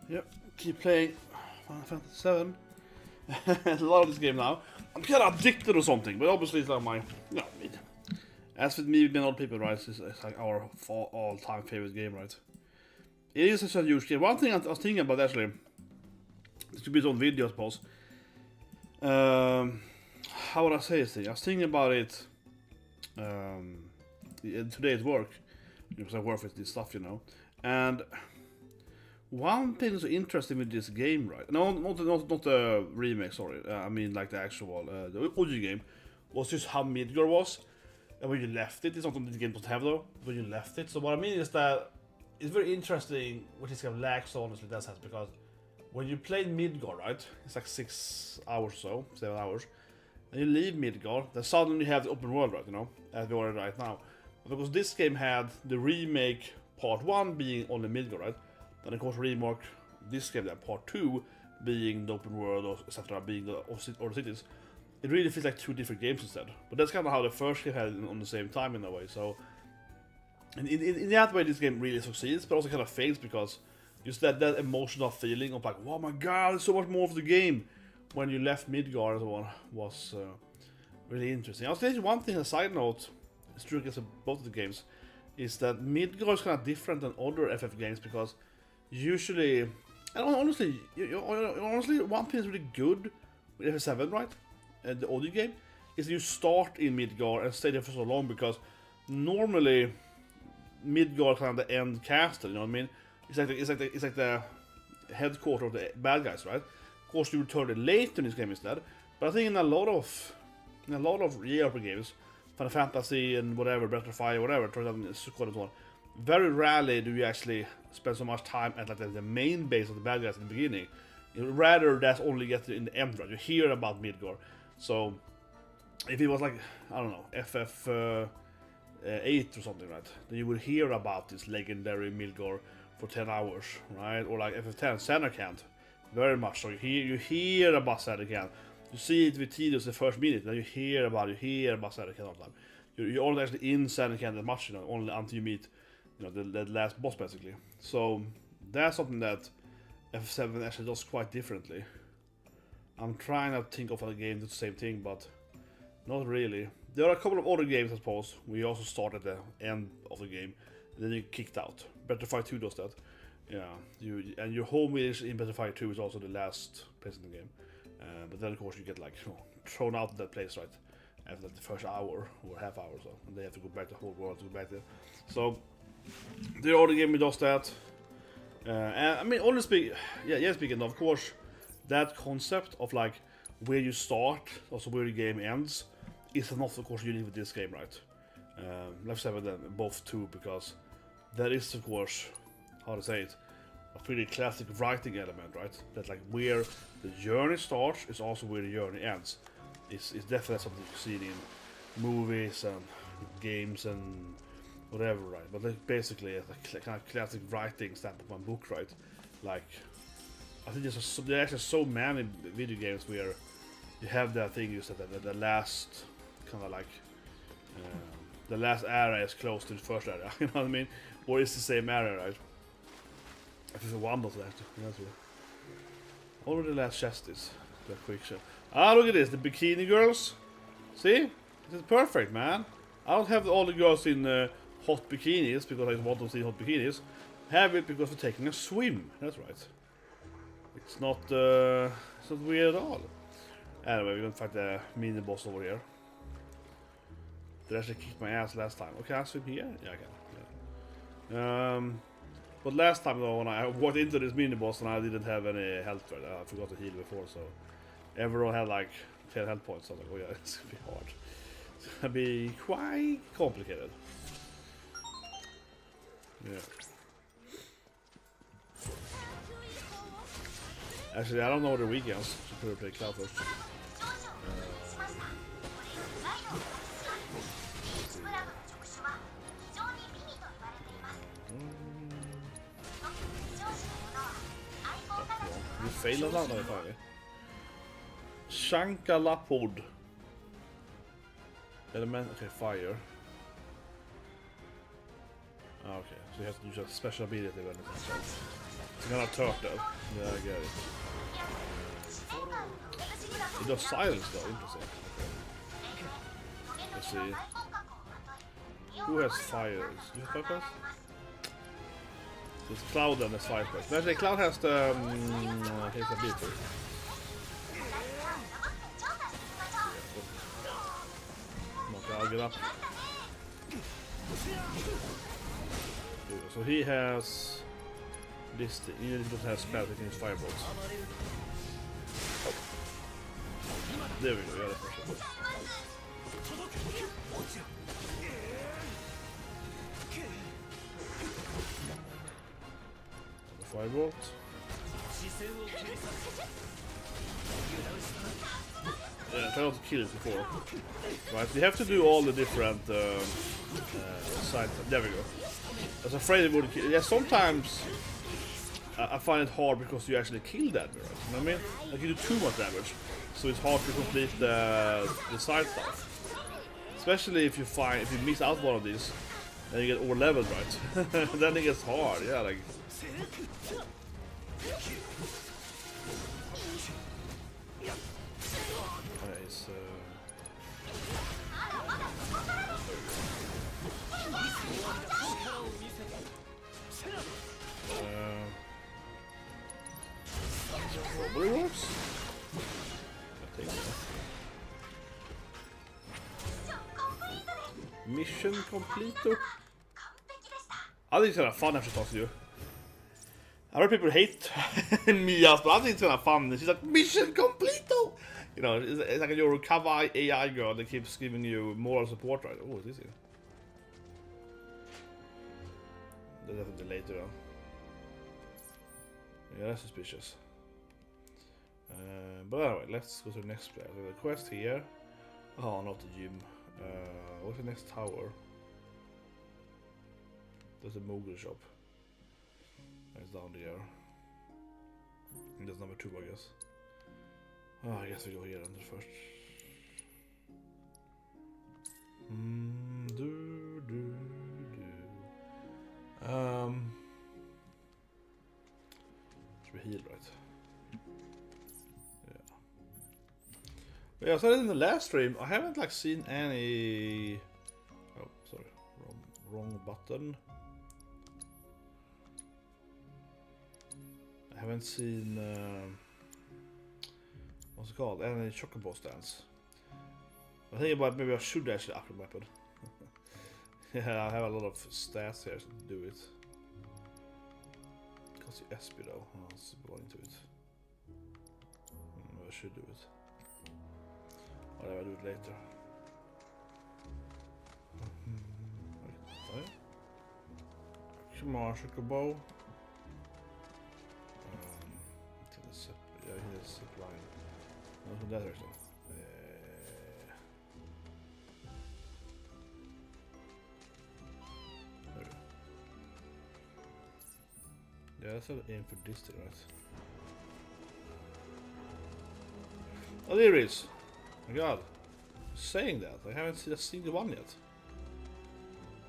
Yep, keep playing Final Fantasy VII. I love this game now. I'm kind of addicted or something, but obviously it's like my, as with me and other people, right, it's like our all-time favorite game, right? It is such a huge game. One thing I was thinking about actually, this could be some video, I suppose. How would I say this thing? I was thinking about it in today's work, because I work with this stuff, and one thing that's interesting with this game, right? No, not the remake. Sorry, I mean like the actual the OG game, was just how Midgar was, and when you left it. It's not something the game doesn't have though. When you left it, so what I mean is that it's very interesting what this game lacks. Honestly, that sense, because when you play Midgar, right, it's like 6 hours or so, 7 hours, and you leave Midgar, then suddenly you have the open world, right? As we are right now, because this game had the remake part 1 being only Midgar, right? And of course Remake, this game, that part 2 being the open world, or etc., being the or cities, it really feels like 2 different games instead. But that's kind of how the first game had it on the same time in a way. So in that way, this game really succeeds, but also kind of fails because just that emotional feeling of like, oh my god, there's so much more of the game when you left Midgar and so on was really interesting. I'll say one thing, a side note, it's true against both of the games, is that Midgar is kind of different than other FF games because usually, and honestly, one thing is really good with FF7, right? The audio game is you start in Midgar and stay there for so long because normally Midgar kind of the end castle, you know what I mean? It's like the headquarters of the bad guys, right? Of course, you return it late in this game instead. But I think in a lot of JRPG games, Final Fantasy and whatever, Breath of Fire, whatever, very rarely do you actually spend so much time at like the main base of the bad guys in the beginning. Rather, that's only get in the end, right? You hear about Midgar. So, if it was like, I don't know, FF8 or something, right? Then you would hear about this legendary Midgar for 10 hours, right? Or like FF10, Samarkand, very much so. You hear about Samarkand. You see it with cideos the first minute, then you hear about Samarkand all the time. You're only actually in Samarkand that much, only until you meet, the last boss basically. So that's something that FF7 actually does quite differently. I'm trying to think of a game that's the same thing, but not really. There are a couple of other games, I suppose, where you also start at the end of the game, and then you kicked out. Breath of Fire 2 does that. Yeah, and your home village in Breath of Fire 2 is also the last place in the game. But then of course you get like thrown out of that place, right? After like the first hour or half hour or so, and they have to go back to the whole world to go back there. So the other game does that. And I mean, honestly, speaking of course, that concept of like where you start, also where the game ends, is not of course unique with this game, right? Let's have them both too, because that is of course, how to say it, a pretty classic writing element, right? That like where the journey starts is also where the journey ends. It's definitely something you've seen in movies and games and whatever, right? But like basically it's a kind of classic writing stamp of one book, right? Like I think there's actually so many video games where you have that thing you said that the last kind of like the last area is close to the first area, you know what I mean? Or it's the same area, right? FF1 does that. That's weird. What the last chest is? The quick shot. Ah, look at this, the bikini girls. See? This is perfect, man. I don't have all the girls in hot bikinis because I want to see hot bikinis. Have it because we're taking a swim. That's right. It's not weird at all. Anyway, we're gonna fight the mini boss over here. Did I actually kick my ass last time? Okay, I swim here? Yeah, I can. Yeah. But last time though, when I walked into this mini boss and I didn't have any health, right? I forgot to heal before, so everyone had like 10 health points. So I was like, oh yeah, it's gonna be hard. It's gonna be quite complicated. Yeah. Actually, I don't know the weekends. So probably play Cloud first. You failed that now, probably. Shanka Lapod. Element, okay, fire. Oh, okay, so you have to use a special ability when it comes out. It's not a turtle. Yeah, I get it. It does silence though, interesting. Okay. Let's see. Who has fires? You have fire? It's Cloud and the fire. Actually, Cloud has the his ability. Okay, I'll get up. So he has this thing. He doesn't have spell, he can use fireballs. Oh. There we go, yeah, that's for sure. Firebolt. Yeah, try not to kill it before. Right, you have to do all the different sides. There we go. I was afraid it would kill. Yeah, sometimes I find it hard because you actually kill that, right? You know what I mean? Like you do too much damage, so it's hard to complete the side stuff. Especially if you miss out one of these, then you get over leveled, right? Then it gets hard. Yeah, like. Probably works. I think so. Mission completed. I think it's kind of fun after talking to you. I know people hate me, but I think it's kind of fun. She's like, mission completed! You know, it's like your kawaii AI girl that keeps giving you moral support, right? Oh, this is it. That's definitely later on. Yeah, that's suspicious. But anyway, let's go to the next place. There's a quest here. Oh, not the gym. What's the next tower? There's a Mogul shop. It's down there. And that's number 2, I guess. Oh, I guess we go here under first. Should be healed, right? Yeah, so in the last stream, I haven't like seen any. Oh, sorry, wrong button. I haven't seen what's it called? Any chocobo stands. I think about maybe I should actually up the weapon. Yeah, I have a lot of stats here to do it. Costs you SP though. Let's go into it. I should do it. Or I'll do it later. Come on, chocobo. Yeah, he has zip line. Not from that direction. There we go. Yeah, that's an aim for distance, right? Oh, there it is. Oh my god. Saying that, I haven't seen a single one yet.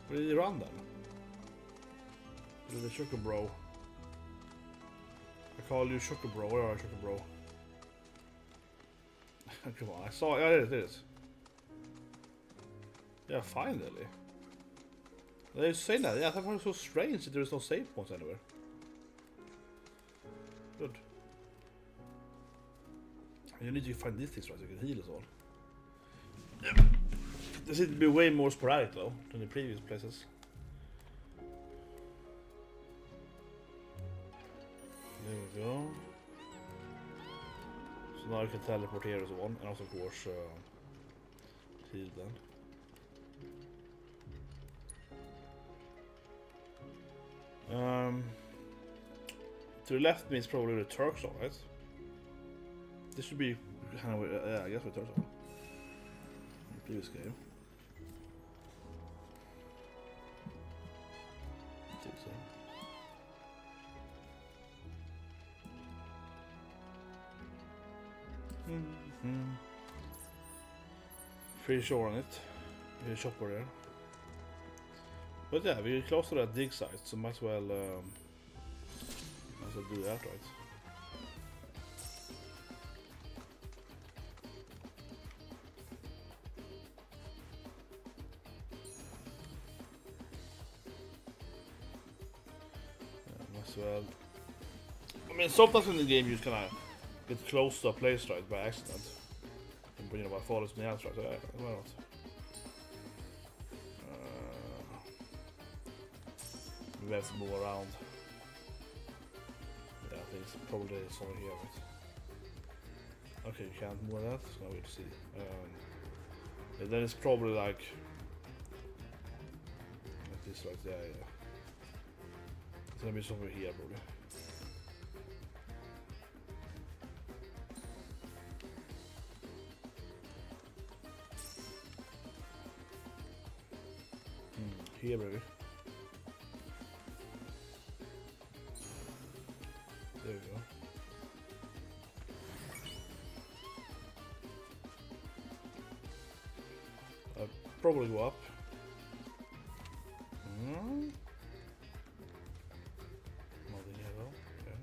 Where did he run then? Where did the Chocobro? I call you Chocobro. Where are you, Chocobro? Come on, I saw it. Yeah, it is. Yeah, finally. They're saying that. Yeah, I thought it was so strange that there is no save points anywhere. Good. You need to find these things right so you can heal us all. This seems to be way more sporadic though than the previous places. There we go. So now I can teleport here as one, and also of course heal then. To the left means probably the Turks, right? This should be kind of yeah, I guess with Turks. Previous game. I think so. Pretty sure on it. There's a shop over there. But yeah, we're close to that dig site, so might as well do that, right? Might as well. I mean, sometimes in the game you just kind of get close to a place, right, by accident. And you know, by follows me out, right? So, why not? We have to move around. Yeah, I think it's probably somewhere here, right? Okay, you can't move that, so now we'll see. Yeah, then it's probably like this right there, yeah. It's gonna be somewhere here, probably. Here, maybe. There we go. I'll probably go up. Nothing here though. Okay.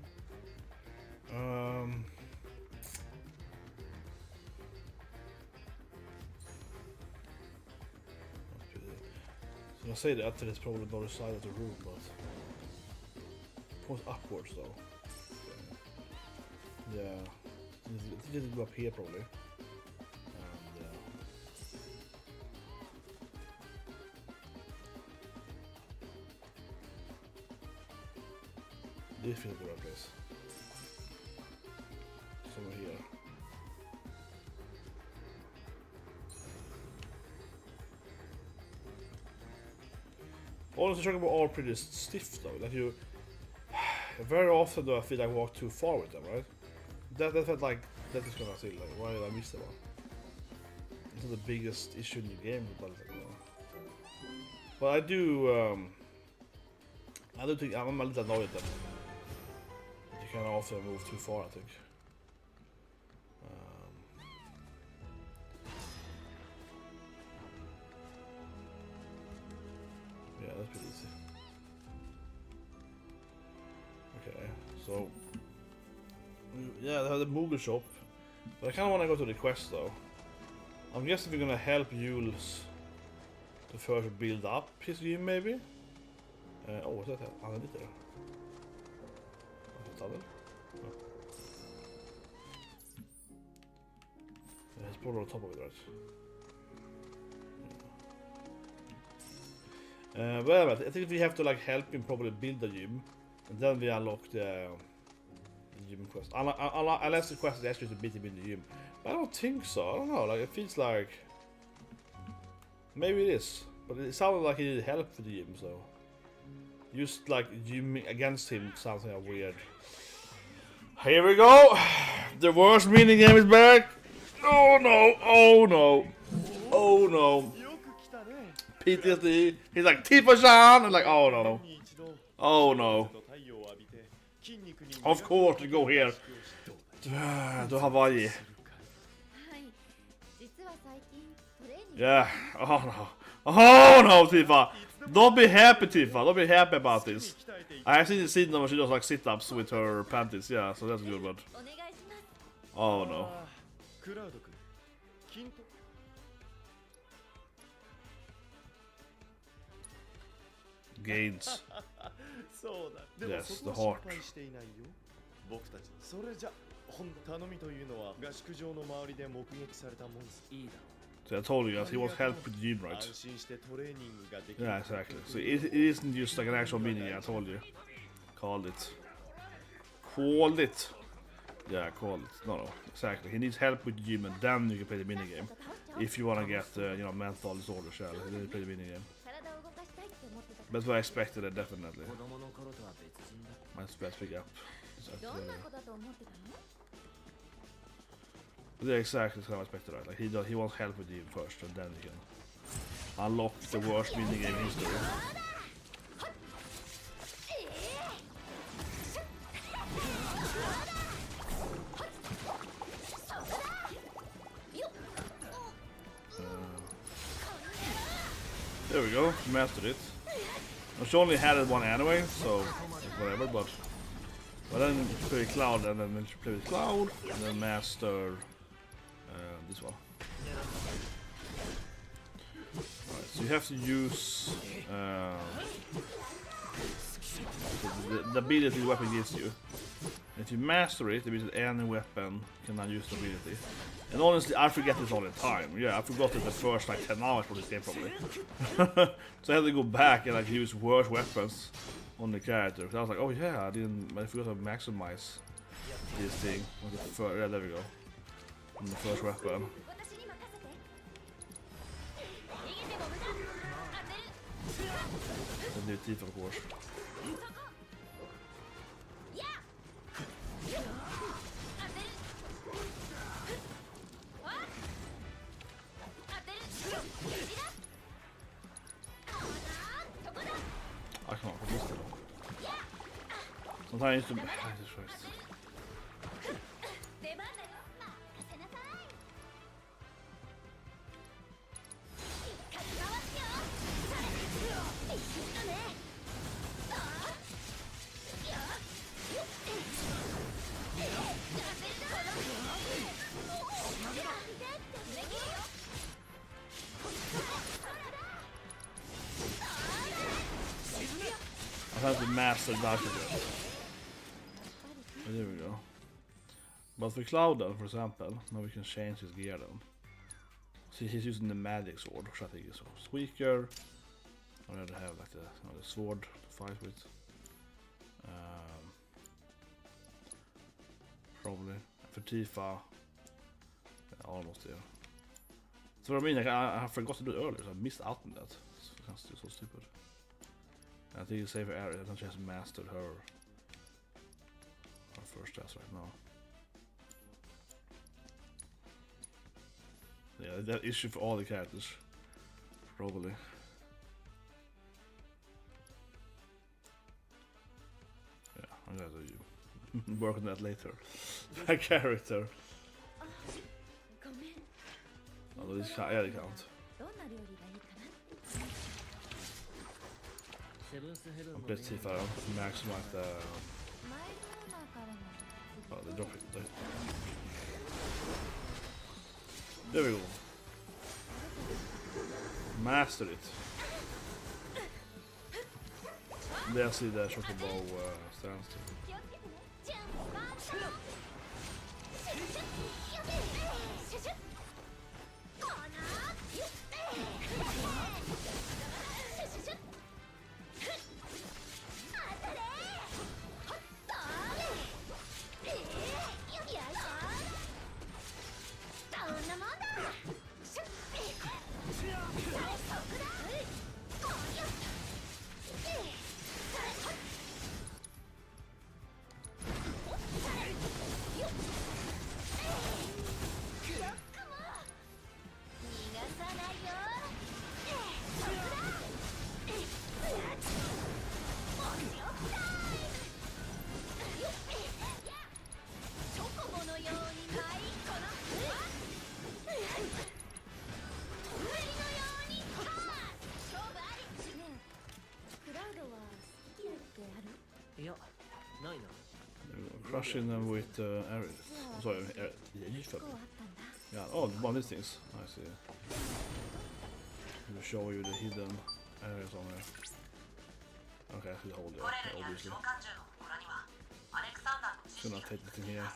I say that it's probably the other side of the room, but point upwards though. Okay. Yeah, I think it go up here probably. This feels the right place. Somewhere here. Honestly, talking about all pretty stiff though. Like you, very often though I feel like I walk too far with them, right? That felt like that is gonna feel like why did I miss that one? It's not the biggest issue in the game, but I do think I'm a little annoyed that you can often move too far. I think. Yeah, that's pretty easy. Okay, so yeah, they have the Moogle shop, but I kind of want to go to the quest though. I'm guessing we're gonna help Jules to first build up his gym, maybe. Oh, what's that? Underneath there. What's that tunnel? Oh. Yeah, it's probably on top of it, right? Well, I think we have to like help him probably build the gym, and then we unlock the gym quest. Unless the quest is actually to beat him in the gym, but I don't think so. I don't know. Like it feels like maybe it is, but it sounded like he needed help for the gym. So just like gymming against him sounds kind of weird. Here we go. The worst mini game is back. Oh no! Oh no! Oh no! PTSD. He's like Tifa-chan, and like, oh no, oh no. Of course, we go here to Hawaii. Yeah. Oh no. Oh no, Tifa. Don't be happy, Tifa. Don't be happy about this. I actually seen them when she does like sit-ups with her panties. Yeah, so that's good, but oh no. Gains. Yes, the heart. So I told you guys, he wants help with the gym, right? Yeah, exactly. So it isn't just like an actual mini, I told you. Called it. Called it. Yeah, called it. No, exactly. He needs help with the gym, and then you can play the mini game. If you want to get, you know, mental disorders, yeah, you need to play the mini game. That's what I expected, it definitely. Might as well pick up. Yeah, exactly, that's what I expected, right? Like he wants help with you first, and then he can unlock the worst mini game in history. There we go, mastered it. She only had it one anyway, so whatever. But then you play with Cloud, and then you play with Cloud, and then master this one. Alright, so you have to use the ability the weapon gives you. If you master it, it means that any weapon cannot use the ability. And honestly, I forget this all the time. Yeah, I forgot it the first like 10 hours for this game probably. So I had to go back and like use worse weapons on the character. I was like, oh yeah, I forgot to maximize this thing. Yeah, there we go. On the first weapon. The new Tifa, of course. I can't resist it. Sometimes I used to. Jesus Christ. I have to master dodge it. There we go. But for Cloud, for example, now we can change his gear then. See, he's using the magic sword, which I think is weaker. I'd rather have like the sword to fight with. Probably. For Tifa, almost there. So what I mean, like, I forgot to do it earlier, so I missed out on that. It's so stupid. I think it's safe for Aerith, I think she has mastered her first test right now. Yeah, that issue for all the characters, probably. Yeah, I'm gonna do work on that later. That character. Oh, this yeah, they count. I'll play Tifa, maximize the. Oh, they drop it there. There we go. Master it. There I see the shotgun bow stands to. Crushing them with Aerith. Oh, sorry, Aerith. Yeah, oh, one of these things. I see. To show you the hidden areas on there. Okay, I should hold it, obviously. Should not take this in here.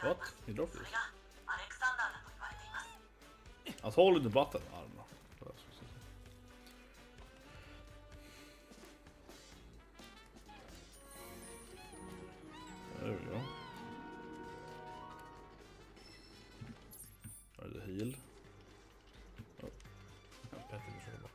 What? He dropped it. I was holding the button. I don't know. There we go. Or the heal. Oh, I'm petting the shoulder.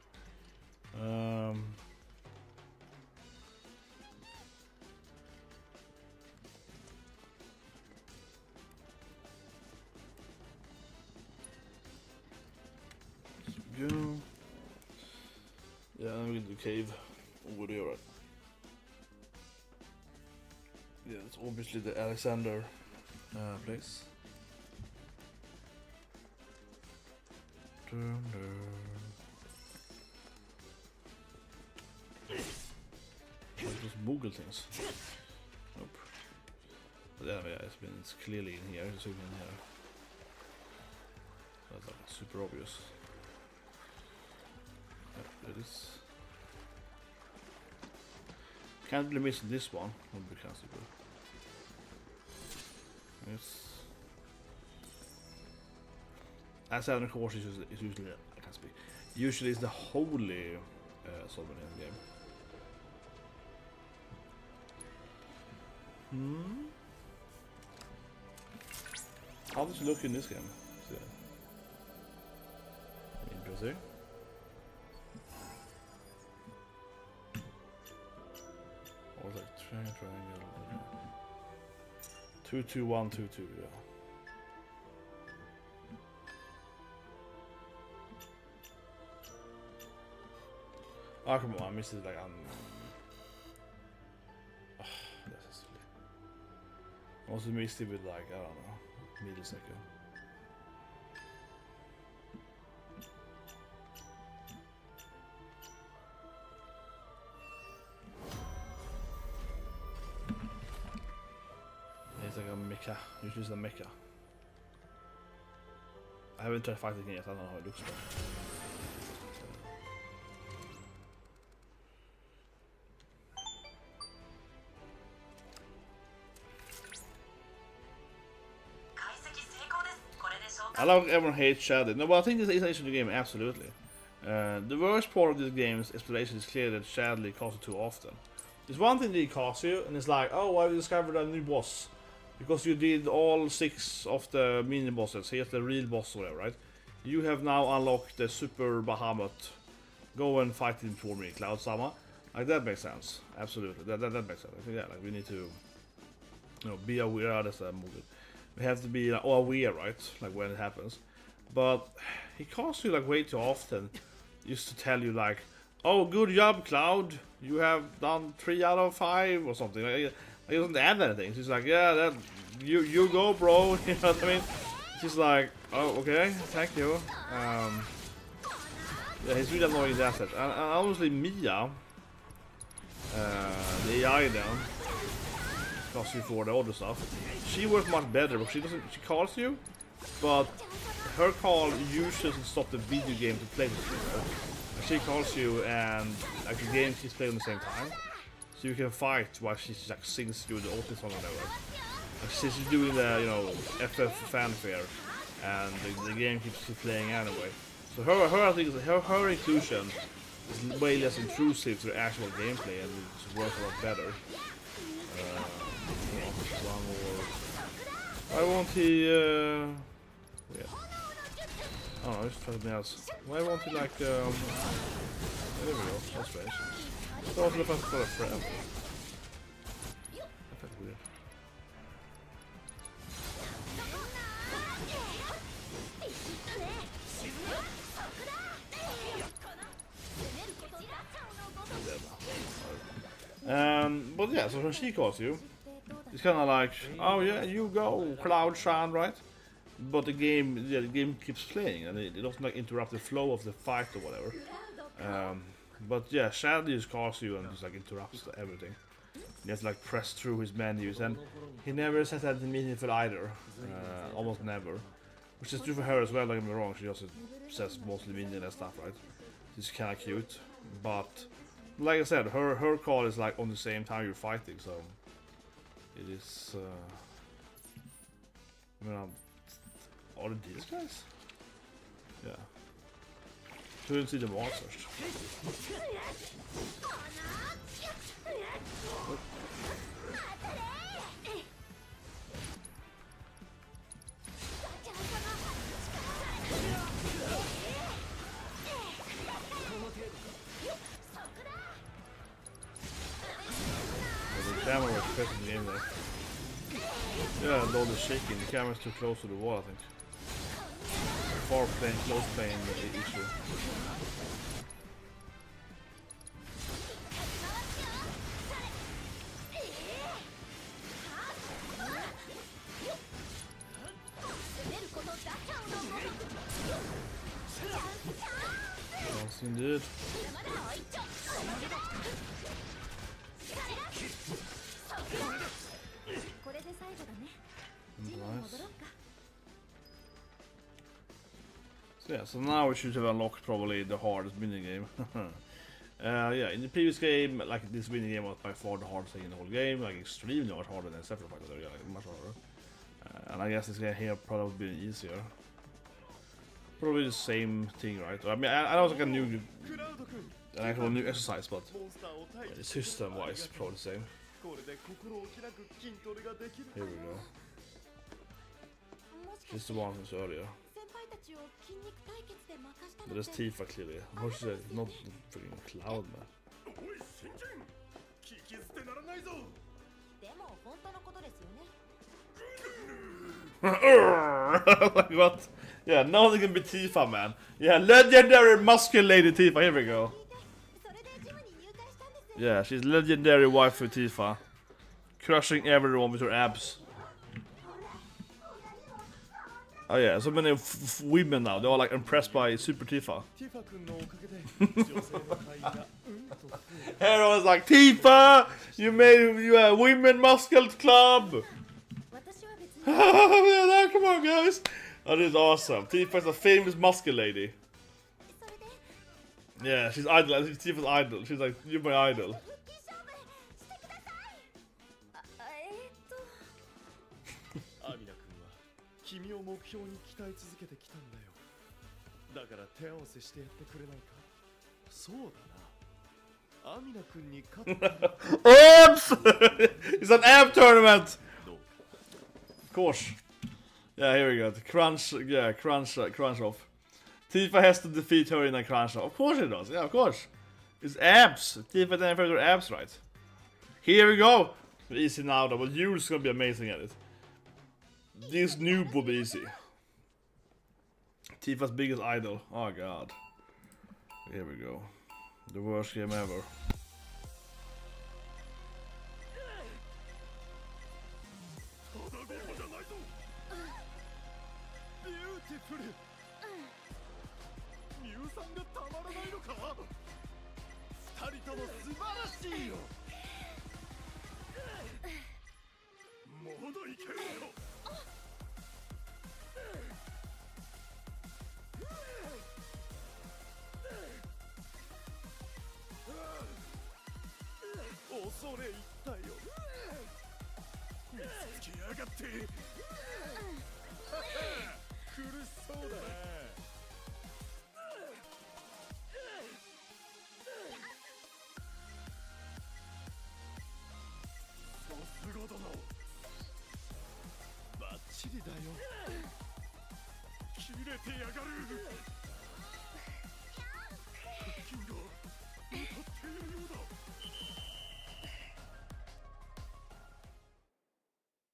Go. Yeah, I'm in the cave over there, right? Yeah, it's obviously the Alexander place. Those Moogle things. Nope. But anyway, it's clearly in here. It's in here. That's like super obvious. Yep, it is. Can't really miss this one. Would be kind of super. Yes. As Southern course is usually, I can't speak. Usually it's the holy summon in the game. How does it look in this game? So, interesting. What was like triangle? 2-2-1-2-2, yeah. Oh, come on, I missed it like oh, that's silly. I also missed it with like, I don't know, millisecond. It's like a mecha, usually it's a mecha. I haven't tried fighting it yet, I don't know how it looks like. I love everyone hates Shadow. No, but I think this is actually the game, absolutely. The worst part of this game's exploration is clear that Shadow costs you too often. There's one thing that it costs you, and it's like, oh, I discovered a new boss. Because you did all 6 of the mini bosses, here's the real boss or whatever, right? You have now unlocked the super behemoth. Go and fight him for me, Cloud Sama. Like, that makes sense. Absolutely. That makes sense. I think, yeah, like, we need to, you know, be aware that's a movie. We have to be like, aware, right? Like when it happens. But he calls you like way too often just to tell you like, oh, good job, Cloud. You have done 3 out of 5 or something. Like, he doesn't add anything. He's like, yeah, that you go, bro. You know what I mean? She's like, oh, okay, thank you. Yeah, he's really annoying that set. And honestly, Mia, the AI down. Costs you for the other stuff. She works much better, but she doesn't. She calls you, but her call usually doesn't stop the video game to play with you. She calls you, and like the game she's playing at the same time, so you can fight while she like sings through the ultimate song or whatever. Like she's doing the FF fanfare, and the game keeps playing anyway. So her I think her inclusion is way less intrusive to the actual gameplay, and it works a lot better. One more. Why won't he, yeah. I don't know, just something else. Why won't he like, there we go, that's strange. I thought it was for a friend. That's weird. But yeah, so when she calls you, it's kind of like, oh yeah, you go, Cloud Shine, right? But the game keeps playing, and it doesn't like interrupt the flow of the fight or whatever. But yeah, Shadow just calls you and just like interrupts everything. You have to like press through his menus, and he never says anything meaningful either. Almost never. Which is true for her as well, don't get me wrong, she also says mostly meaningless stuff, right? She's kind of cute, but like I said, her call is like on the same time you're fighting, so it is. I mean, are it these guys? Yeah. Couldn't see them all first. The camera was affecting the game there. Yeah, though the shaking, the camera's too close to the wall, I think. Far playing, close playing the issue. Yes, indeed. Nice. So yeah, so now we should have unlocked probably the hardest minigame. Yeah, in the previous game, like this minigame was by far the hardest thing in the whole game, like extremely much harder than separate fighters, yeah, like much harder. And I guess this game here probably would be easier. Probably the same thing, right? I mean, I know it's like an actual new exercise, but system-wise, probably the same. Here we go. This is the one from earlier. But there's Tifa clearly. What should I say? Not freaking Cloud, man. Like what? Yeah, nothing can be Tifa, man. Yeah, legendary muscular lady Tifa. Here we go. Yeah, she's legendary waifu Tifa, crushing everyone with her abs. Oh yeah, so many women now, they're all like impressed by Super Tifa. Everyone's like, Tifa! You made a women muscle club! Yeah, come on guys! That is awesome. Tifa's a famous muscle lady. Yeah, she's idol. Tifa's idol. She's like, you're my idol. Oops! It's an amp tournament! Of course. Yeah, here we go. The crunch, yeah, crunch off. Tifa has to defeat her in a crunch off. Of course it does, yeah, of course. It's abs. Tifa then her abs, right? Here we go! Easy now though, but Yule's gonna be amazing at it. This noob will be easy. Tifa's biggest idol. Oh god. Here we go. The worst game ever.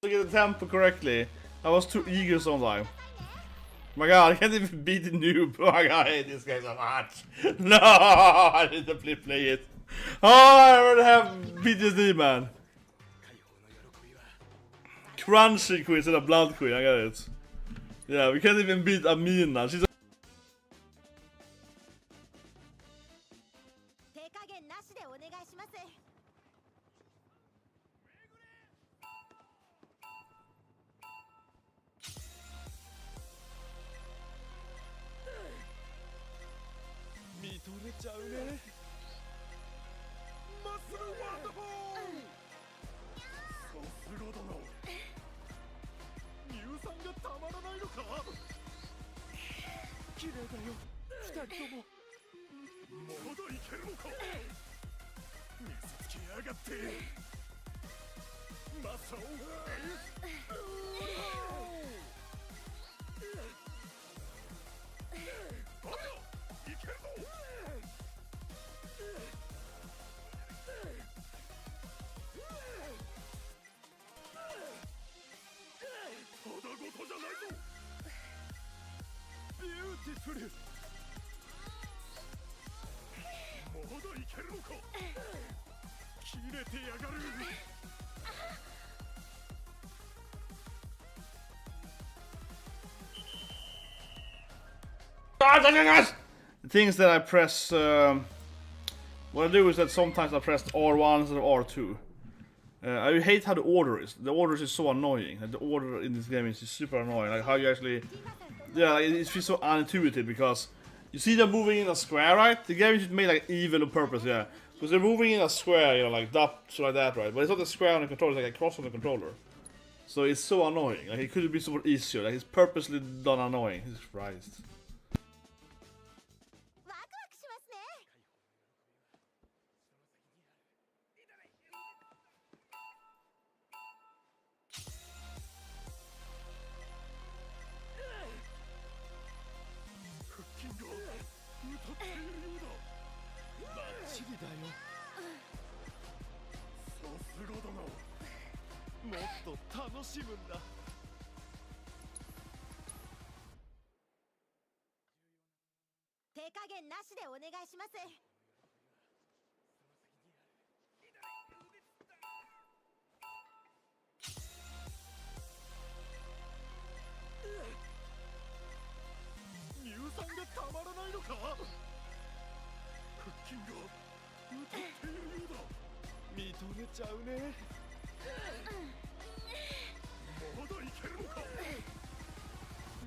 To get the tempo correctly, I was too eager sometimes. My god, I can't even beat the noob. Oh my god, I hate this guy so much. No, I need to play it. Oh, I already have PTSD, man. Crunchy queen instead of blood queen, I got it. Yeah, we can't even beat Amina. She's a things that I press. What I do is that sometimes I press R1 instead of R2. I hate how the order is. The order is so annoying. The order in this game is super annoying. Like how you actually, yeah, like it feels so unintuitive because you see them moving in a square, right? The game is made like even on purpose, yeah. Because they're moving in a square, you know, like that, so like that, right? But it's not a square on the controller; it's like a cross on the controller. So it's so annoying. Like it could be so much easier. Like it's purposely done annoying. Jesus Christ. 手加減なしでお願いします。乳酸がたまらないのか？腹筋が歌っているようだ。認めちゃうね。まだいけるのか？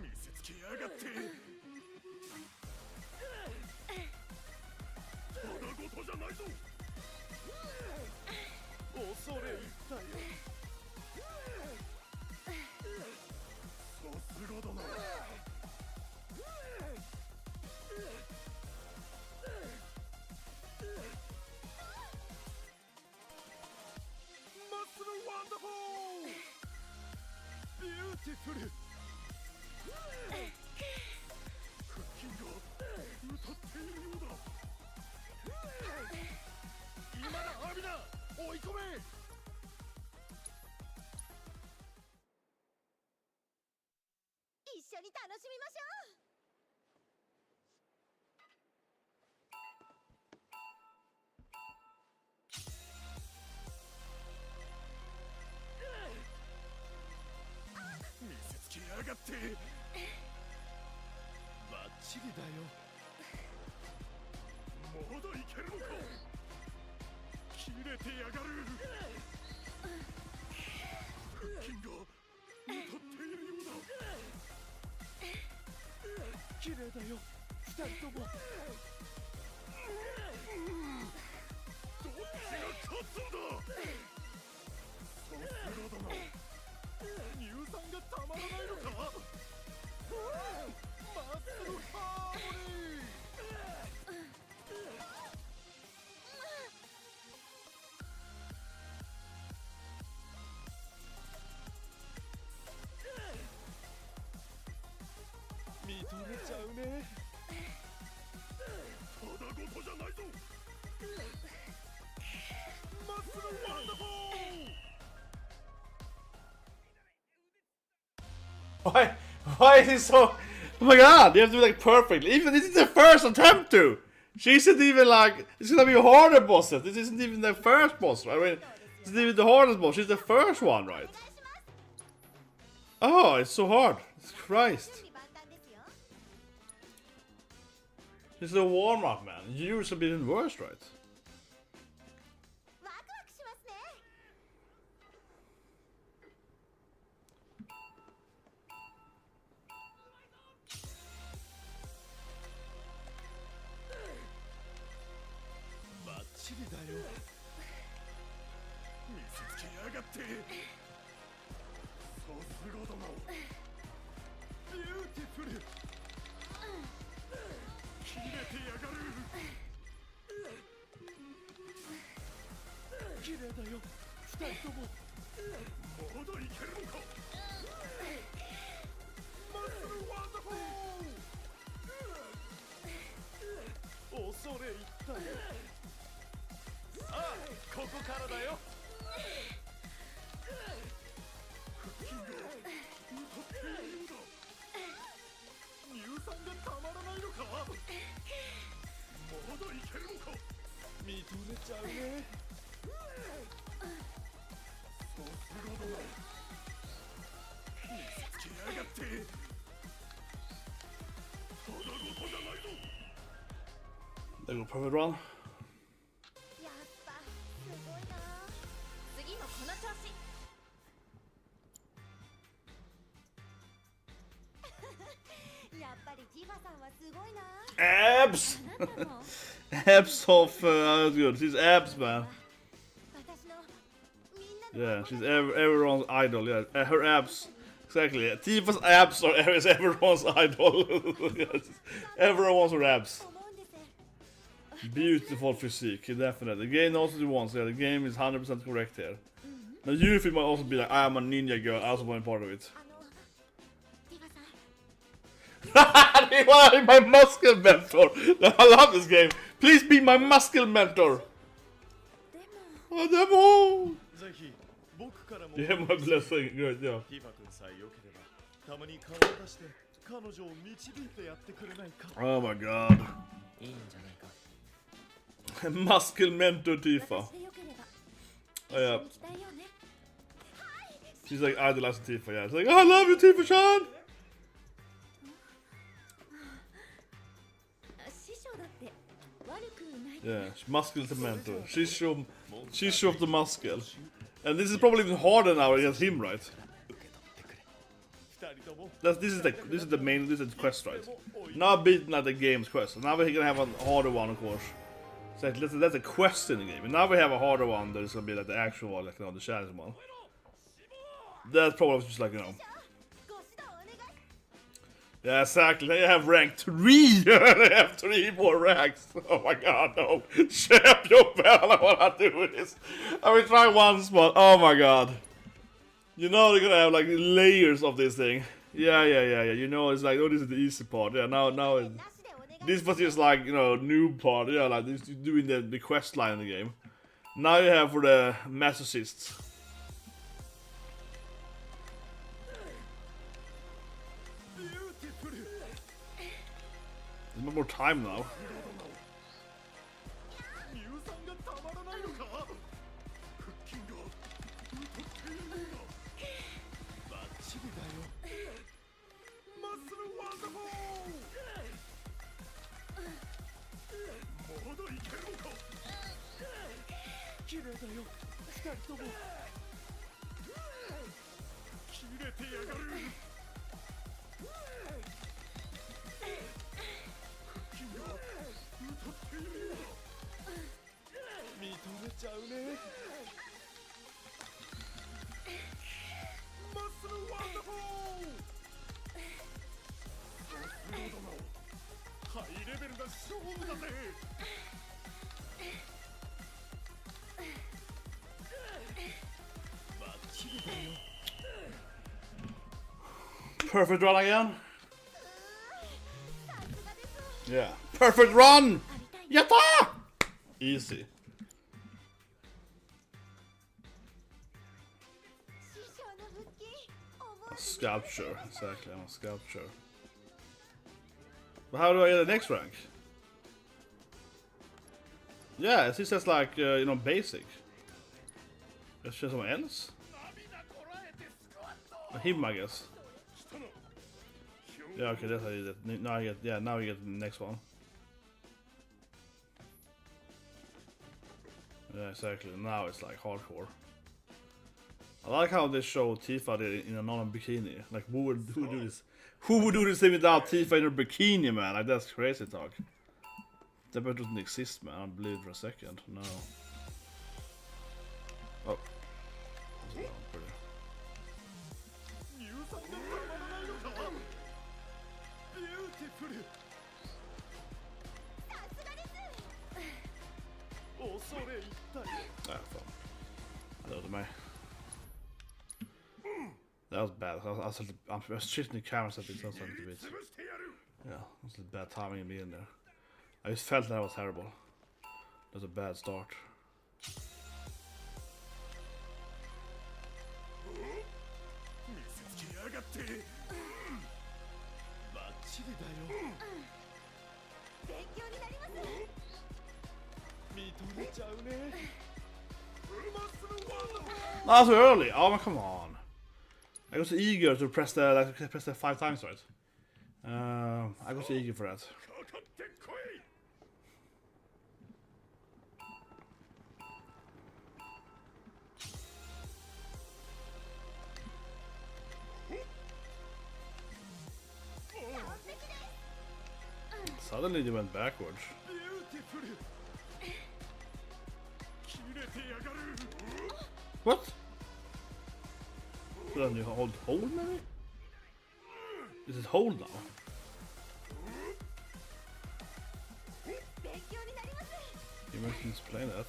見せつけやがって。ただごとじゃないぞ。恐れ入ったよ。さすがだな。Beautiful! 腹筋が歌っているようだ。今だアビナ、追い込め。一緒に楽しみましょう。見せつけやがって。バッチリだよ。まだいけるのか？切れてやがる。腹筋が歌っているようだ。綺麗だよ、二人とも。どっちが勝つんだ？さすがだな。乳酸がたまらないのか？マッスルハーモニー。認めちゃうね。ただごとじゃないぞ。マッスルワンダフォー。Why is he so? Oh my god, you have to do like perfectly. Even this is the first attempt to. She isn't even like. It's gonna be harder bosses. This isn't even the first boss. I mean, this isn't even the hardest boss. She's the first one, right? Oh, it's so hard. It's Christ. This is a warm up, man. You used to be even worse, right? There you go, perfect run. やっぱすごいな。次もこの調子。やっぱりティファさんはすごいな。 Abs! あなたも Abs of, that's good. She's abs, man. 私のみんなの Yeah, she's everyone's idol. Yeah, her abs. Exactly. Yeah. Tifa's abs are is everyone's idol. Yes. Everyone wants her abs. 思うんです。 Beautiful physique, definitely. The game knows what it wants. Yeah, the game is 100% correct here. Now, Yuffie might also be like, I am a ninja girl. I also want to be part of it. あのティファさん。 They want to be my muscle mentor. I love this game. Please be my muscle mentor. でも Oh, demo. ぜひ僕からも Yeah, my blessing. Good, yeah. ティファ君さえ良ければたまに顔を出して彼女を導いてやってくれないか。 Oh my god. いいんじゃないか。 Muscle mentor Tifa. 私でよければ Oh, yeah. 行きたいよね。 She's like idolizing Tifa, yeah. She's like, I love you, Tifa-chan. 師匠だって悪くない。 Yeah, muscle to mentor. She's of the muscle. And this is probably even harder now against him, right? 二人とも This is the main, this is the quest, right? Now beating like the game's quest. Now we're gonna have a harder one, of course. So that's a quest in the game. And now we have a harder one that is gonna be like the actual one, like, you know, the challenge one. That's probably just like, you know. ご指導お願い。 Yeah, exactly. They have rank 3! They have 3 more ranks! Oh my god, no! Champion battle, I wanna do this! I will try once, but oh my god. You know they're gonna have like layers of this thing. Yeah. You know, it's like, oh, this is the easy part. Yeah, now, なしでお願い。 this was just like, you know, new part. Yeah, like this doing the quest line in the game. Now you have for the masochists. There's more time now. 乳酸がたまらないのか。腹筋が歌っているようだ。バッチリだよ。マッスルワンダフォー。まだいけるのか。綺麗だよ。二人とも。切れてやがる。腹筋が歌っているようだ。認めちゃうね。マッスルワンダフォー。さすがだな。ハイレベルな勝負だぜ。バッチリだよ。 Perfect run again. Yeah. Perfect run! Yatta! Easy. 師匠の腹筋思 A う sculpture. Exactly, I'm a sculpture. But how do I get the next rank? Yeah, it says like, you know, basic. Let's show someone else. Him, I guess. Yeah, okay, that's how you did it. Now you get, now you get the next one. Yeah, exactly. Now it's like hardcore. I like how they show Tifa in a non-bikini. Like, who would do this? Who would do this thing without Tifa in her bikini, man? Like, that's crazy talk. That better doesn't exist, man. I don't believe it for a second. No. Oh. That's pretty. 乳酸がたまらないのか。ビューティフル。さすがです。恐れ入ったよ。 Ah, fan. That was me. That was bad. I was shifting the camera so it sounds like a bit. 潰してやる。 Yeah, that was a bad timing in being there. I just felt that was terrible. That was a bad start. 見せつけやがって。バッチリだよ。勉強になります。認めちゃうね。マッスルワンダフォー。 Not so early. Oh, come on. I got so eager to press the press that 5 times, right? I got so eager for that. かかってこい。Suddenly they went backwards. ビューティフル切れてやがる What? So then you hold maybe? Is it hold now? 勉強になります You must explain that.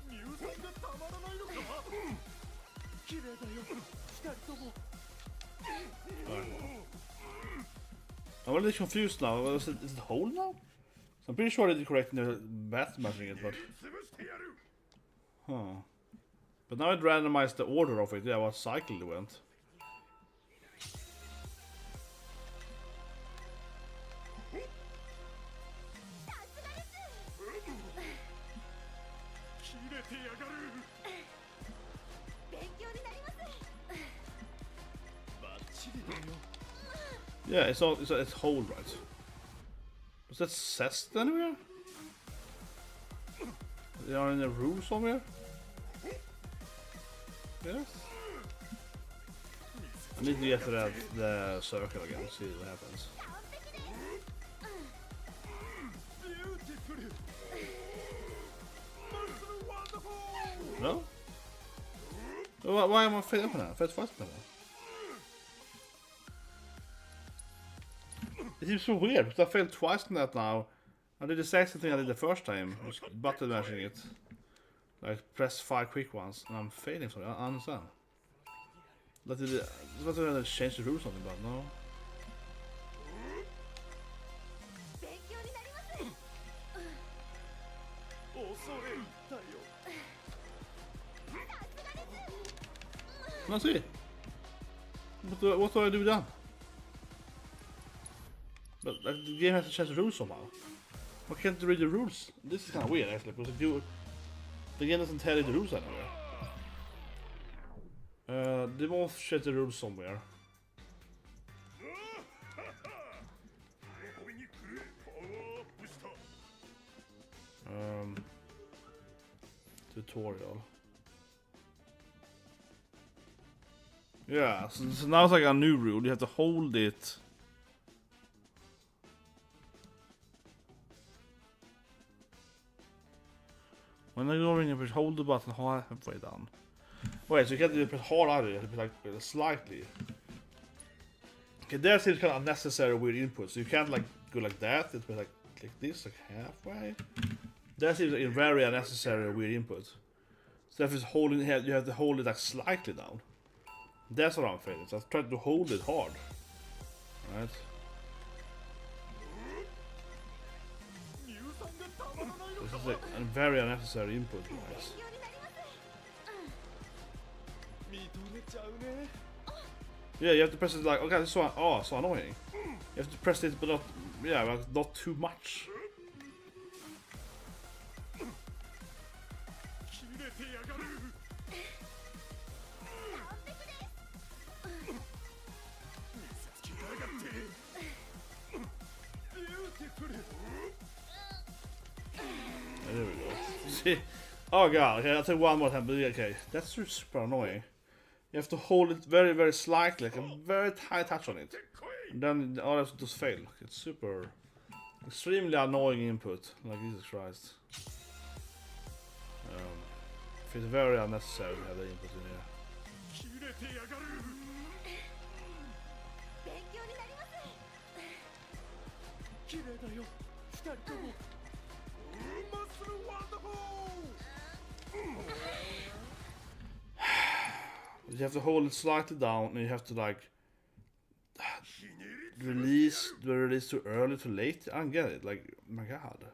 乳酸がたまらないのか綺麗だよ二人とも I'm a little confused now. Is it hold now? So I'm pretty sure I did correct in the math matching it, but 潰してやる huh. But now it randomized the order of it. Yeah, what cycle it went. 切れてやがる勉強になりますバッチリだよ Yeah, it's hold right. Was that cessed anywhere? They are in the room somewhere? Yes. I need to get to the circle again, see what happens. ビューティフルマッスルワンダフォー No? Why am I failing up now? Fast now. It seems so weird because I failed twice in that now. I did the same thing I did the first time, just button mashing it. Like press 5 quick ones, and I'm failing for it. I understand. But it was to change the rules or something, but no. 勉強になります恐れ入ったよ Let's see. What do I do then? But like, the game has to change the rules somehow. Why can't you read the rules? This is kind of weird actually, because the game doesn't tell you the rules anywhere. They won't change the rules somewhere. 喜びに来るパワーアップした Tutorial. Yeah, so now it's like a new rule. You have to hold it. When you're going, you push hold the button halfway down. Wait, so you can't press hard either. You have to press like slightly. Okay, there seems kind of unnecessary weird input. So you can't like go like that. It's like click this like halfway. That seems like a very unnecessary weird input. So if it's holding here, you have to hold it like slightly down. That's what I'm failing. So I've tried to hold it hard. Right? 乳酸がたまらないの This か is like a very unnecessary input, guys. 見とれちゃうね Yeah, you have to press it like, okay, this is so, oh, so annoying. You have to press it, but not, yeah, but not too much. 切れてやがる見せつけやがってビューティフル There we go. See? Oh god, okay, I'll take one more time, but okay, that's super annoying. You have to hold it very, very slightly, like a very tight touch on it. And then all else just fail. It's super, extremely annoying input, like Jesus Christ. Feels very unnecessary to have the input in here. 切れてやがる勉強になります綺麗だよ二人ともマッスルワンダフォー You have to hold it slightly down, and you have to like release too early, too late. I don't get it. Like, my god.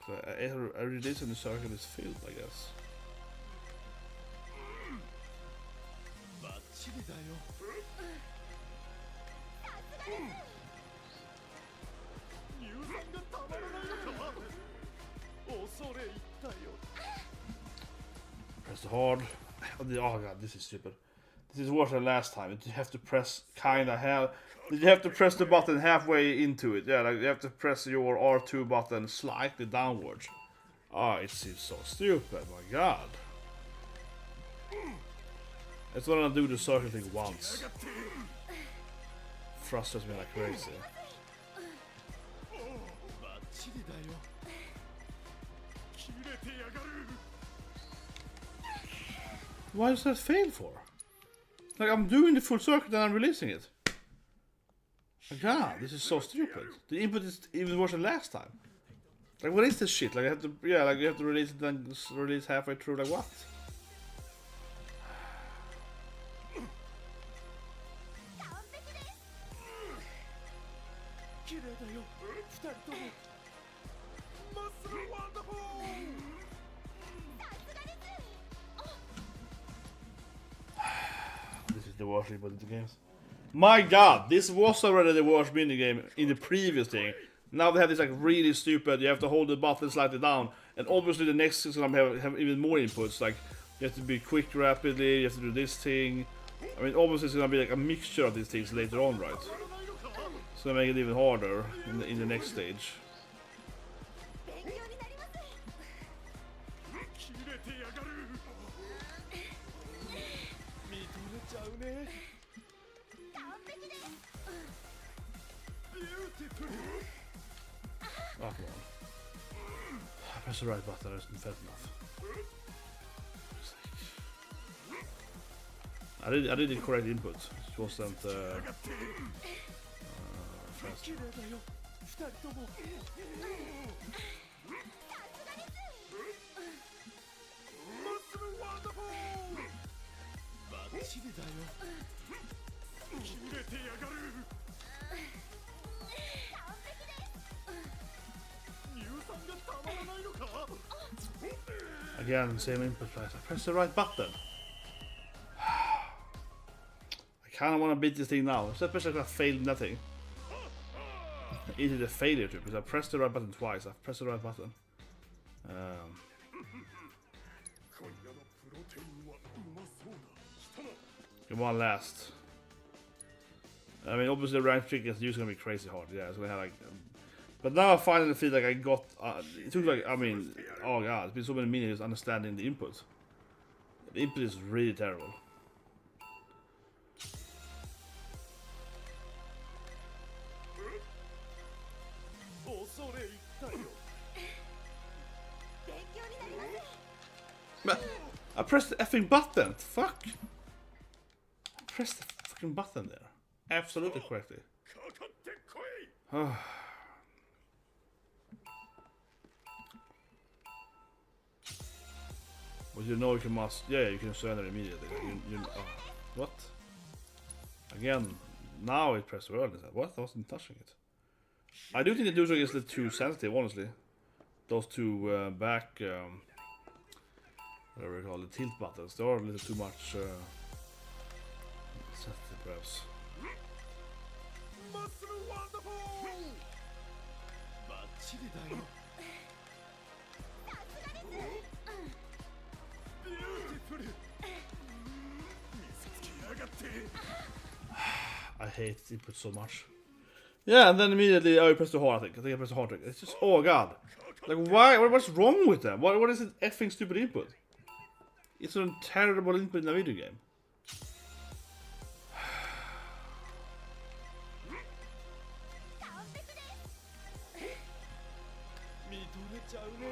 I release in the circle is filled, I guess. バッチリだよ乳酸がたまらないのか恐れ入ったよ Press the hard. Oh god, this is stupid. This is worse than last time. You have to press you have to press the button halfway into it. Yeah, like you have to press your R2 button slightly downwards. Oh, it seems so stupid. My god. It's when I do the circle thing once. Frustrates me like crazy. チリだよ切れてやがる Why does that fail for? Like, I'm doing the full circuit and I'm releasing it. God, this is so stupid. The input is even worse than last time. Like, what is this shit? Like, I have to, yeah, like, you have to release it then release halfway through. Like, what? 綺麗だよ二人ともマッスルワンダフォー This is the worst input in the games. My God, this was already the worst minigame in the previous thing. Now they have this like really stupid, you have to hold the button slightly down, and obviously the next is gonna have even more inputs, like you have to be quick rapidly, you have to do this thing. I mean, obviously it's gonna be like a mixture of these things later on, right? It's gonna make it even harder in the next stage. 勉強になります 切れてやがる認めちゃうね完璧です ビューティフル Oh, come on. I pressed the right button, that isn't fast enough. I did the correct input. It wasn't fast. 綺麗だよ二人ともマッスルワンダフォーバッチリだよ切れてやがる乳酸がたまらないのか Again, same input twice. I pressed the right button. I kind of want to beat this thing now. Especially if I failed nothing. Is it a failure too? Because I pressed the right button twice. I've pressed the right button. 今夜のプロテインはうまそうだ来たな Come on, last. I mean, obviously, the rank trick is usually gonna be crazy hard. Yeah, it's gonna have like. But now I finally feel like I got. It took like, I mean, oh god, it's been so many minutes understanding the input. The input is really terrible. 恐れ入ったよ 勉強になります I pressed the effing button. Fuck. I pressed the fucking button there. Absolutely correctly. かかってこい Well, you know you must. Yeah, you can surrender immediately. What? Again, now it pressed early. What? I wasn't touching it. I do think the dual is a little too sensitive, honestly. Those two back, whatever you call it, tilt buttons. They are a little too much sensitive, perhaps. マッスルワンダフォーバッチリだよビューティフル見せつけやがって I hate input so much. Yeah, and then immediately I pressed the hard. I think I pressed the hard trick. It's just, oh god, like why? What's wrong with them? What is it? Effing stupid input. It's a terrible input in a video game. 完璧です 認めちゃうね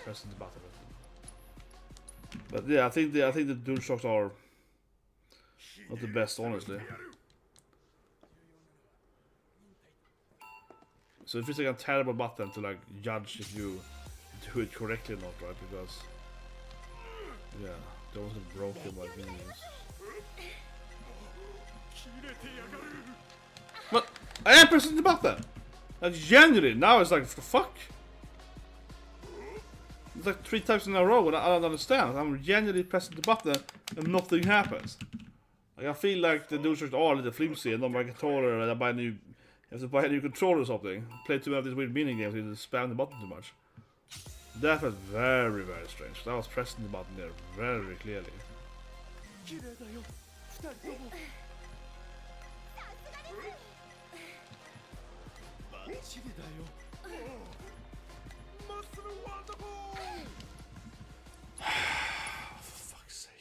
Pressing the button. But yeah, I think the DualShocks are not the best, honestly. So if it's like a terrible button to like judge if you do it correctly or not, right? Because yeah, they wasn't broken by minions. 切れてやがる But I am pressing the button. Like genuinely, now it's like fuck. It's like 3 times in a row, and I don't understand. I'm genuinely pressing the button and nothing happens. Like I feel like the DualShocks are a little flimsy, and on my controller, and I buy a new. You have to buy a new controller or something. Play too many of these weird mini games, you just spam the button too much. That was very, very strange. I was pressing the button there very clearly. 綺麗だよ二人ともバッチリだよマッスルワンダフォー For fuck's sake.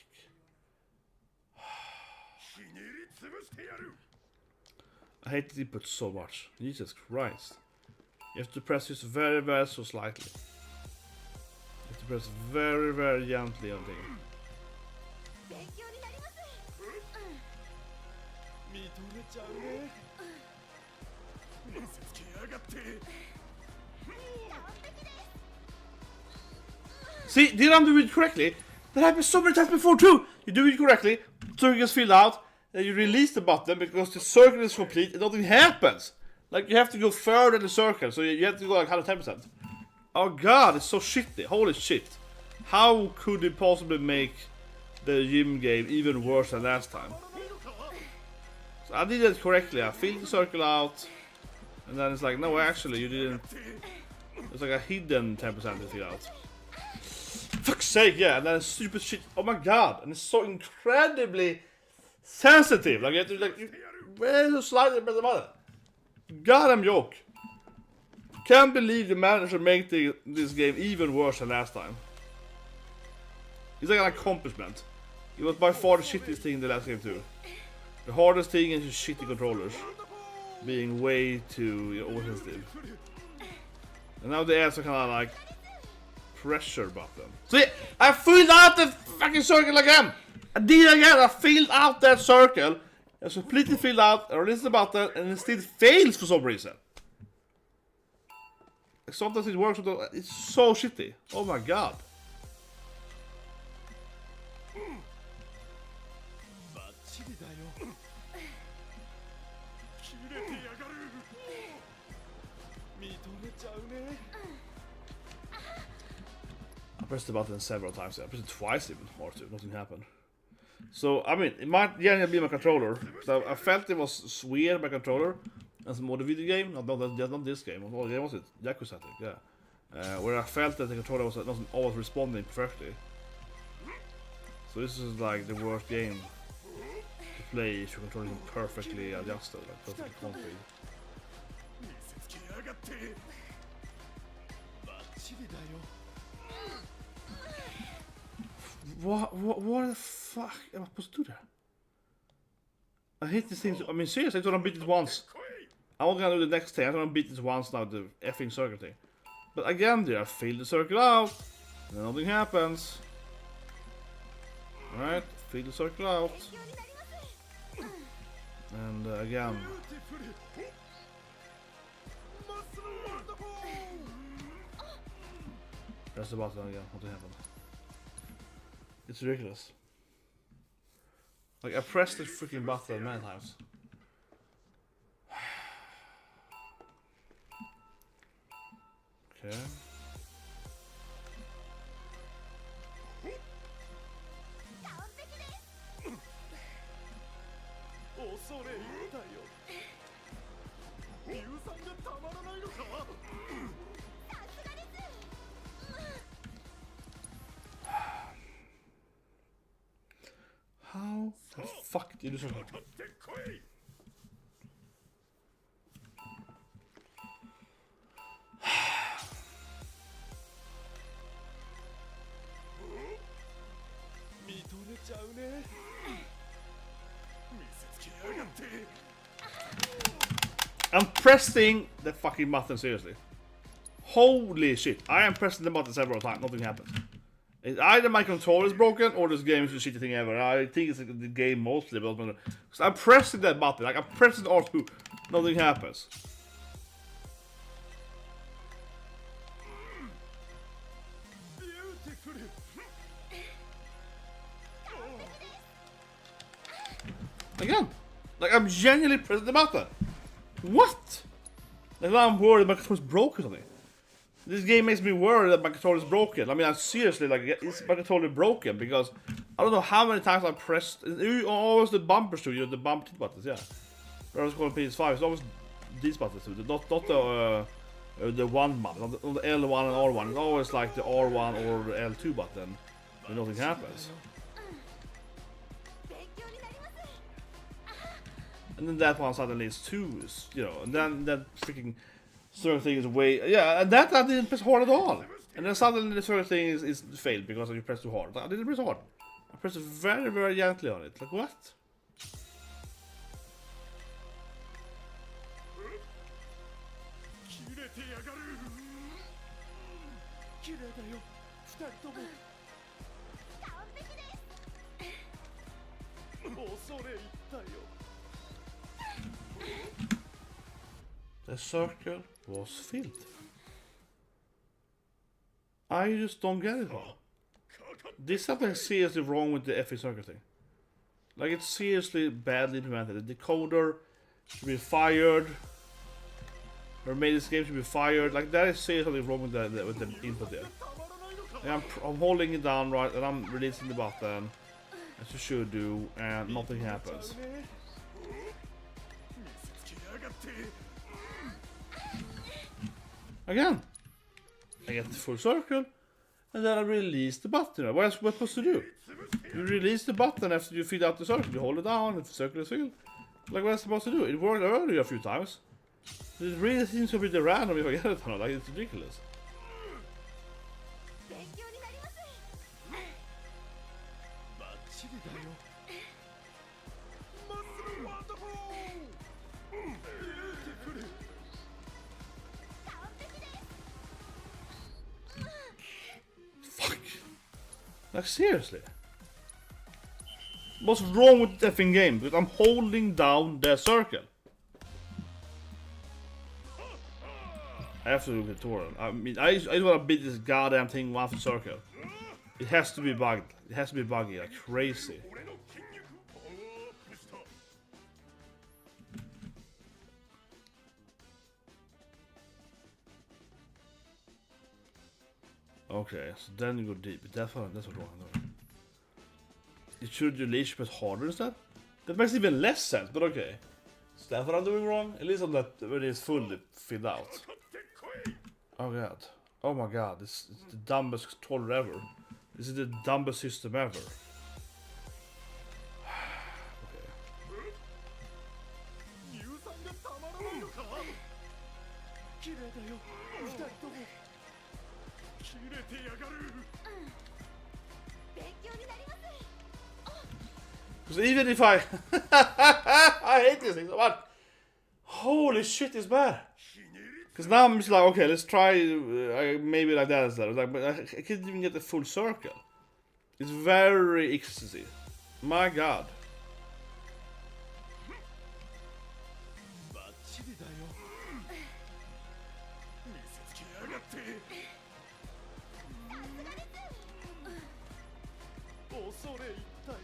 ひねり潰してやる I hate the input so much. Jesus Christ. You have to press this very, very so slightly. You have to press very, very gently on thing. 勉強になります。認めちゃうね見せつけやがって See, did I do it correctly? That happened so many times before too! You do it correctly, circle gets filled out, then you release the button because the circle is complete and nothing happens! Like you have to go further in the circle, so you have to go like 110%. Oh god, it's so shitty, holy shit. How could it possibly make the gym game even worse than last time? So I did it correctly, I filled the circle out, and then it's like, no actually you didn't. It's like a hidden 10% to fill out. Fuck's sake, yeah, and then stupid shit. Oh my god, and it's so incredibly sensitive. Like you have to very slightly press the button. Goddamn joke. Can't believe the manager made this game even worse than last time. It's like an accomplishment. It was by far the shittiest thing in the last game too. The hardest thing is just shitty controllers being way too oversensitive. And now the ads are kind of like pressure button. See, I filled out the fucking circle again. I did it again. I filled out that circle. I completely filled out. I released the button, and it still fails for some reason. Sometimes it works. It's so shitty. Oh my god. バッチリだよ切れてやがる認めちゃうね I pressed the button several times. I pressed it twice even, or two. Nothing happened. So, I mean, it might generally be my controller. So I felt it was weird, my controller. As more the video game, not this game. What game was it? Yakuza, I think, yeah. Where I felt that the controller wasn't always responding perfectly. So this is like the worst game to play if your controller isn't perfectly adjusted, like perfectly configured. 見せつけやがってバッチリだよ What the fuck am I supposed to do there? I hate this thing. I mean, seriously, I don't beat it once. I'm not gonna do the next thing. I'm gonna beat this once now, the effing circle thing. But again, there, I fill the circle out, and then nothing happens. Alright, fill the circle out. And again. Press the button again, nothing happened. It's ridiculous. Like, I pressed the freaking button many times. Okay. 恐れ入ったよ硫酸がたまらないのか How the fuck did you do something? 取ってこい 認めちゃうね I'm pressing the fucking button, seriously. Holy shit. I am pressing the button several times, nothing happens. It's either my controller is broken or this game is the shitty thing ever. I think it's the game mostly, but because I'm pressing that button, like I'm pressing R2, nothing happens. Again, like I'm genuinely pressing the button. What? Like now I'm worried my controller's broken or something. This game makes me worried that my controller is broken. I mean, I'm seriously like, is my controller broken? Because I don't know how many times I pressed. Always the bumpers too, the bump buttons, yeah. I was calling PS5. It's always these buttons too. Not the one button, not the L1 and R1. It's always like the R1 or the L2 button when nothing happens. And then that one suddenly is 2, you know, and then that freaking certain thing is way, yeah, and that I didn't press hard at all. And then suddenly the certain thing is failed because you pressed too hard. I didn't press hard. I pressed very, very gently on it. Like, what? てやがる綺麗だよ二人とも完璧です恐れ入ったよ The circle was filled. I just don't get it all. There's something seriously wrong with the FF circle thing. Like, it's seriously badly implemented. The decoder should be fired. Whoever made this game should be fired. Like, that is seriously wrong with the input there. Like, I'm holding it down right, and I'm releasing the button, as you should do, and nothing happens. Again, I get the full circle, and then I release the button. What else am I supposed to do? You release the button after you fill out the circle. You hold it down, and the circle is filled. Like, what am I supposed to do? It worked earlier a few times. It really seems to be the random if I get it or not. Like, it's ridiculous. 勉強になりますバッチリだよマッスルワンダフルビューティフル完璧です Fuck. Like, seriously. What's wrong with the effing game? Because I'm holding down the circle. I have to look at the tutorial. I mean, I just want to beat this goddamn thing one for circle. It has to be bugged. It has to be buggy, like crazy. 俺の筋肉パワーアップした Okay, so then you go deep. That's what's wrong. It should release but harder instead? That makes even less sense, but okay. Is that what I'm doing wrong? At least on that when it's fully filled out. 勝ってこい Oh god. Oh my god, this is the dumbest controller ever. This is the dumbest system ever. Okay. 乳酸がたまらないのか綺麗だよ二人とも切れてやがる勉強になります Because even if I... I hate this thing so much. Holy shit, it's bad. ひねり Because now I'm just like, okay, let's try maybe like that instead. Like, but I can't even get the full circle. It's very ecstasy. My god. バッチリだよ見せつけやがって恐れ入ったよ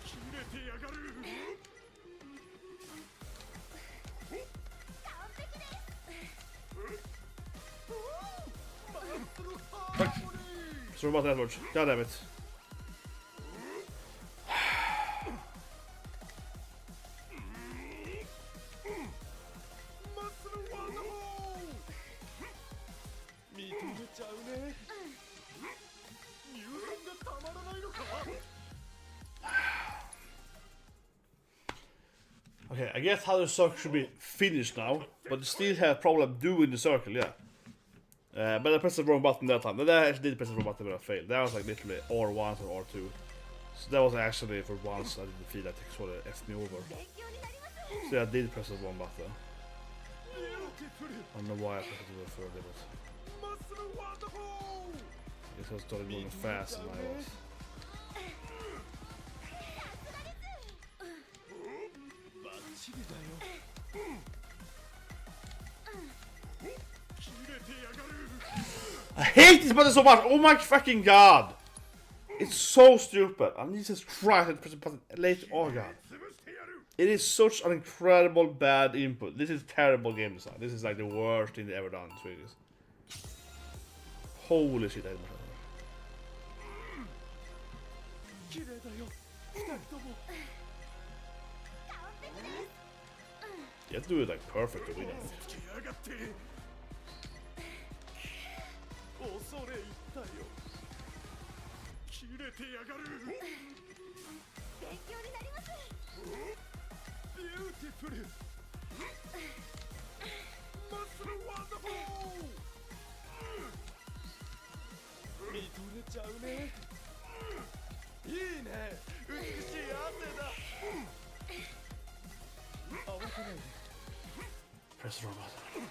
切れてやがる完璧です Sorry about that, Lord. God damn it. マッスルワンダフル認めちゃうね乳酸がたまらないのか Okay, I guess how the circle should be finished now, but you still have problem doing the circle, yeah. But I pressed the wrong button that time. But I actually did press the wrong button, but I failed. That was like literally R1 or R2. So that was actually for once I didn't feel that it sort of F'd me over. 勉強になります So yeah, I did press the wrong button. ビューティフル I don't know why I pressed it further, but マッスルワンダフル I guess I started moving fast than I was. バッチリだよ切れてやがる I hate this button so much! Oh my fucking god! It's so stupid. I need to try to press the button later. Oh god. 潰してやる It is such an incredible bad input. This is terrible game design. This is like the worst thing they ever done in Swedish. Holy shit, I hate myself. 綺麗だよ二人とも You have to do it like perfect to win it. つけやがって恐れ入ったよ切れてやがる勉強になりますビューティフルマッスルワンダフル認めちゃうねいいね美しい汗だ慌てないで Press the wrong button.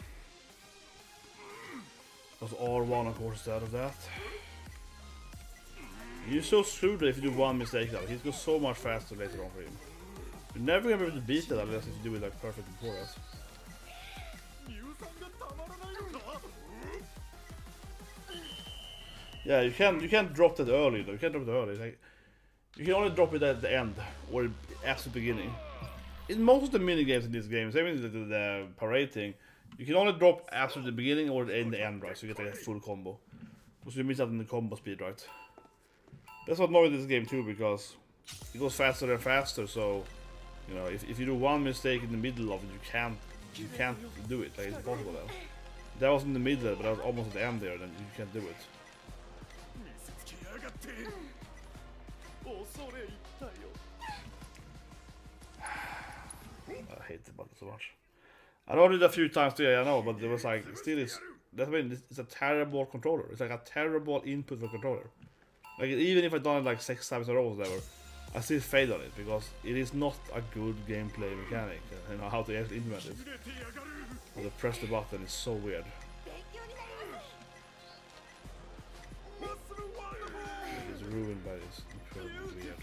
Because R1 of course instead of that. You're so screwed if you do one mistake though. He goes so much faster later on for him. You're never gonna be able to beat that unless if you do it like perfect before that. Yeah, you can't drop that early though. You can't drop it early. Like, you can only drop it at the end or at the beginning. In most of the mini games in this game, even the parade thing, you can only drop after the beginning or in the end, right? So you get like a full combo. Because you miss out on the combo speed, right? That's what annoys this game too, because it goes faster and faster. So you know, if you do one mistake in the middle of it, you can't do it. Like, it's impossible then. That was in the middle, but that was almost at the end there. Then you can't do it. I hate the button so much. I know it a few times today, I know, but it was like, still is, that's why it's a terrible controller. It's like a terrible input for controller. Like, even if I've done it like 6 times in a row or whatever, I still fail on it, because it is not a good gameplay mechanic. You know, how to actually implement it. How to press the button is so weird. It is ruined by this incredibly weird.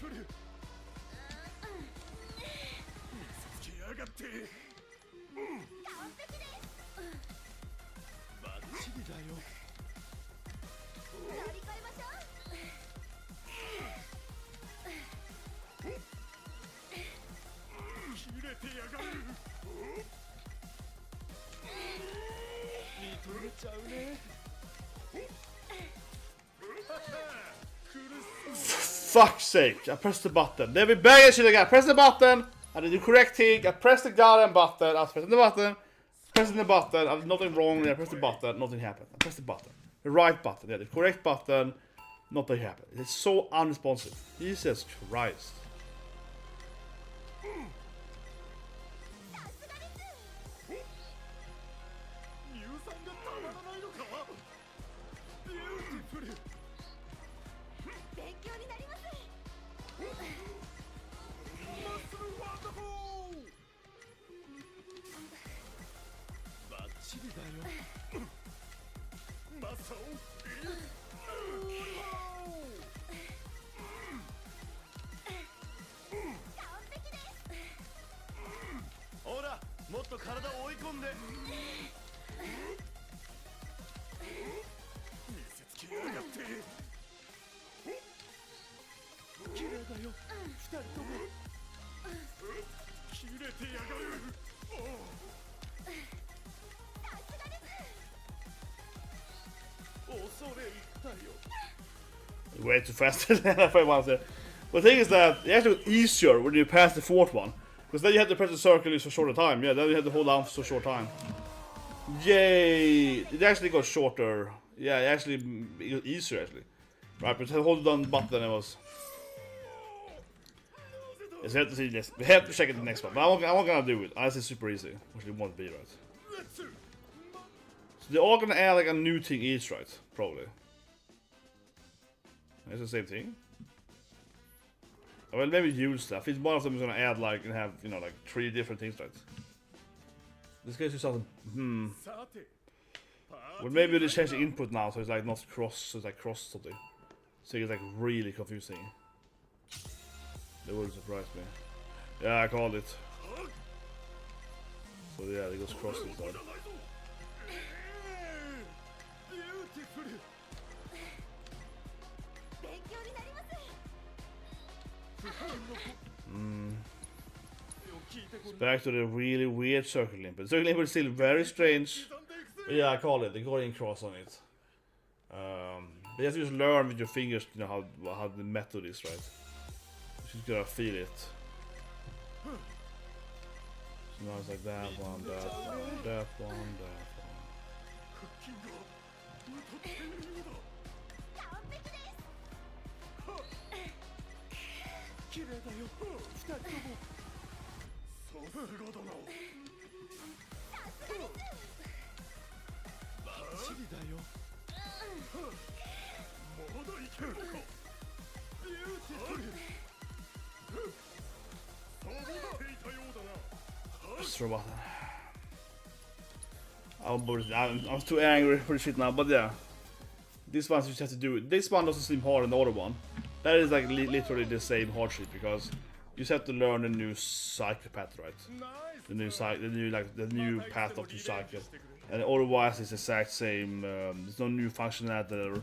Fuck's sake, I pressed the button. They be begging shit again. Press the button. I did the correct thing. I pressed the goddamn button. I was pressing the button. Pressing the button. I did nothing wrong. I pressed the button. Nothing happened. I pressed the button. The right button. Yeah, the correct button. Nothing happened. It's so unresponsive. Jesus Christ. Way too fast than I want to say. But the thing is that it actually got easier when you pass the 4th one. Because then you had to press the circle for shorter time. Yeah, then you had to hold down for so short time. Yay! It actually got shorter. Yeah, it got easier actually. Right, but to hold down the button it was... Yes, we have to see this. We have to check it the next one. But I'm not gonna do it. Unless it's super easy. Which it won't be, right? So they're all gonna add like a new thing each, right? Probably. It's the same thing. Well, maybe use stuff. Each one of them is gonna add like and have, you know, like 3 different things, right? This guy just sounds Well, maybe they change the input now, so it's like not cross, so it's like cross something. So it's like really confusing. That wouldn't surprise me. Yeah, I called it. So yeah, it goes cross instead. It's back to the really weird circle input. Circle input is still very strange. But yeah, I call it. They got in cross on it. You have to just learn with your fingers, you know, how the method is, right? You just gotta feel it. So now it's like that one, that one, that one, that one. Just throw button. I'm too angry for the shit now, but yeah. This one you just have to do it. This one doesn't seem hard than the other one. That is like literally the same hardship because you just have to learn the new cycle path, right? The new path of the cycle. And otherwise it's the exact same, there's no new functionality there.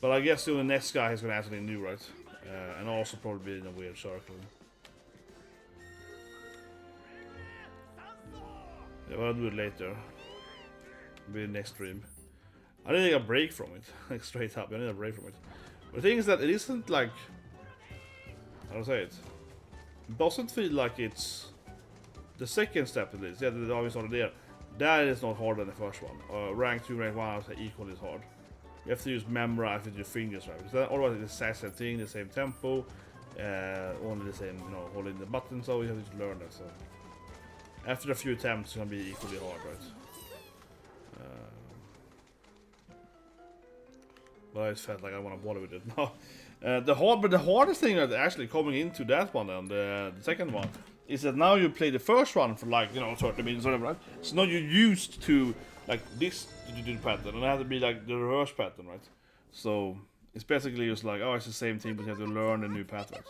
But I guess the next guy is gonna add something new, right? And also probably be in a weird circle. Yeah, but I'll do it later. Maybe the next stream. I need a break from it. Like straight up, I need a break from it. But the thing is that it isn't like... How do I say it? It doesn't feel like it's... The second step at least, yeah, the obvious order there. That is not harder than the first one. Rank 2, rank 1 I would say equally as hard. You have to use memorize with your fingers, right? Because otherwise it's the same thing, the same tempo, only the same, you know, holding the button, so you have to learn that. So after a few attempts, it's gonna be equally hard, right? But I just felt like I want to bother with it now. But the hardest thing that actually coming into that one and the second one is that now you play the first one for like, you know, 30 minutes or whatever, right? So now you're used to like this pattern, and it has to be like the reverse pattern, right? So it's basically just like, oh, it's the same thing, but you have to learn a new pattern.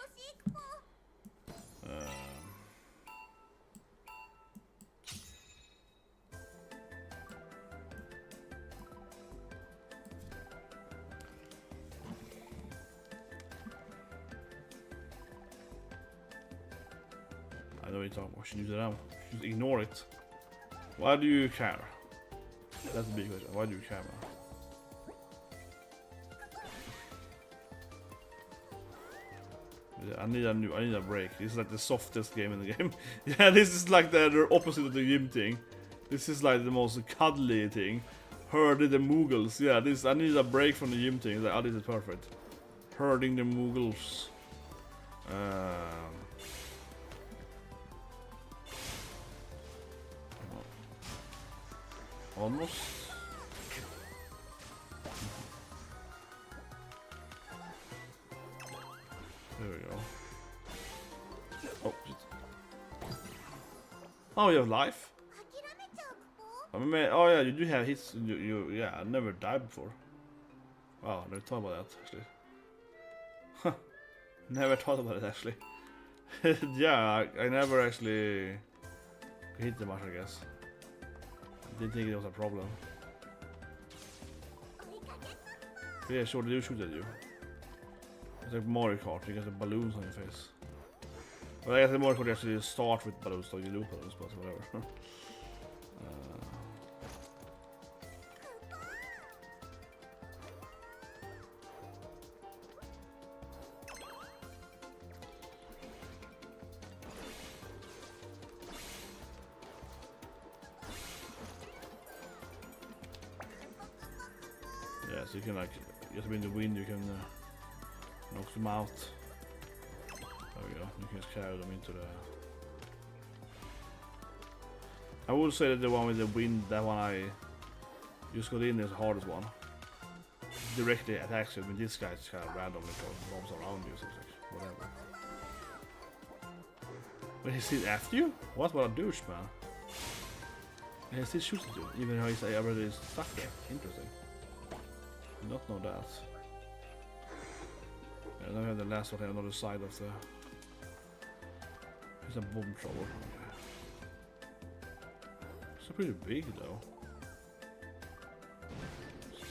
I know what you're talking about. Should use it now. Just ignore it. Why do you care? That's a big question. Why do you care, man? Yeah, I need a break. This is like the softest game in the game. Yeah, this is like the opposite of the gym thing. This is like the most cuddly thing. Herding the Moogles. Yeah, I need a break from the gym thing. Like, oh, this is perfect. Herding the Moogles. Almost. There we go. Oh, shit. Oh, you have life? I mean, oh yeah, you do have hits. Yeah, I never died before. Wow, I never thought about that actually. Huh. Never thought about it actually. Yeah, I never actually hit them much, I guess. Didn't think it was a problem. But yeah, sure, they do shoot at you. It's like Mario Kart, you get the balloons on your face. Well, I guess the Mario Kart actually start with balloons, so you loop balloons, but whatever. So you can like get them in the wind, you can knock them out. There we go, you can just carry them into the... I would say that the one with the wind, that one I just got in is the hardest one. Directly attacks you, I mean this guy's kind of randomly bombs around you, so it's like, whatever. But he's still after you? What a douche, man. And he still shoots at you, even though he's already stuck there. Interesting. Did not know that. Yeah, now we have the last one on the other side of the... It's a bomb thrower. It's pretty big though. So.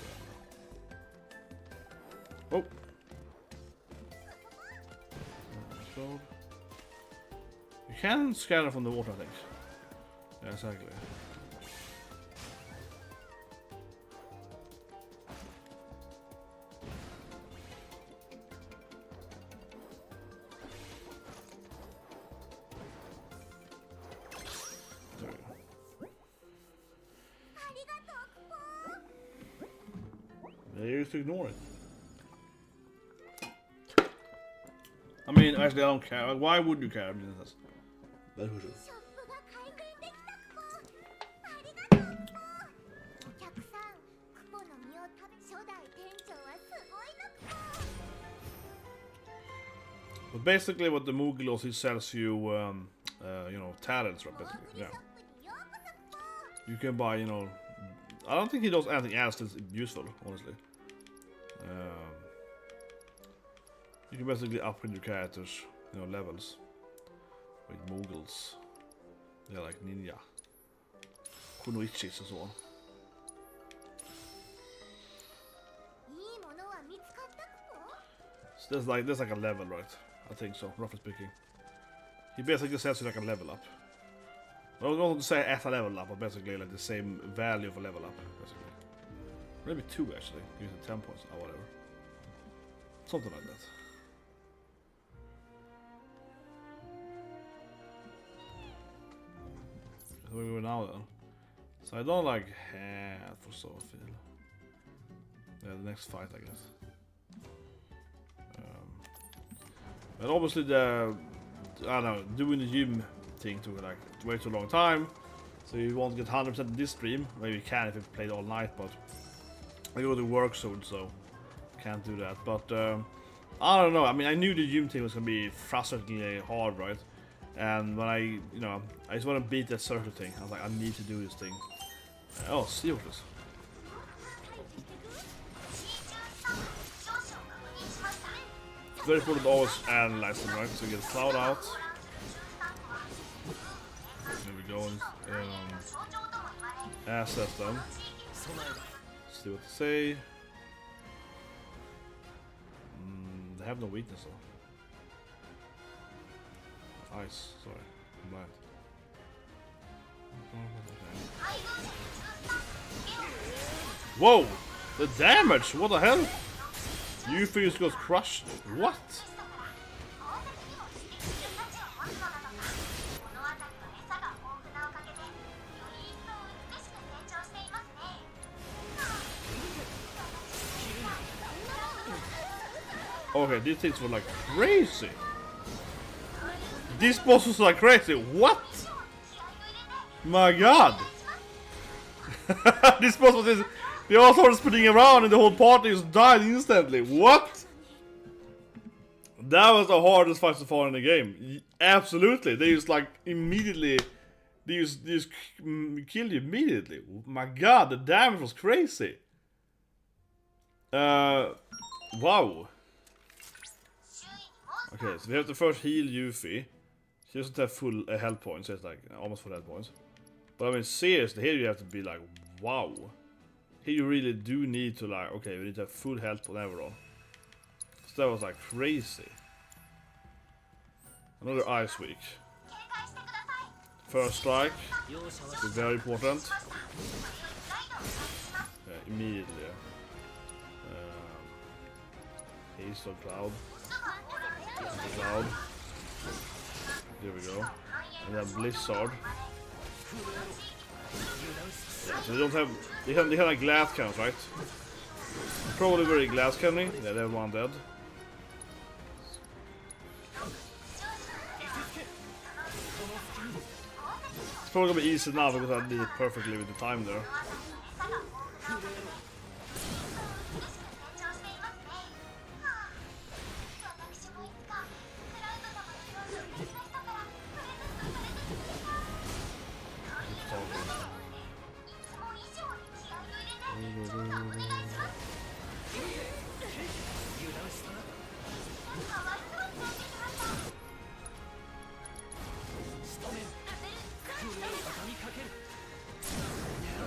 Oh! So. You can scatter from the water, I think. Yeah, exactly. They used to ignore it. I mean, actually, I don't care. Like, why would you care? I mean, that's what it is. But basically, what the Moogle he sells you, you know, talents, right? Basically, yeah. You can buy, you know, I don't think he does anything else that's useful, honestly. You can basically upgrade your characters, you know, levels with moogles. They're like ninja, kunoichis and so on. So there's like a level, right? I think so, roughly speaking. He basically says you like a level up. I don't want to say at a level up, but basically like the same value of a level up, basically. Maybe 2 actually, gives it 10 points or whatever. Something like that. Where we go now then? So I don't like have for so feel. Yeah, the next fight I guess. But obviously the I don't know, doing the gym thing took like way too long time. So you won't get 100% in this stream. Maybe you can if you played all night, but I go to work soon, so can't do that. But I don't know. I mean, I knew the gym thing was gonna be frustratingly hard, right? And when I just want to beat that circle thing. I was like, I need to do this thing. Oh, cideos. It's very important to always analyze them, right? So you get a cloud out. There we go. Assess them. See what they say. They have no weakness though. Ice, sorry. I'm blind. Whoa! The damage! What the hell? Yuffie just got crushed. What? Okay, these things were like crazy. This boss was like crazy. What? My god! This boss was just... They all started spinning around and the whole party just died instantly. What? That was the hardest fight so far in the game. Absolutely. They just like immediately... They just killed you immediately. My god, the damage was crazy. Wow. Okay, so we have to first heal Yuffie. She doesn't have full health points, it's like almost full health points. But I mean, seriously, here you have to be like, wow. Here you really do need to like, okay, we need to have full health on everyone. So that was like crazy. Another ice week. First strike, is very important. Yeah, immediately. Haste of cloud. Cloud. There we go. And then blizzard. Yeah, so they don't have. They have like glass cannons, right? Probably very glass cannon. Yeah, they have one dead. It's probably gonna be easy now because I did it perfectly with the time there.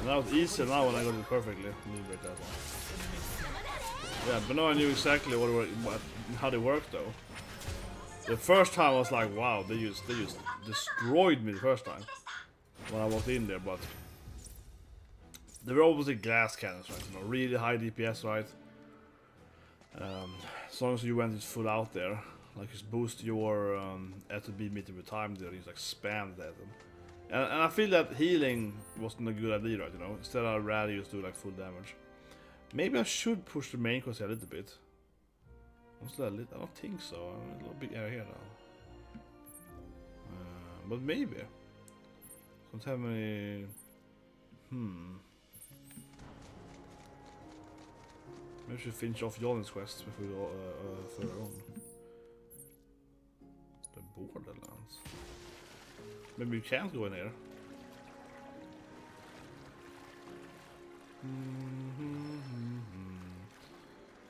That was easy now when I got it perfectly. Liberate that one. Yeah, but now I knew exactly how they work though. The first time I was like, wow, they just destroyed me the first time when I was in there, but they were obviously glass cannons, right? You know, really high DPS, right? As long as you went full out there, like just boost your FTB meter with time there, you just like spam that. And I feel that healing wasn't a good idea, right? You know, instead I'd rather just do like full damage. Maybe I should push the main quest a little bit. I don't think so. I'm a little bit here now. But maybe. Don't have any. Maybe we should finish off Jonon's quest before we go further on. The Borderlands. Maybe you can't go in here.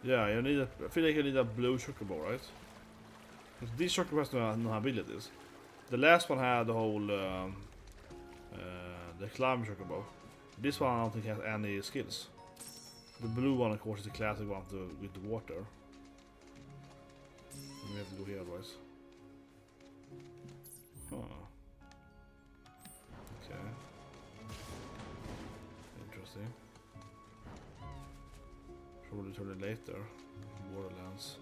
Yeah, I feel like I need a blue chocobo, right? Because these chocobo has no abilities. The last one had the whole the climb chocobo. This one I don't think has any skills. The blue one, of course, is the classic one with the water. We have to go here, otherwise. Huh. Okay. Interesting. Probably turn it later. Borderlands.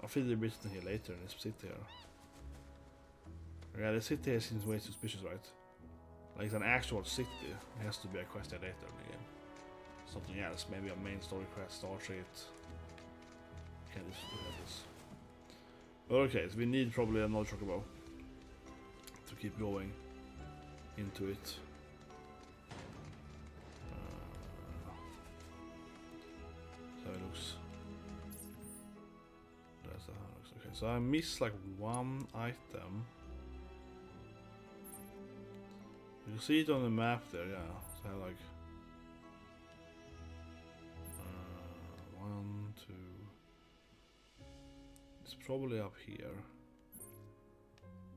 I feel they're visiting here later in this city here. Yeah, the city here seems way suspicious, right? Like it's an actual city. It has to be a quest later in the game. Something else, maybe a main story quest, start it. Can't just look at this. Okay, so we need probably another chocobo to keep going into it. So it looks. That's how it looks. Okay, so I missed like one item. You can see it on the map there, yeah. So I have like 1, 2. It's probably up here.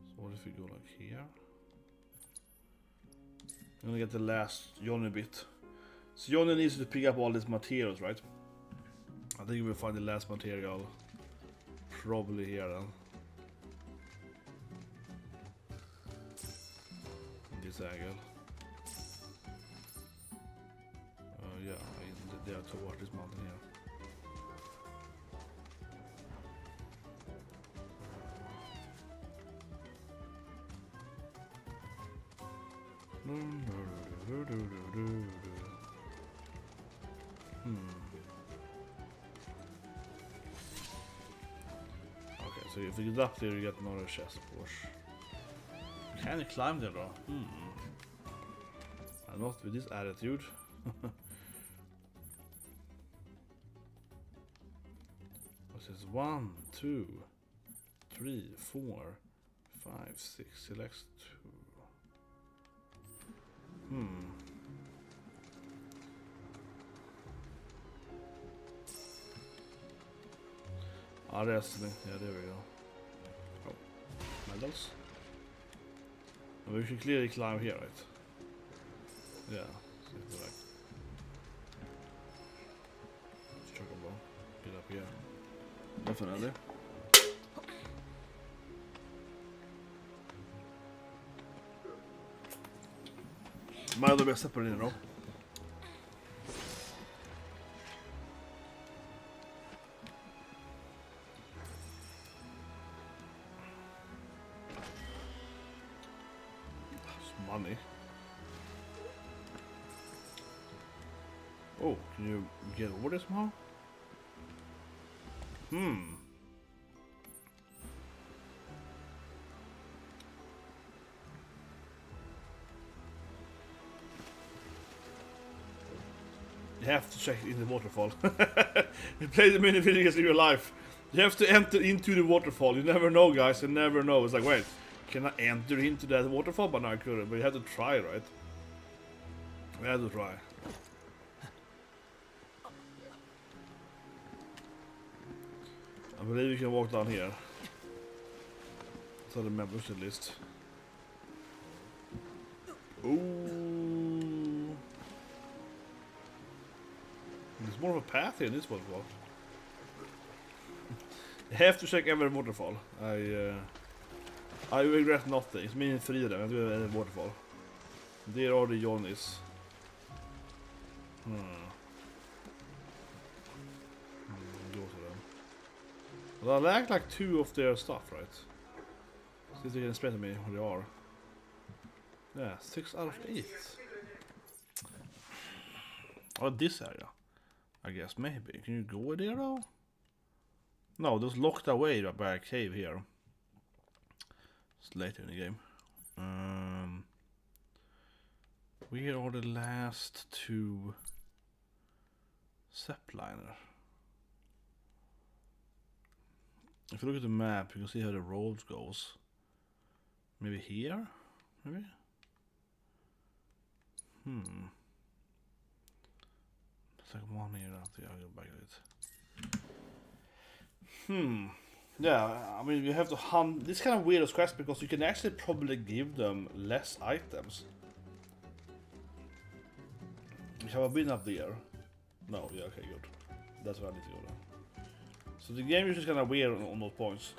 So what if we go like here? I'm gonna get the last Johnny bit. So Johnny needs to pick up all these materials, right? I think we'll find the last material probably here then. This angle. Yeah, they are towards this mountain here. Okay, so if you get up there, you get another chest, of course. Can you climb there, though? I'm not with this attitude. What's this? 1, 2, 3, 4, 5, 6. Select 2. Ah, wrestling. Yeah, there we go. Oh, medals. And we should clearly climb here, right? Yeah. So like, chocobo. Get up here. Definitely. Might have been separate, you know. Money. Oh, can you get over this now? You have to check in the waterfall. You play the mini video games in your life. You have to enter into the waterfall. You never know, guys. You never know. It's like, wait, can I enter into that waterfall? But no, I couldn't. But you have to try, right? We have to try. I believe you can walk down here. So the membership list. Ooh. There's more of a path here in this waterfall. You have to check every waterfall. I regret nothing. It's meaning 3 of them. I do have any waterfall. There are the Johnnies. Go to them. Well, I like 2 of their stuff, right? See if they can spend me where they are. Yeah, 6 out of 8. Oh, this area. I guess maybe. Can you go there though? No, just locked away by a cave here. It's later in the game. Where are the last 2 Zeppeliner? If you look at the map, you can see how the road goes. Maybe here? Maybe? It's like one here after I'll go back at it. Yeah, I mean, you have to hunt. This kind of weird quest because you can actually probably give them less items. Have I been up there? No, yeah, okay, good. That's where I need to go now. So the game is just kind of weird on those points.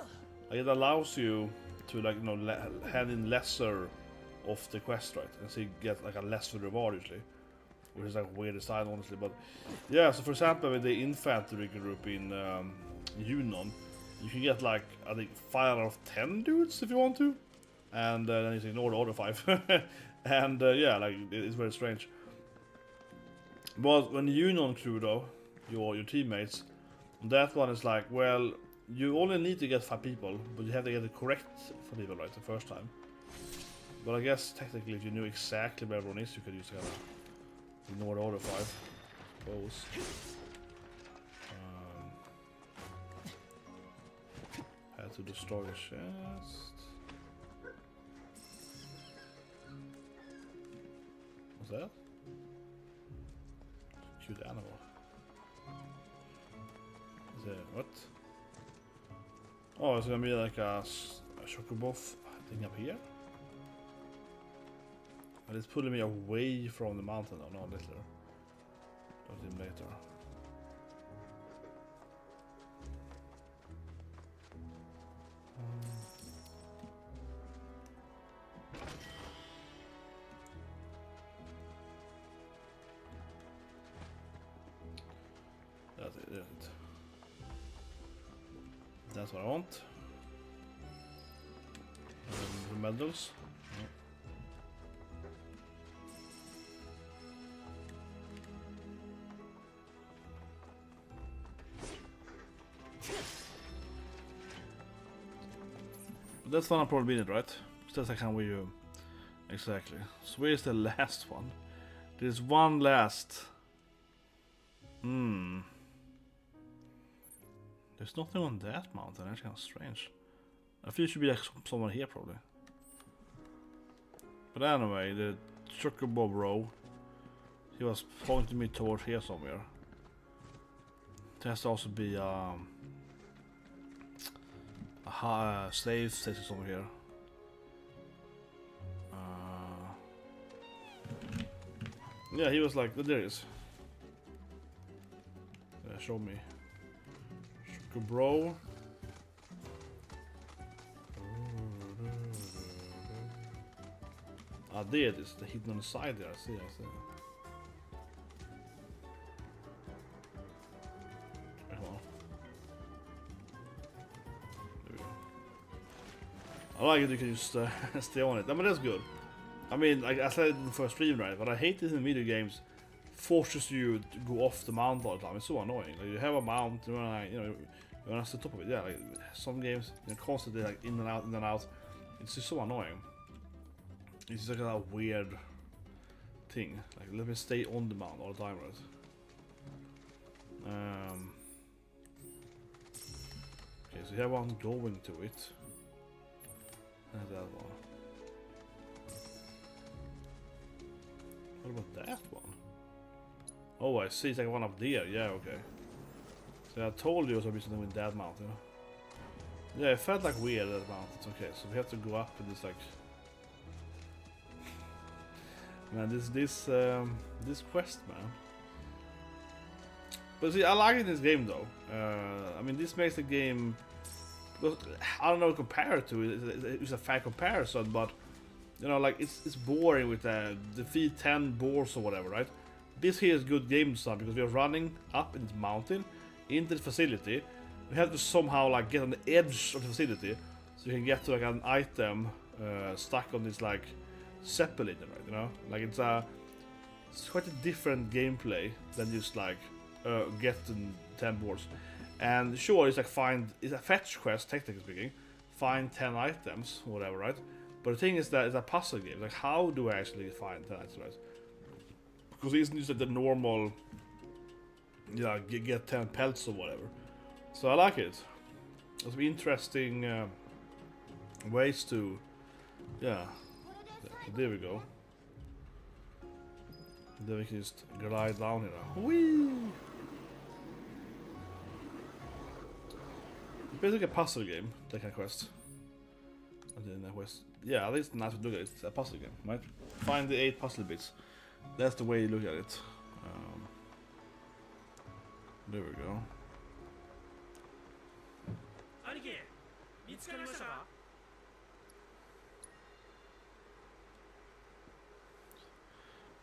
Like, it allows you to, like, you know, hand in lesser of the quest, right? And so you get like a lesser reward usually. Which is like weird design, honestly. But yeah, so for example, with the infantry group in Junon, you can get like, I think 5 out of 10 dudes if you want to. And then you can ignore the other 5. And yeah, like, it's very strange. But when the Junon crew though, your teammates, that one is like, well, you only need to get 5 people, but you have to get it correct 5 people, right, the first time. But I guess technically if you knew exactly where everyone is, you could use kind of ignore the other 5, I suppose. Had to destroy the chest. What's that? Cute animal. Is it what? Oh, it's gonna be like a chocobo thing up here. And it's pulling me away from the mountain. Oh no, later. Not even later. That's it. That's what I want. The medals. No. But that's one I'll probably be in it, right? Because that's like how we exactly. So where's the last one? There's one last. There's nothing on that mountain. That's kind of strange. I feel it should be like somewhere here probably. But anyway, the chocobo bro, he was pointing me towards here somewhere. There has to also be a save station somewhere here. Yeah, he was like, there it is. Yeah, show me. Bro. Ah, there it is. The hidden on the side there. I see. Come on. There we go. I like it. You can just stay on it. I mean, that's good. I mean, like I said in the first stream, right? But I hate this in video games. Forces you to go off the mount all the time. It's so annoying. Like, you have a mount, you know, you're on the top of it. Yeah, like some games, you're constantly like in and out. It's just so annoying. It's just like a weird thing. Like, let me stay on the mount all the time, right? Okay, so you have one going to it. And that one. What about that one? Oh, I see. It's like one up there. Yeah, okay. So I told you it was going to be something with that mountain. Yeah, it felt like weird that mountain. Okay, so we have to go up in this like. Man, this quest, man. But see, I like it in this game though. I mean, this makes the game. Because I don't know what to compare it to. It's a fair comparison, but you know, like it's boring with defeat 10 boars or whatever, right? This here is good game design because we are running up in this mountain into the facility. We have to somehow like get on the edge of the facility so you can get to like an item stuck on this like zeppelin, right? You know, like it's quite a different gameplay than just like getting 10 boards. And sure, it's like it's a fetch quest, technically speaking, find 10 items or whatever, right? But the thing is that it's a puzzle game. Like, how do I actually find 10 items, right? Because it isn't just like the normal, you know, get 10 pelts or whatever. So I like it. There's some interesting ways to, yeah. There we go. Then we can just glide down here now. Whee! Basically a puzzle game, that kind of quest. And then that quest. Yeah, at least nice to look at it. It's a puzzle game, right? Find the 8 puzzle bits. That's the way you look at it. There we go.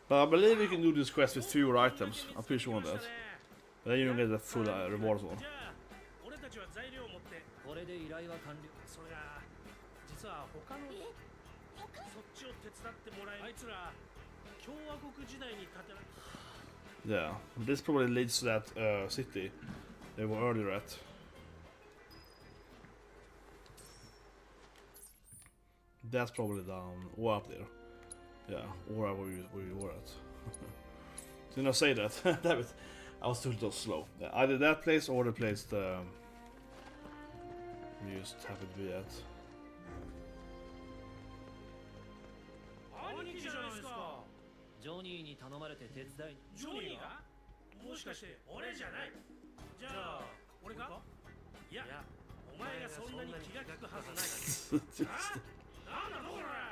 But I believe you can do this quest with fewer items. I'm pretty sure on that. But then you don't get the full rewards one. Yeah, this probably leads to that city they were earlier at. That's probably down or up there. Yeah, or where we were at. Didn't I say that? Damn it. I was too slow. Yeah, either that place or the place we just happened to be at.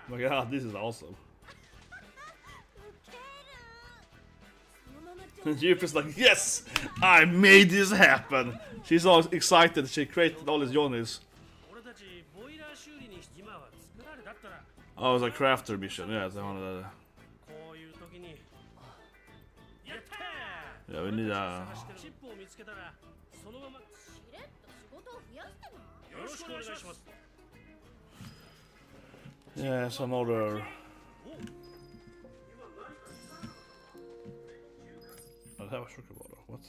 My god, this is awesome. Jupiter's like, yes! I made this happen! She's all excited, she created all these Johnnies. Oh, it was a crafter mission, yeah, it's one of the... Yeah, we need a... Yeah, some other... Oh, det här var choklad. What?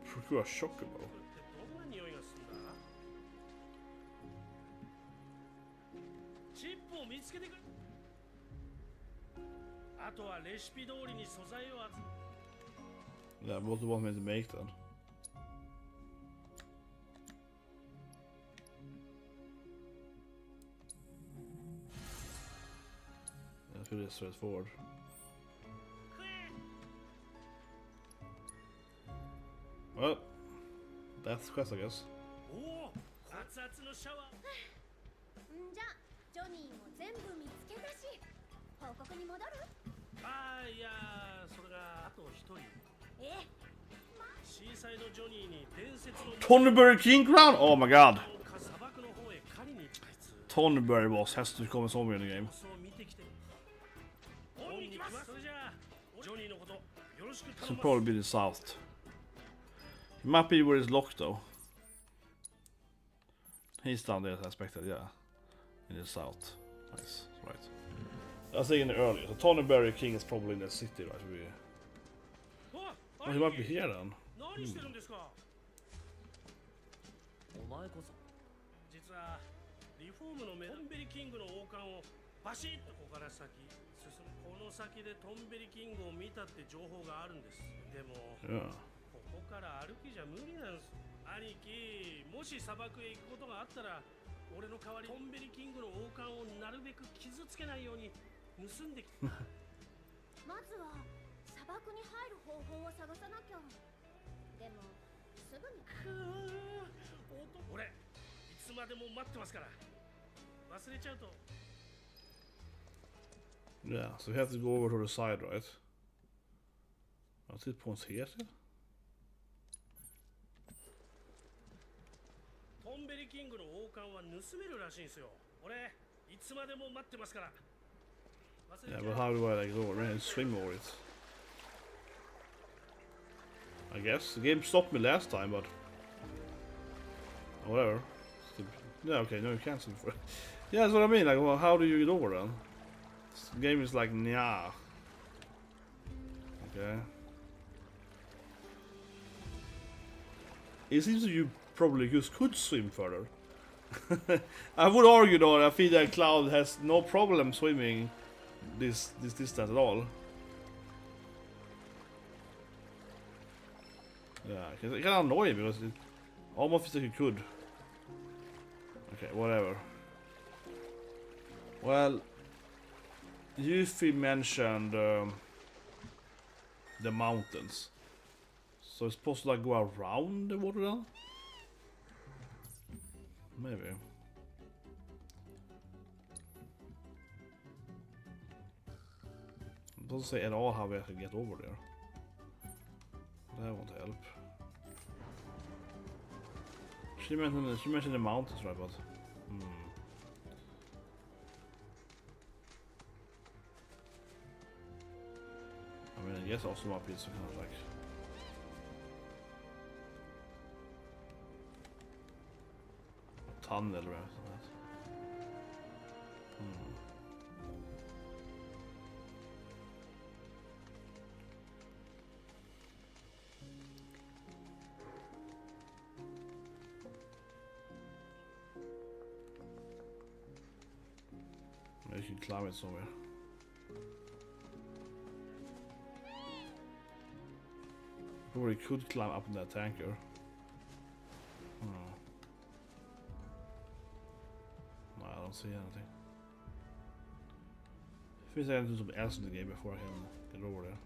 Choklad chocobo. Yeah, what do you want me to make then? That's pretty straightforward. Well, that's the quest, I guess. じゃあジョニーも全部見つけたし報告に戻る？ああ、いやそれがあと一人。え？シーサイドジョニーに伝説の Tonberry King Crown? Oh my god! Tonberry boss has to come somewhere in the game. Should probably be the south. It might be where it's locked though. He's down there as expected, yeah. In the south. Nice, right. I was thinking earlier. So Tonberry King is probably in the city, right? Oh, he might be here then. Hmm. 実はリフォームのメトンベリキングの王冠をバシッとここから先進むこの先でトンベリキングを見たって情報があるんです。でも、ここから歩きじゃ無理なんです。兄貴、もし砂漠へ行くことがあったら俺の代わりトンベリキングの王冠をなるべく傷つけないように盗んできた。まずは砂漠に入る方法を探さなきゃ。でもすぐに俺いつまでも待ってますから忘れちゃうと Yeah, so we have to go over to the side, right? What's it points here still? トンベリキングの王冠は盗めるらしいんですよ。俺いつまでも待ってますから。 Yeah, but how do I like go over and swim over it? I guess the game stopped me last time, but whatever. Yeah, okay, no, you can't swim for it. Yeah, that's what I mean. Like, well, how do you get over then? This game is like, nah. Okay. It seems that you probably just could swim further. I would argue though, I feel that Cloud has no problem swimming this distance at all. Yeah, it's kind of annoying because it almost feels like you could. Okay, whatever. Well, Yuffie mentioned the mountains. So it's supposed to like go around the water then? Maybe. It doesn't say at all how we can get over there. That won't help. She mentioned the mountains, right? But I mean, I guess also might be some kind of like a tunnel or something like that. Maybe you can climb it somewhere. Or you could climb up in that tanker. No, I don't see anything. I think I can do something else in the game before I can get over there.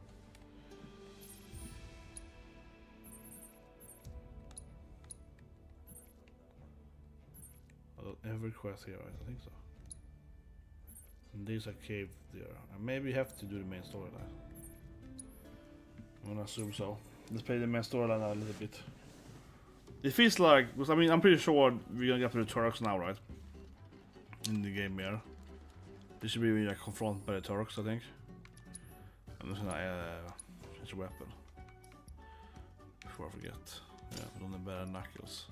I don't every quest here, right? I think so. And there's a cave there. And maybe you have to do the main storyline. I'm gonna assume so. Let's play the main storyline a little bit. It feels like, because I mean, I'm pretty sure we're gonna get to the Turks now, right? In the game here. This should be when you're confronted by the Turks, I think. I'm just gonna change a weapon. Before I forget. Yeah, put on the better knuckles.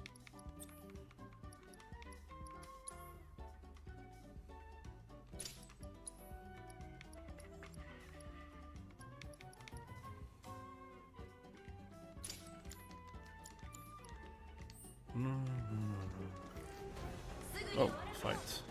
Oh, fight.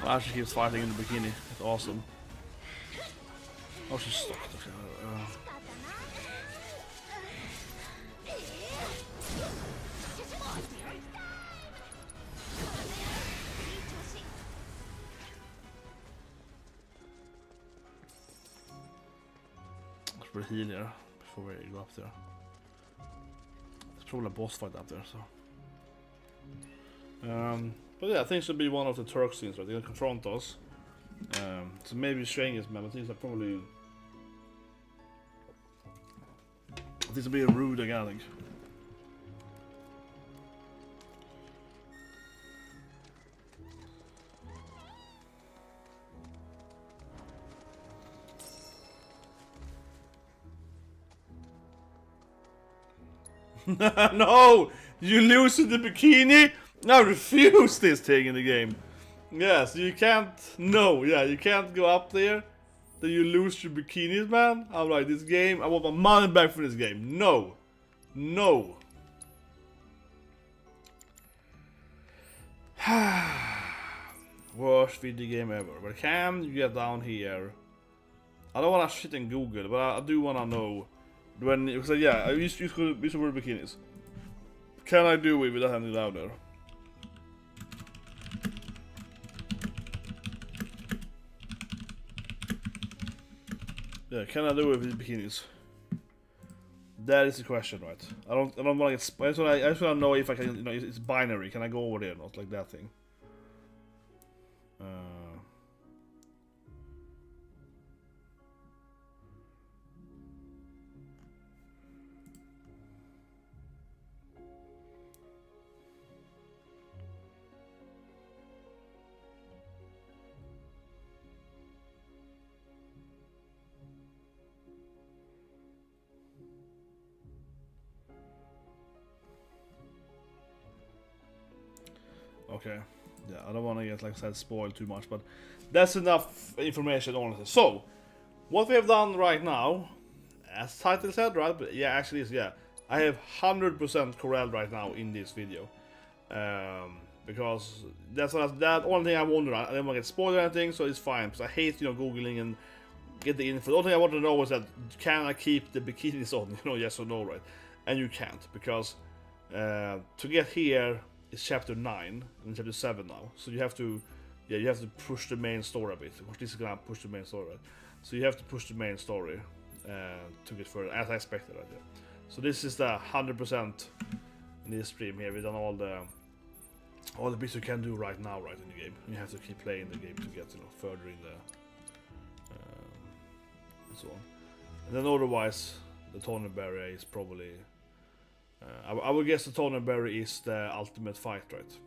Well, she keeps fighting in the bikini. It's awesome. Oh, she's stuck. Let's put a heal here before we go up there. There's probably a boss fight up there, so. But yeah, I think it should be one of the Turk scenes, right? They're gonna confront us. So maybe strangest man, I think it's probably. This will be a rude again, I think. No! You lose in the bikini? I refuse this thing in the game. Yes, you can't. No, yeah, you can't go up there. Then you lose your bikinis, man. I'm like, this game, I want my money back for this game. No. No. Worst video game ever. But can you get down here? I don't want to shit in Google, but I do want to know. When, because yeah, I used to wear bikinis. Can I do it without having it down there? Yeah, can I do it with bikinis? That is the question, right? I don't want to get. I just want to know if I can. You know, it's binary. Can I go over there or not? Like that thing. Okay. yeah, I don't want to get, like I said, spoiled too much, but that's enough information, honestly. So, what we have done right now, as title said, right? But yeah, actually, is yeah, I have 100% Corel right now in this video, because that's that only thing I wonder. I don't want to get spoiled or anything, so it's fine. Because I hate, you know, googling and get the info. The only thing I want to know is that can I keep the bikinis on? You know, yes or no, right? And you can't, because to get here is chapter 9 and chapter 7 now. So you have to, yeah, you have to push the main story a bit. Of course, this is gonna push the main story, right? So you have to push the main story to get further, as I expected, right? Yeah. So this is the 100% in this stream here. We've done all the bits you can do right now, right, in the game. You have to keep playing the game to get, you know, further in the and so on. And then otherwise, the Thornberry is probably. I would guess the Thornberry is the ultimate fight, right?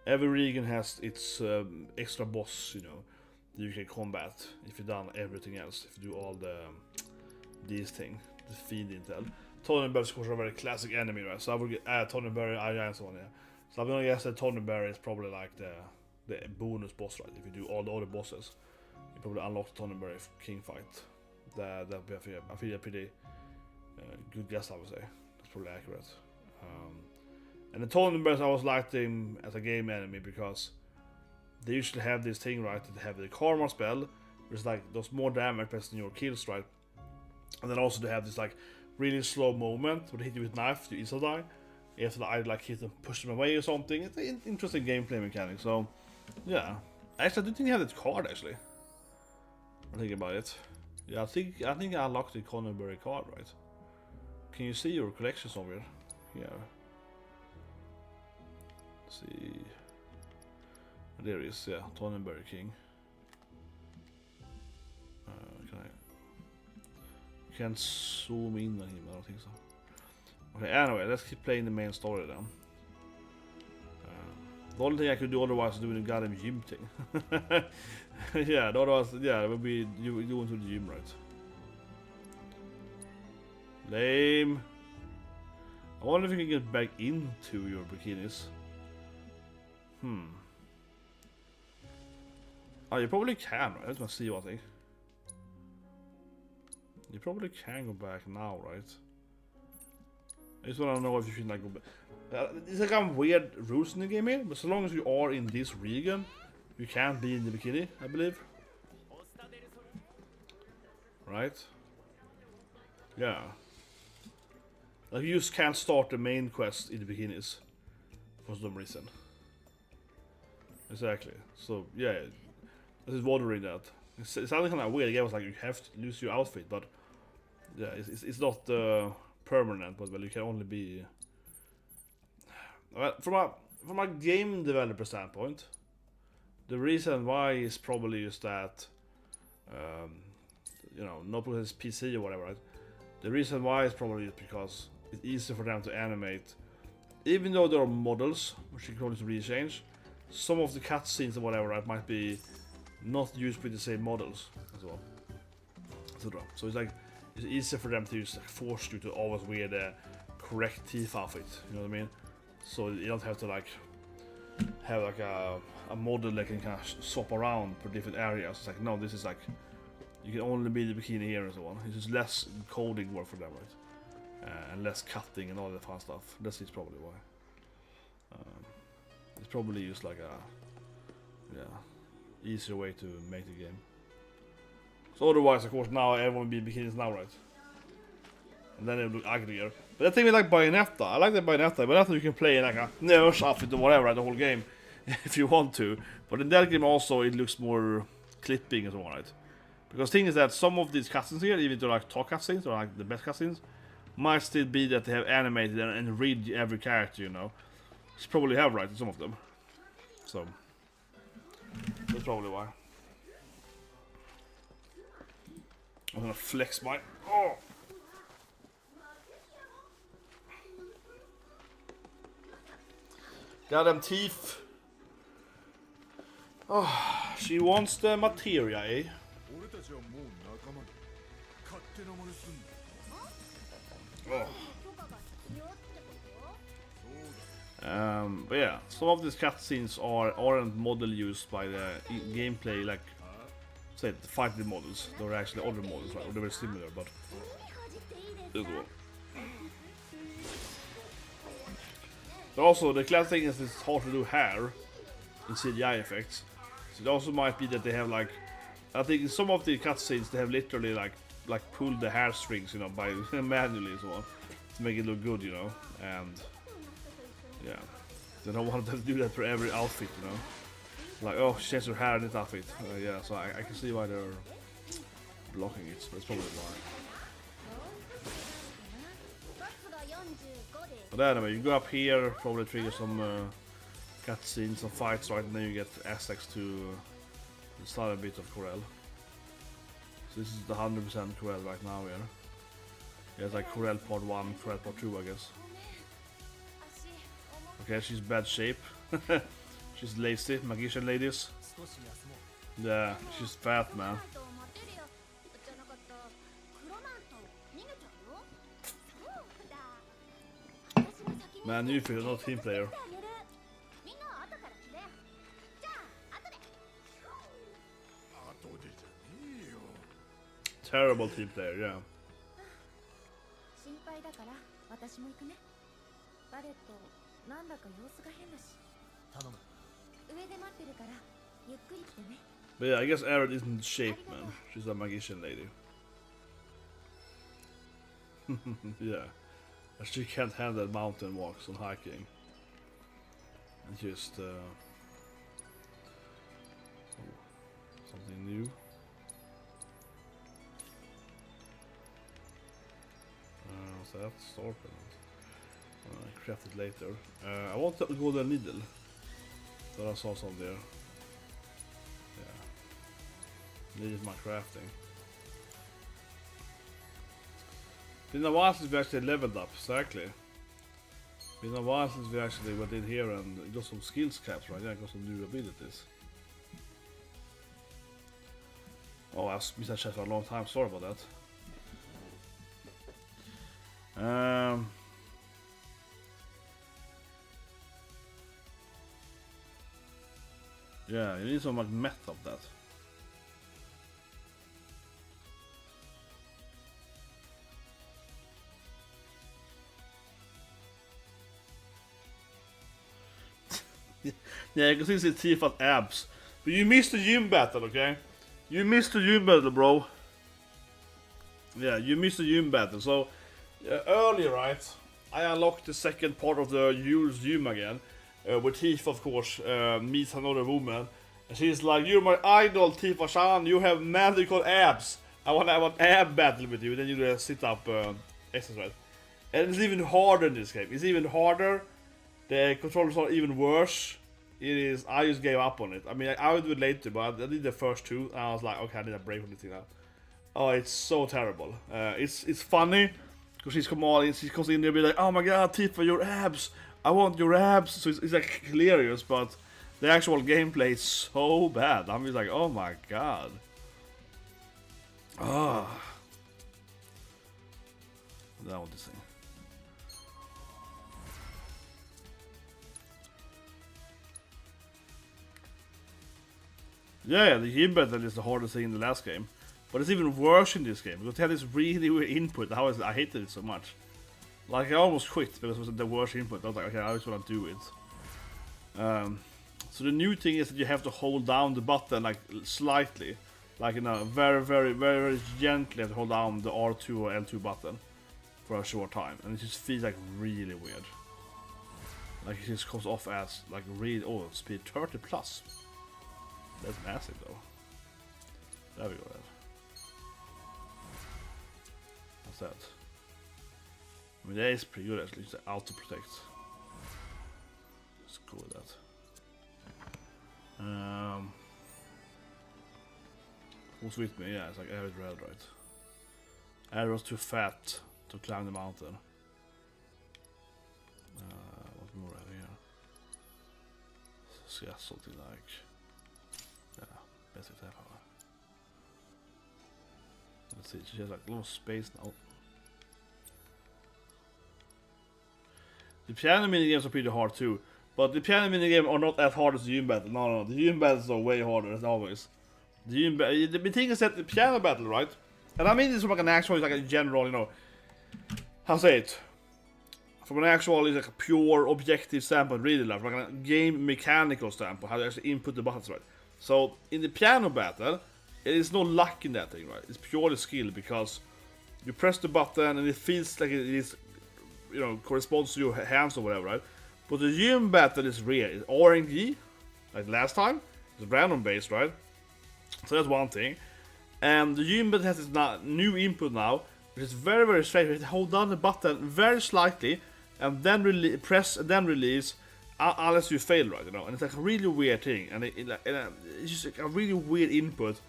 Every region has its extra boss, you know, that you can combat if you've done everything else. If you do all these things, the feed intel. Thornberry is of course a very classic enemy, right? So I would get Thornberry, and so on, yeah. So I'm gonna guess that Thornberry is probably like the bonus boss, right? If you do all the other bosses, you probably unlock the Thornberry King fight. That'd be I feel a pretty good guess, I would say. That's probably accurate. And the Thornberries I always liked them as a game enemy because they usually have this thing, right? That they have the karma spell, which is like does more damage based on your kills, right? And then also they have this like really slow moment where they hit you with knife, you instantly die. You have to either like hit them, push them away or something. It's an interesting gameplay mechanic. So yeah, actually I don't think I have that card actually. I'm thinking about it. Yeah, I think I unlocked the Thornberry card, right? Can you see your collection somewhere? Yeah. Let's see. There is, yeah, Thornberry King. Can't zoom in on him, I don't think so. Okay, anyway, let's keep playing the main story then. The only thing I could do otherwise is doing the goddamn gym thing. Yeah, otherwise, yeah, it would be you going to the gym, right? Lame. I wonder if you can get back into your bikinis. Oh, you probably can, right? Let's see one thing. You probably can go back now, right? I just want to know if you should like go back. It's like some weird rules in the game here, but so long as you are in this region, you can't be in the bikini, I believe. Right? Yeah. Like you just can't start the main quest in the bikinis for some reason. Exactly. So yeah, I was wondering that. It sounded kind of weird. The game was like you have to lose your outfit, but yeah, it's not permanent. But well, you can only be. Well, from a game developer standpoint, the reason why is probably just that, you know, not because it's PC or whatever. Right? The reason why is probably just because it's easier for them to animate, even though there are models which you can only really change. Some of the cutscenes or whatever, right, might be not used with the same models as well. So it's like it's easier for them to just like force you to always wear the correct Tifa outfit. You know what I mean? So you don't have to like have like a model that can kind of swap around for different areas. It's like no, this is like you can only be the bikini here and so on. It's just less coding work for them, right? And less cutting and all that fun stuff. That's probably why. It's probably just like a easier way to make the game. So otherwise, of course, now everyone will be in bikinis now, right? And then it will look uglier. But that thing with like Bayonetta, I like that Bayonetta. Bayonetta you can play in like a nurse outfit or whatever, right, the whole game, if you want to. But in that game also, it looks more clipping and so on, right? Because the thing is that some of these cutscenes here, even though like talk cutscenes or like the best cutscenes, might still be that they have animated and read every character, you know. You probably have, right, in some of them. So that's probably why. I'm gonna flex my goddamn teeth. Oh, she wants the materia, eh? Oh. But yeah, some of these cutscenes aren't model used by the gameplay, like say the fighting models. They're actually other models, right? Or they're very similar, but but also the class thing is it's hard to do hair in CGI effects. So it also might be that they have like, I think in some of the cutscenes they have literally like pulled the hair strings, you know, by manually so on to make it look good, you know, and yeah, they don't want to do that for every outfit, you know. Like, oh, she has her hair in this outfit. Yeah, so I can see why they're blocking it. That's probably why. But anyway, you go up here, probably trigger some cutscenes, some fights, right, and then you get Aztecs to start a bit of Corel. So this is the 100% Corel right now here. Yeah, it's like Corel part 1, Corel part 2, I guess. Okay, she's bad shape. She's lazy, magician ladies. Yeah, she's fat, man. Man, you feel not team player. Terrible team player, yeah. But yeah, I guess Aerith isn't in shape, man. She's a magician lady. Yeah. And she can't handle mountain walks and hiking. And just something new. What's that? Star pennant. Craft it later. I want to go the needle. But I saw some there. Yeah. Needed my crafting. Been a while since we actually leveled up, exactly. Been a while since we actually went in here and got some skills caps, right? Yeah, got some new abilities. Oh, I missed that chat for a long time, sorry about that. Yeah, you need some like meth of that. Yeah, you can see Tifa's abs. But you missed the gym battle, okay? You missed the gym battle, bro. Yeah, you missed the gym battle. So, earlier, right, I unlocked the second part of the Yule's gym again. Where Tifa, of course, meets another woman. And she's like, you're my idol, Tifa-chan. You have magical abs. I want ab battle with you. Then you do a sit-up exercise. And it's even harder in this game. It's even harder. The controllers are even worse. It is. I just gave up on it. I mean, I would do it later, but I did the first two, and I was like, okay, I need a break from this thing now. Oh, it's so terrible. It's funny because she comes in there and be like, oh my god, Tifa, your abs. I want your abs. So it's like hilarious, but the actual gameplay is so bad. I'm just like, oh my god. Ah. That was the thing. Yeah, the gym battle is the hardest thing in the last game. But it's even worse in this game, because they had this really weird input. I hated it so much. Like, I almost quit, because it was the worst input. I was like, okay, I just want to do it. So the new thing is that you have to hold down the button, like, slightly. Like, you know, very, very, very, very gently have to hold down the R2 or L2 button for a short time. And it just feels, like, really weird. Like, it just comes off as, like, really, oh, speed 30 plus. That's massive though. There we go. What's that? I mean, that is pretty good actually. It's auto protect. Let's go with that. Who's with me? Yeah, it's like Aerith Red, right? Aerith was too fat to climb the mountain. What more have here? So yeah, something like. Basic attack power. Let's see, she has like a little space now. The piano minigames are pretty hard too. But the piano minigames are not as hard as the June battle. No, the June battles are way harder as always. The thing is that the piano battle, right? And I mean this from like an actual, like a general, you know, how to say it? From an actual, like a pure objective standpoint, really, like a game mechanical standpoint, how to actually input the buttons, right? So in the piano battle, it is no luck in that thing, right? It's purely skill because you press the button and it feels like it is, you know, corresponds to your hands or whatever, right? But the June battle is real. It's RNG, like last time. It's random based, right? So that's one thing. And the June battle has this new input now, which is very, very strange. You have to hold down the button very slightly and then press and then release unless you fail, right? You know, and it's like a really weird thing, and it's just like a really weird input,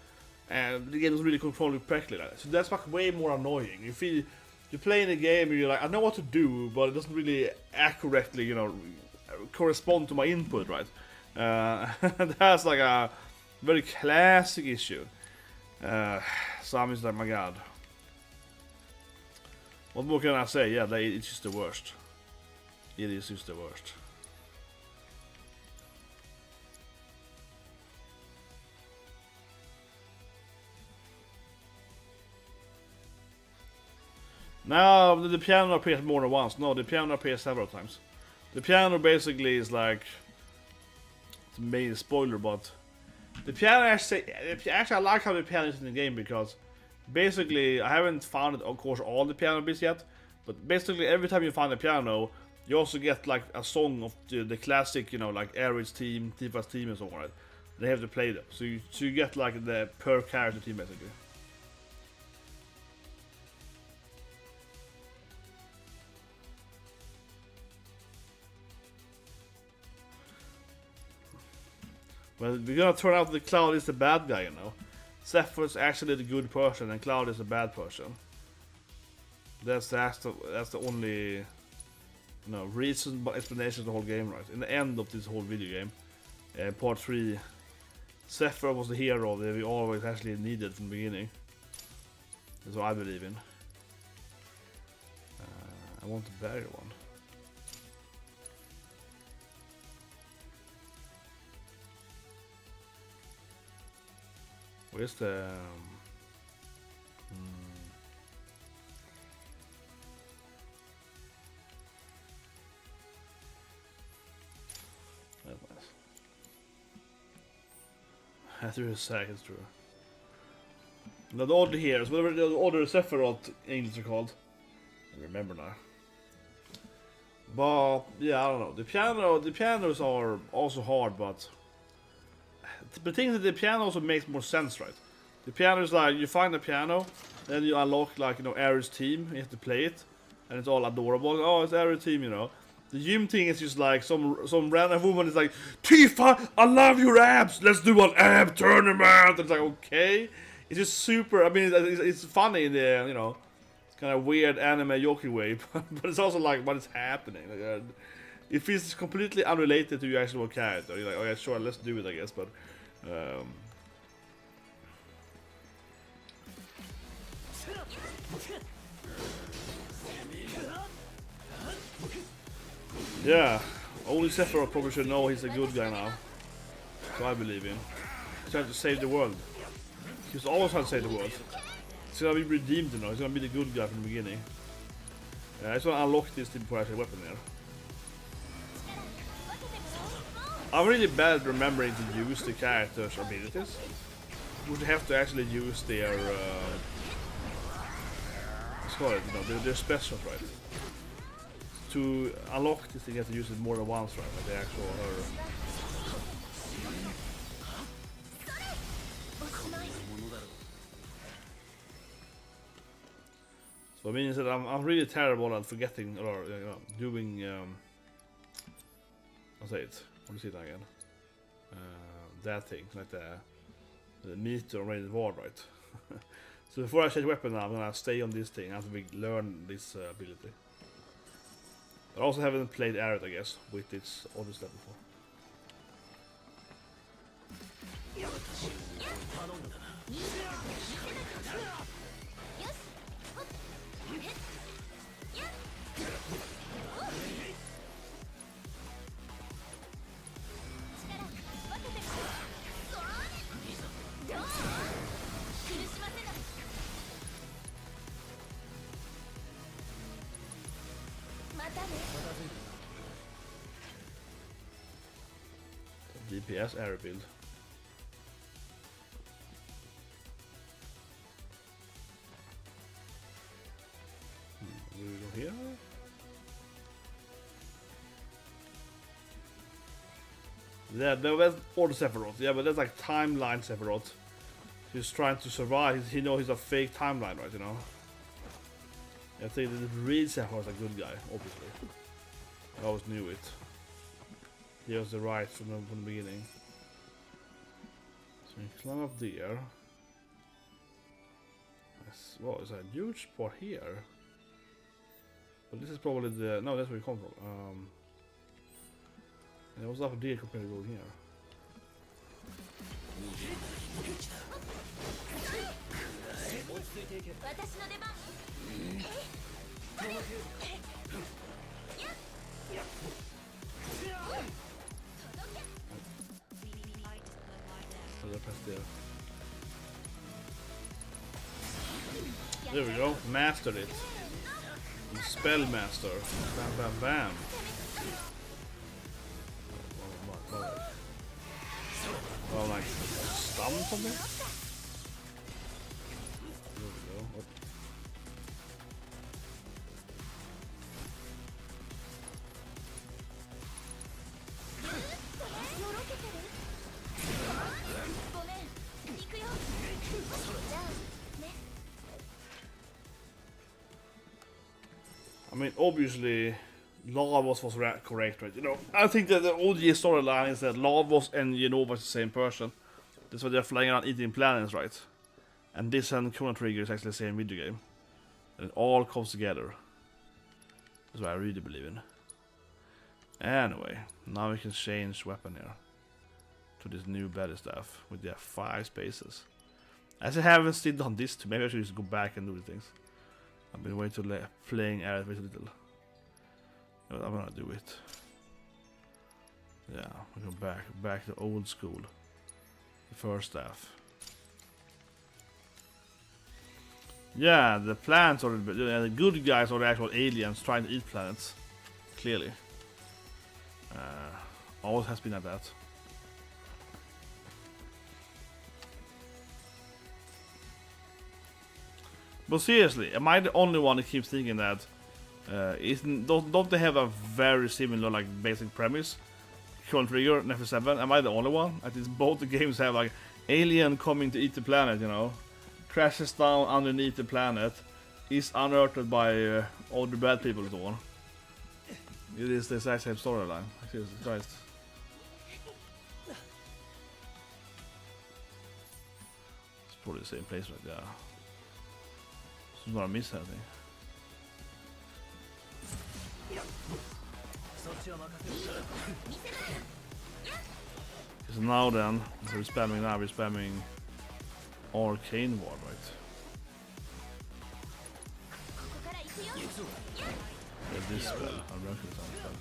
and the game doesn't really control it correctly like that. So that's like way more annoying. You feel you're playing a game and you're like, I know what to do, but it doesn't really accurately, you know, correspond to my input, right? That's like a very classic issue. So I'm just like, my god. What more can I say? Yeah, it's just the worst. It is just the worst. Now, the piano appears more than once. No, the piano appears several times. The piano basically is like... It's a main spoiler, but... The piano actually, I like how the piano is in the game because... Basically, I haven't found, of course, all the piano bits yet. But basically, every time you find a piano, you also get like a song of the classic, you know, like Aerith's team, Tifa's team and so on, right? They have to play them. So you get like the per character team, basically. Well, we're gonna turn out that Cloud is the bad guy, you know. Zephyr is actually the good person, and Cloud is the bad person. That's the only, you know, reason, but explanation of the whole game, right? In the end of this whole video game, part 3, Zephyr was the hero that we always actually needed from the beginning. That's what I believe in. I want the barrier one. Where's the... That's nice. That's really sad, it's true. Now the order here is whatever the order Sephiroth angels are called. I remember now. But yeah, I don't know. The pianos are also hard, but the thing is that the piano also makes more sense, right? The piano is like, you find a piano, then you unlock, like, you know, Aerith's team, you have to play it, and it's all adorable. Oh, it's Aerith's team, you know. The gym thing is just like some random woman is like, Tifa, I love your abs, let's do an ab tournament. It's like, okay. It's just super, I mean, it's funny in the, you know, kind of weird anime joking way, but it's also like, what is happening? Like, it feels completely unrelated to your actual character. You're like, oh yeah, sure, let's do it, I guess, but... yeah, only Sephiroth probably should know he's a good guy now. So I believe in. He's trying to save the world. He's always trying to save the world. He's gonna be redeemed, you know. He's gonna be the good guy from the beginning. I just wanna unlock this thing before I actually weapon there. I'm really bad at remembering to use the characters' abilities. You would have to actually use their what's called it, you know, their specials, right? To unlock this thing, you have to use it more than once, right? Like the actual So I mean, that I'm really terrible at forgetting or, you know, doing I'll say it. Let me see that again. That thing, like the meter or rated ward, right? So before I change weapon now, I'm gonna stay on this thing after we learn this ability. I also haven't played Aerith, I guess, with its other step before. DPS area build. Will we go here? Yeah, no, that's all the Sephiroth. Yeah, but that's like timeline Sephiroth. He's trying to survive. He knows he's a fake timeline, right? You know. I think the real Sephiroth is a good guy, obviously. I always knew it. He was the right from the beginning. So we climb up there. Well, it's a huge spot here. But this is probably the... No, that's where we come from. And what's up there compared to going here? There we go, mastered it. Spell master. Bam bam bam. Oh, like stun something? There we go. Oh. I mean, obviously, Lavos was correct, right? You know, I think that the OG storyline is that Lavos and Junon was the same person. That's why they're flying around eating planets, right? And this and Chrono Trigger is actually the same video game. And it all comes together. That's what I really believe in. Anyway, now we can change weapon here to this new better stuff with their 5 spaces. As I haven't still done this too, maybe I should just go back and do the things. I've been waiting to playing Aerith very little. But I'm gonna do it. Yeah, we go back to old school. The first staff. Yeah, the plants are the good guys are the actual aliens trying to eat planets. Clearly. Always has been like that. But seriously, am I the only one that keeps thinking that don't they have a very similar like basic premise? Chrono Trigger and FF7. Am I the only one? At least both the games have like alien coming to eat the planet, you know, crashes down underneath the planet, is unearthed by all the bad people and so on. It is the exact same storyline. Jesus Christ. It's probably the same place right there. I'm gonna miss anything. So now then, we're spamming Arcane Ward, right? Yeah, this spell, I'm running this spell.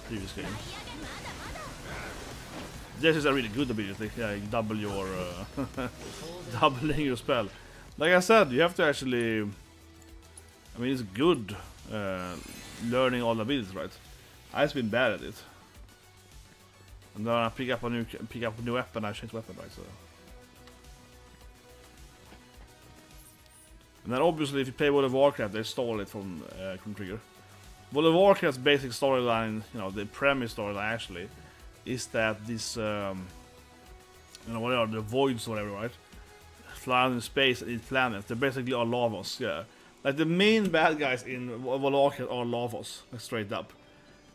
Previous game. This is a really good ability, yeah, double your doubling your spell. Like I said, you have to actually... I mean, it's good learning all the abilities, right? I've been bad at it. And then I pick up a new weapon, I change weapon, right? So. And then obviously, if you play World of Warcraft, they stole it from Chrono Trigger. World of Warcraft's basic storyline, you know, the premise storyline actually, is that this, you know, whatever, the voids or whatever, right? Fly in space and eat planets. They're basically all Lavos, yeah. Like the main bad guys in World of Warcraft are Lavos, like straight up.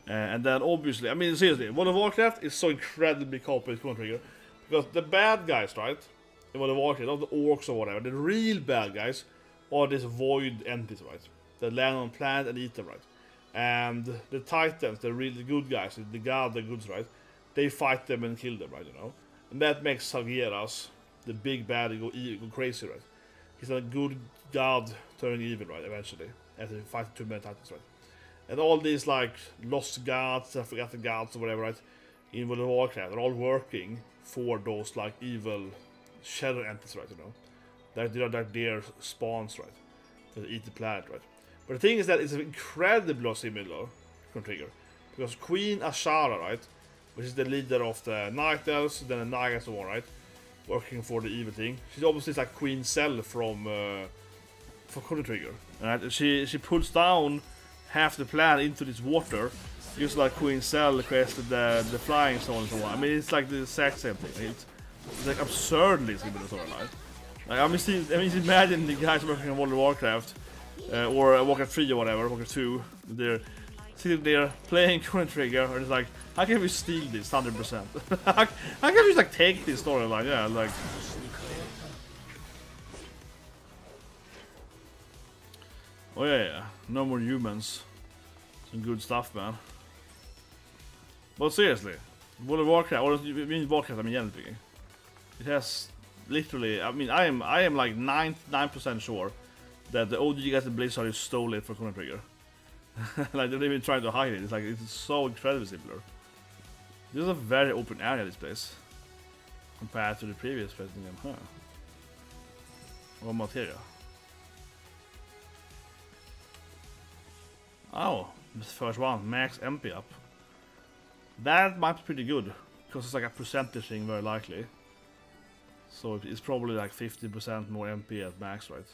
And then obviously, I mean seriously, World of Warcraft is so incredibly copied with Chrono Trigger. Because the bad guys, right, in World of Warcraft, not the orcs or whatever, the real bad guys are these void entities, right? That land on planet and eat them, right? And the titans, the really good guys, the god, the goods, right? They fight them and kill them, right, you know? And that makes cideos, the big bad, go crazy, right? He's a good god turning evil, right, eventually. After he fights 2 many titans, right? And all these, like, lost gods, forgotten gods or whatever, right? In World of Warcraft, they're all working for those, like, evil shadow entities, right, you know? They're their spawns, right? They eat the planet, right? But the thing is that it's incredibly similar to Chrono Trigger. Because Queen Ashara, right? which is the leader of the Night Elves, then the Naga, so on, right? Working for the evil thing. She's obviously like Queen Cell from Chrono Trigger. Right? She pulls down half the planet into this water, just like Queen Cell requested the flying stone and so on. I mean, it's like the exact same thing. It's like absurdly similar storyline. Like, I mean, imagine the guys working on World of Warcraft or Warcraft 3 or whatever, Warcraft 2. They're sitting there playing Chrono Trigger, and it's like, how can we steal this 100%? How can we just like take this storyline? Yeah, like. Oh yeah, no more humans. Some good stuff, man. But seriously, World of Warcraft, or I mean Warcraft, I mean generally speaking, it has literally. I mean, I am like 99% sure that the OG guys at Blizzard just stole it for Chrono Trigger. Like they're even trying to hide it. It's like it's so incredibly similar. This is a very open area, this place, compared to the previous place in the game, huh? What material? Oh, the first one, max MP up. That might be pretty good, because it's like a percentage thing, very likely. So it's probably like 50% more MP at max, right?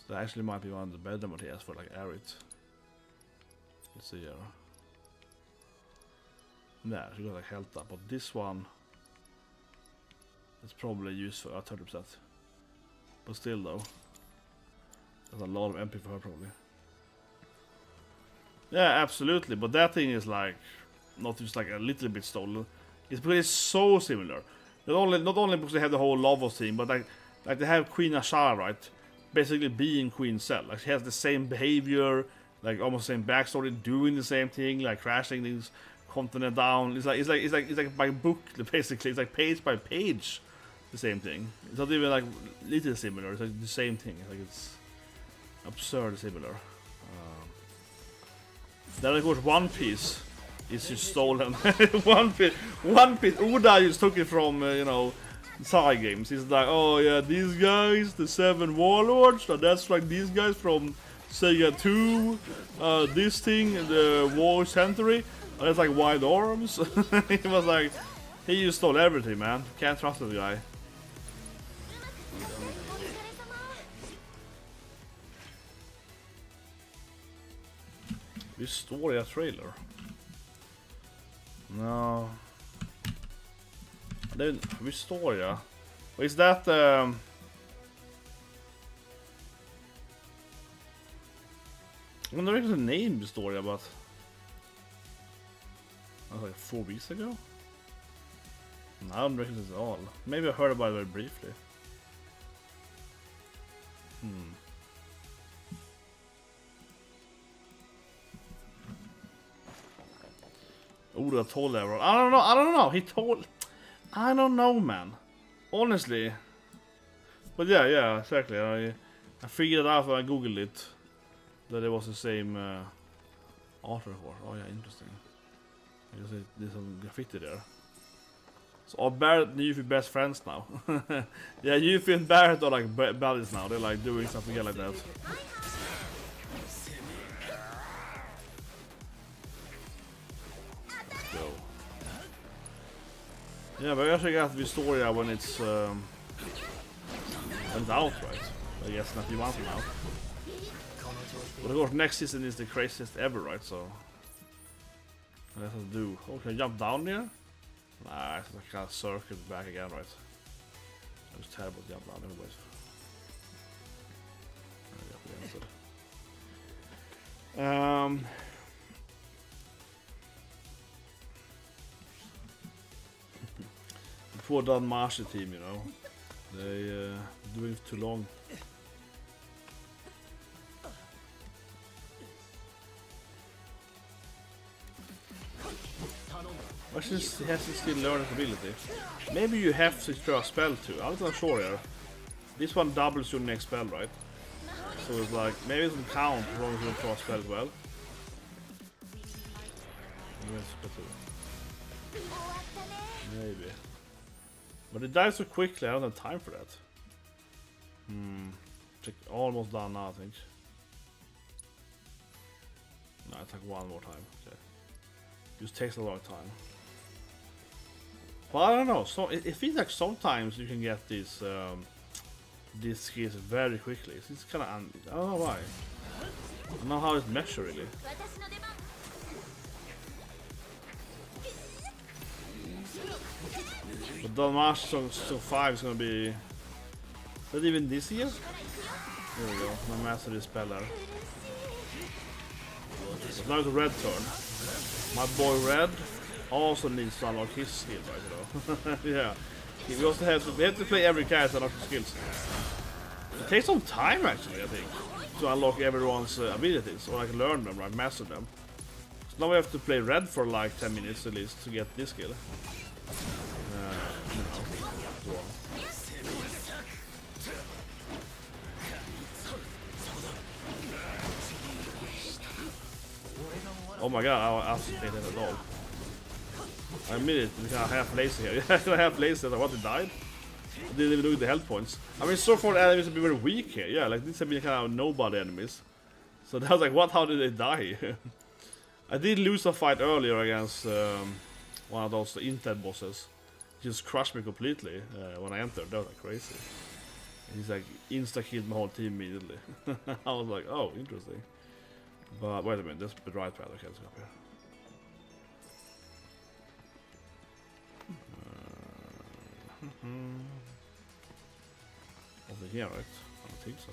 So that actually might be one of the better materials for like Aerith. Let's see here. Yeah, she got like health up, but this one is probably used for 30%. But still though, that's a lot of MP for her probably. Yeah, absolutely, but that thing is like not just like a little bit stolen. It's because it's so similar. Not only because they have the whole Lavos team, but like they have Queen Ashara, right? Basically being Queen Cell. Like she has the same behavior, like almost the same backstory, doing the same thing, like crashing things continent down. It's like by book basically. It's like page by page, the same thing. It's not even like little similar. It's like the same thing. Like it's absurd similar. Then of course One Piece is just stolen. One Piece. Oda just took it from you know, side games. He's like, oh yeah, these guys, the 7 warlords. That's like these guys from Saga 2. This thing, the War Century. That's like Wide Arms. He was like, he just stole everything, man. Can't trust the guy. Historia trailer. No. Historia. Is that I wonder if the name Historia, but that was like 4 weeks ago. No, I don't recognize it at all. Maybe I heard about it very briefly. Oda told everyone. I don't know. He told. I don't know, man. Honestly. But yeah, exactly. I figured it out when I googled it that it was the same author for. Oh yeah, interesting. I guess there's some graffiti there. So Barrett and Yuffie best friends now. Yeah, Yuffie and Barrett are like buddies now. They're like doing something like that. Yeah, but I guess I got Historia when it's out, right? I guess not a few months from now. But of course, next season is the craziest ever, right? So that's what to do. Oh, can I jump down there? Nah, it's like kind of circle back again, right? It was terrible to jump down, anyways. Poor Don Marshall team, you know, they doing it too long. Why should he has to still learn his ability? Maybe you have to throw a spell too. I'm not sure here. This one doubles your next spell, right? So it's like maybe it doesn't count as long as you throw a spell as well. Maybe. But it dies so quickly, I don't have time for that. Check, almost done now, I think. No, it took one more time. Okay. Just takes a long time. Well, I don't know. So it feels like sometimes you can get these skills very quickly. It's kind of I don't know why. I don't know how it's measured really. 私の出番 But Dalmash so 5 is gonna be. Is that even this year? There we go. My master is speller. But now it's a red turn. My boy Red also needs to unlock his skill, right? Yeah. We also have to play every character and unlock the skills. It takes some time actually, I think, to unlock everyone's abilities or like learn them, right? Master them. So now we have to play Red for like 10 minutes at least to get this skill. Oh my god, I wasn't paying that at all. I admit it, we got half lazy here. I got half lazy, I want to die. I didn't even look at the health points. I mean, so far the enemies have been very weak here. Yeah, like these have been kind of nobody enemies. So that was like, what? How did they die? I did lose a fight earlier against one of those Intel bosses. He just crushed me completely when I entered. That was like crazy. And he's like insta-killed my whole team immediately. I was like, oh, interesting. But wait a minute, there's the right path. Okay, let's go up here. Over here, right? I don't think so.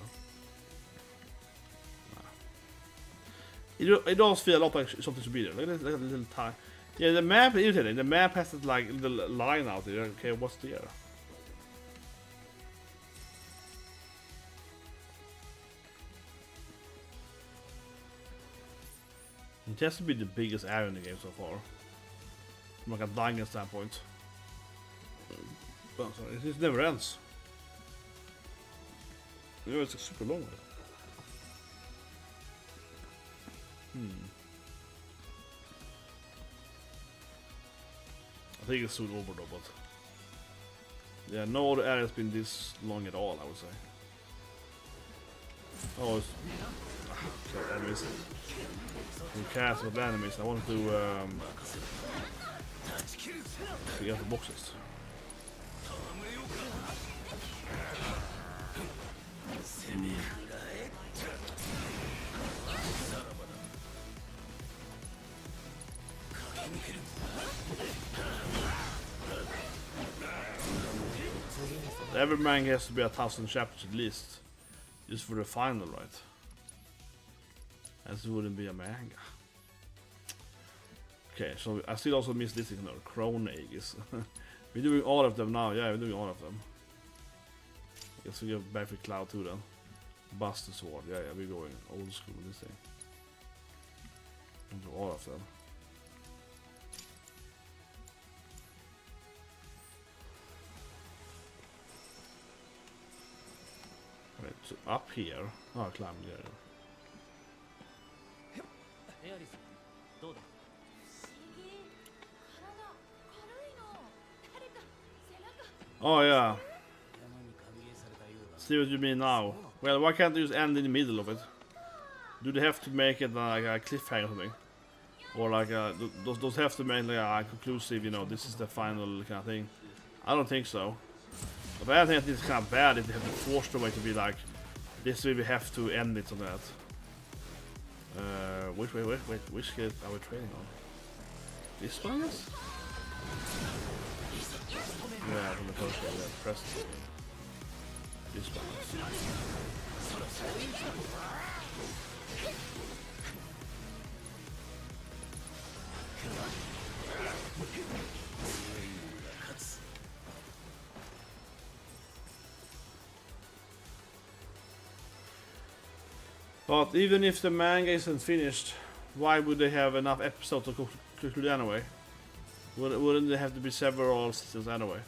Nah. It does feel a lot like something should be there. Look at that little tiny. Yeah, the map is irritating. The map has this like little line out there. Okay, what's there? It has to be the biggest area in the game so far. From like a dungeon standpoint. Oh, sorry, it never ends. You know, it's super long. I think it's soon over though, but yeah, no other area has been this long at all, I would say. Oh, it's okay, enemies. We cast with enemies. I want to get the boxes. Every manga has to be 1,000 chapters at least, just for the final, right? As it wouldn't be a manga. Okay, so I still also miss this thing, Crone Aegis. We're doing all of them now, yeah, we're doing all of them. Guess we go back with Cloud 2 then. Buster Sword, yeah, we're going old school with this thing. We'll do all of them. Right, so up here. Oh, I climbed there. Aerith, どうだ? Oh yeah. See what you mean now. Well, why can't they just end in the middle of it? Do they have to make it like a cliffhanger or something? Or like those have to make like a conclusive, you know, this is the final kind of thing? I don't think so. But I think it's kind of bad if they have to force the way to be like, this way we have to end it on that. Which kid are we trading on? This one, yes? Yeah, from the poster, yeah, press this one. But even if the manga isn't finished, why would they have enough episodes to conclude anyway? Wouldn't there have to be several seasons anyway?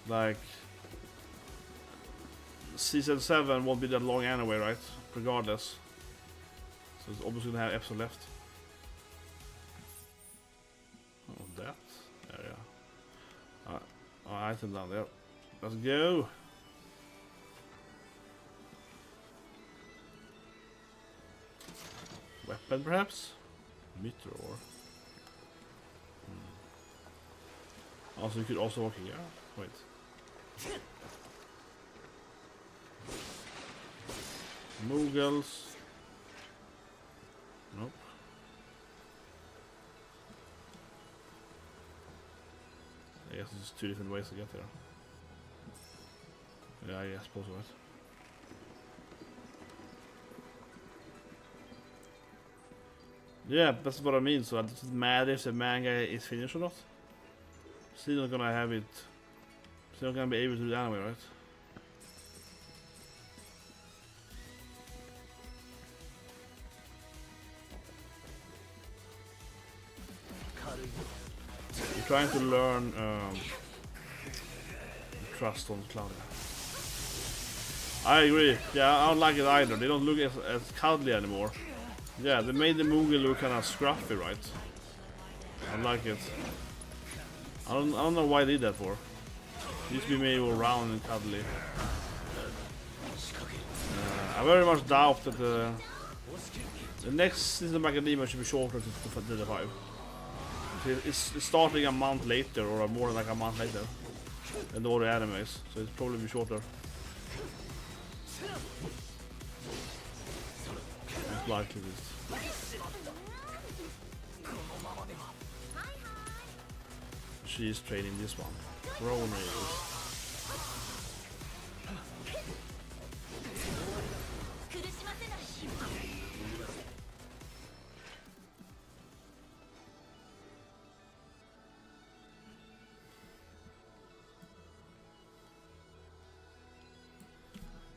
Like, season 7 won't be that long anyway, right? Regardless. So it's obviously gonna have episode left. Oh, that area. Alright, item down there. Let's go! Weapon perhaps? Meteor. Also, you could also walk here. Wait. Moogles. Nope. I guess there's 2 different ways to get there. Yeah, I suppose right. Yeah, that's what I mean. So it doesn't matter if the manga is finished or not. Still not gonna have it. Still not gonna be able to do the anime, right? You're trying to learn trust on Claudia. I agree. Yeah, I don't like it either. They don't look as cuddly anymore. Yeah, they made the Moogle look kind of scruffy, right? I don't like it. I don't know why they did that for. It used to be made more round and cuddly. I very much doubt that the next season of Academia should be shorter to the 5. It's starting a month later, or more like a month later, than all the animes, so it's probably be shorter. Most likely it is. She's training this one. Rowan Raiders.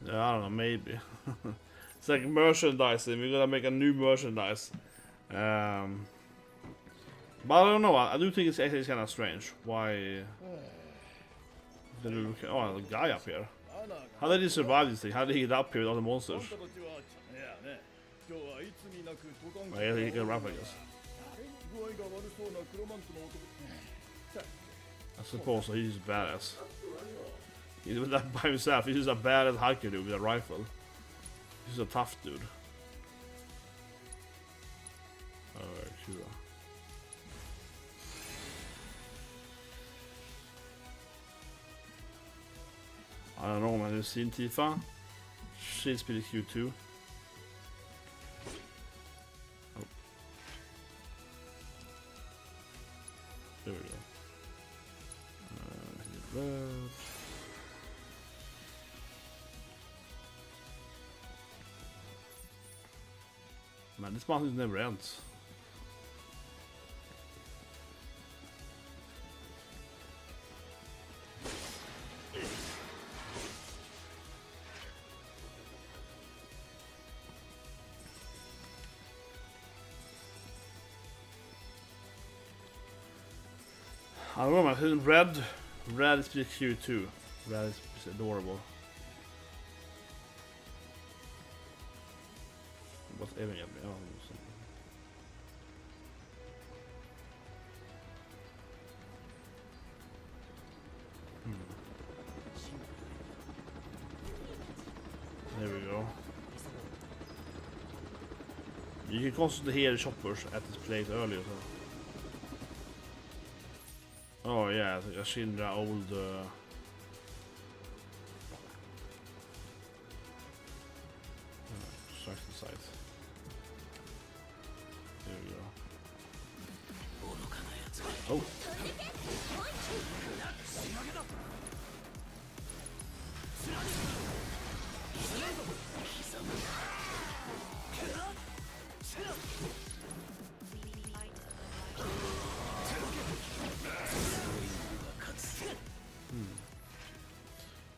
Yeah, I don't know, maybe. It's like merchandising. We're gonna make a new merchandise. But I don't know. I do think it's actually kind of strange. Why? Oh, a guy up here. How did he survive this thing? How did he get up here with all the monsters? Oh, yeah, he can rap, I guess. I suppose so. He's badass. He's that by himself. He's just a badass hiker dude with a rifle. He's a tough dude. Alright, sure. I don't know, man. Have you seen Tifa? She's pretty cute too. Oh. There we go. Rebirth. Man, this mountain never ends. I don't know, man. Red is pretty cute too. Red is adorable. What's even yet? Oh, there we go. You can constantly hear the shoppers at this place earlier. So. Oh yeah, I seen the old. Extraction site. There we go. Oh.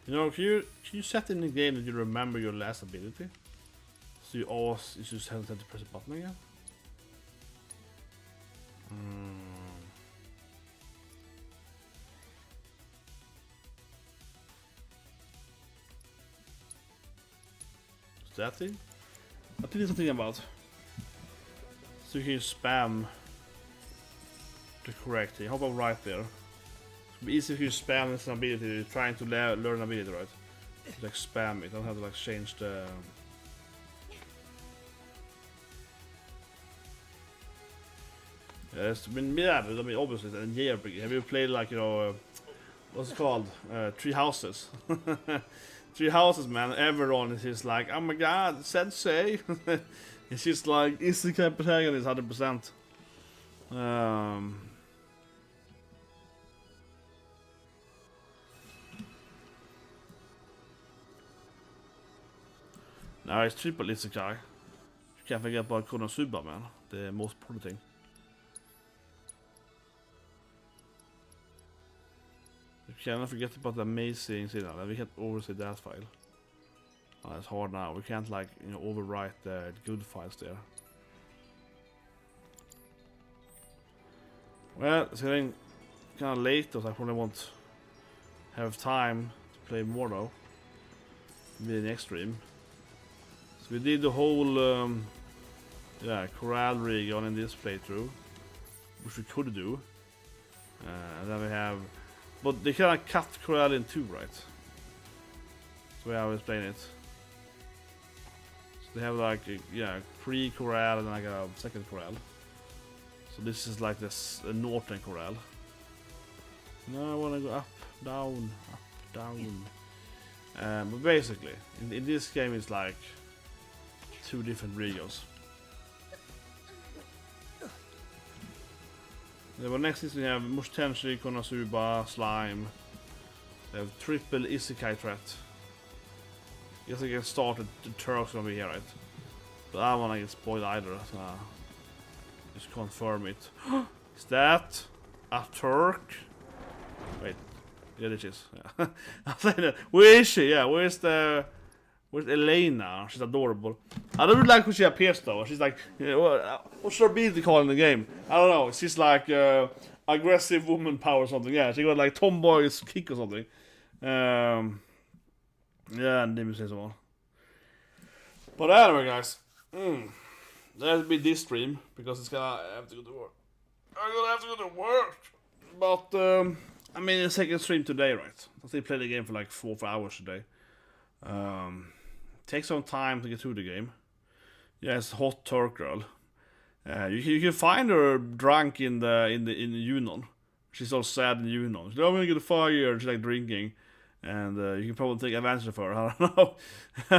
You know, can you set in the game that you remember your last ability? So you just have to press a button again? Is that thing? I think there's something about. So you can spam the correct thing. How about right there? It'd be easy if you spam this ability. You're trying to learn an ability, right? Just like spam it. Don't have to like change the. Yes, I mean, obviously, in JRPG. Have you played like, you know, what's it called? Three Houses. Three Houses, man. Everyone is just like, oh my god, sensei. It's just like, isekai protagonist 100%. No, it's triple isekai. You can't forget about Konosuba, man. The most important thing. You cannot forget about the amazing scene. We can't oversee that file. Oh, it's hard now. We can't, like, you know, overwrite the good files there. Well, it's getting kind of late, so I probably won't have time to play more though. Maybe the next stream. So we did the whole Corel rig on in this playthrough, which we could do. And then we have, but they kind of cut Corel in two, right? That's the way I will explain it. So they have like pre-Corel and like a second Corel. So this is like this northern Corel. Now I want to go up, down, up, down. But basically, in this game it's like two different regions. The next is we have Mushenshi, Konosuba, Slime. We have triple Isekai threat. Guess I can start the Turks gonna be here, right? But I don't wanna get spoiled either, so just confirm it. Is that a Turk? Wait, yeah, it is. Yeah. I'm saying that. Where is she? Yeah, where's Elena? She's adorable. I don't like when she appears though. She's like, you know, what should be the call in the game? I don't know. She's like aggressive woman power or something. Yeah, she got like tomboy's kick or something. Yeah, and didn't say so well. But anyway, guys, that'll be this stream because it's gonna have to go to work. I'm gonna have to go to work. But I mean, the second stream today, right? I still play the game for like 4 hours today. Takes some time to get through the game. Yes, hot Turk girl. You can find her drunk in Junon. She's all sad in Junon. She's like, I'm gonna get a fire. She's like drinking, and you can probably take advantage of her. I don't know.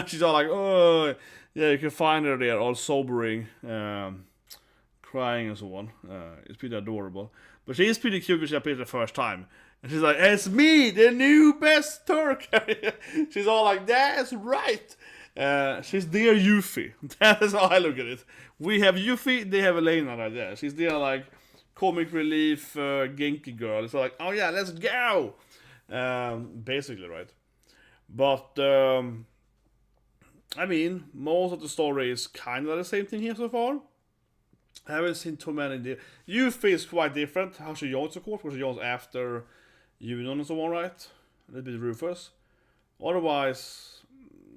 She's all like, oh, yeah. You can find her there, all sobering, crying and so on. It's pretty adorable. But she is pretty cute when she appears the first time. And she's like, it's me, the new best Turk. She's all like, that's right. She's their Yuffie. That is how I look at it. We have Yuffie, they have Elena right there. She's their like comic relief Genki girl. It's like, oh yeah, let's go. Basically, right? But I mean, most of the story is kind of the same thing here so far. I haven't seen too many. Yuffie is quite different. How she joins, of course, because she joins after Junon and so on, right? A little bit Rufus. Otherwise,